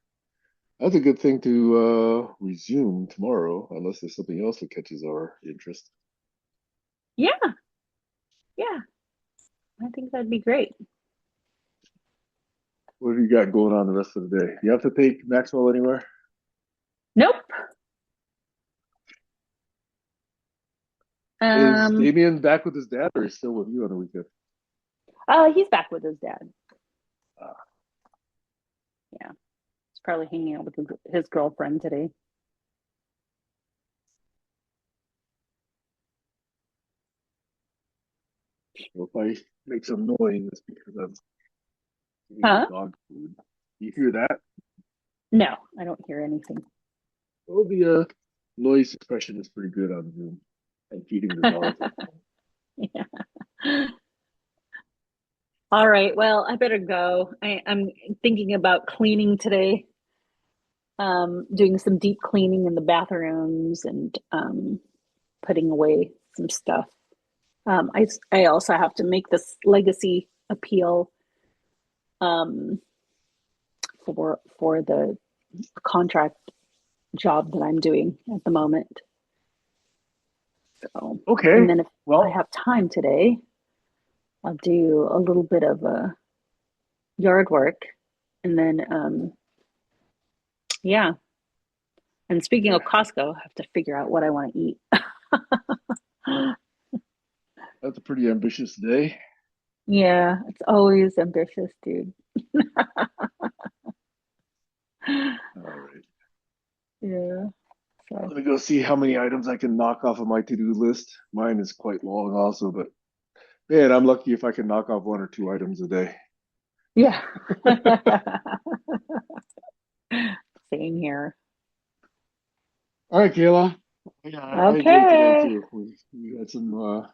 That's a good thing to resume tomorrow, unless there's something else that catches our interest. Yeah, yeah. I think that'd be great. What have you got going on the rest of the day? You have to take Maxwell anywhere? Nope. Is Um. Damien back with his dad, or is still with you on the weekend? He's back with his dad. Uh, Yeah, he's probably hanging out with his girlfriend today. if I make some noise, it's because I'm eating the Huh? dog food. You hear that? No, I don't hear anything. Well, the noise suppression is pretty good on Zoom and feeding the dogs. Yeah. All right. Well, I better go. I'm thinking about cleaning today. doing some deep cleaning in the bathrooms and putting away some stuff. I also have to make this legacy appeal um, for the contract job that I'm doing at the moment. So, and Okay. then if I Well, have time today, I'll do a little bit of yard work, and then yeah. And speaking of yeah, Costco, I have to figure out what I want to eat. that's a pretty ambitious day. Yeah, it's always ambitious, dude. All right. Yeah. I'm So gonna go see how many items I can knock off of my to-do list. Mine is quite long also, but man, I'm lucky if I can knock off 1 or 2 items a day. yeah. Same here. All right, Kayla. Yeah, I enjoyed today Okay. too. We had some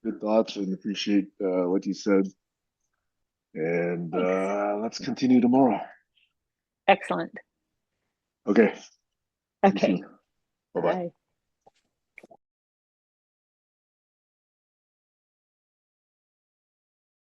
good thoughts and appreciate what you said. And Thanks. let's continue tomorrow. Excellent. Okay. See you Okay. soon. Bye bye. Bye.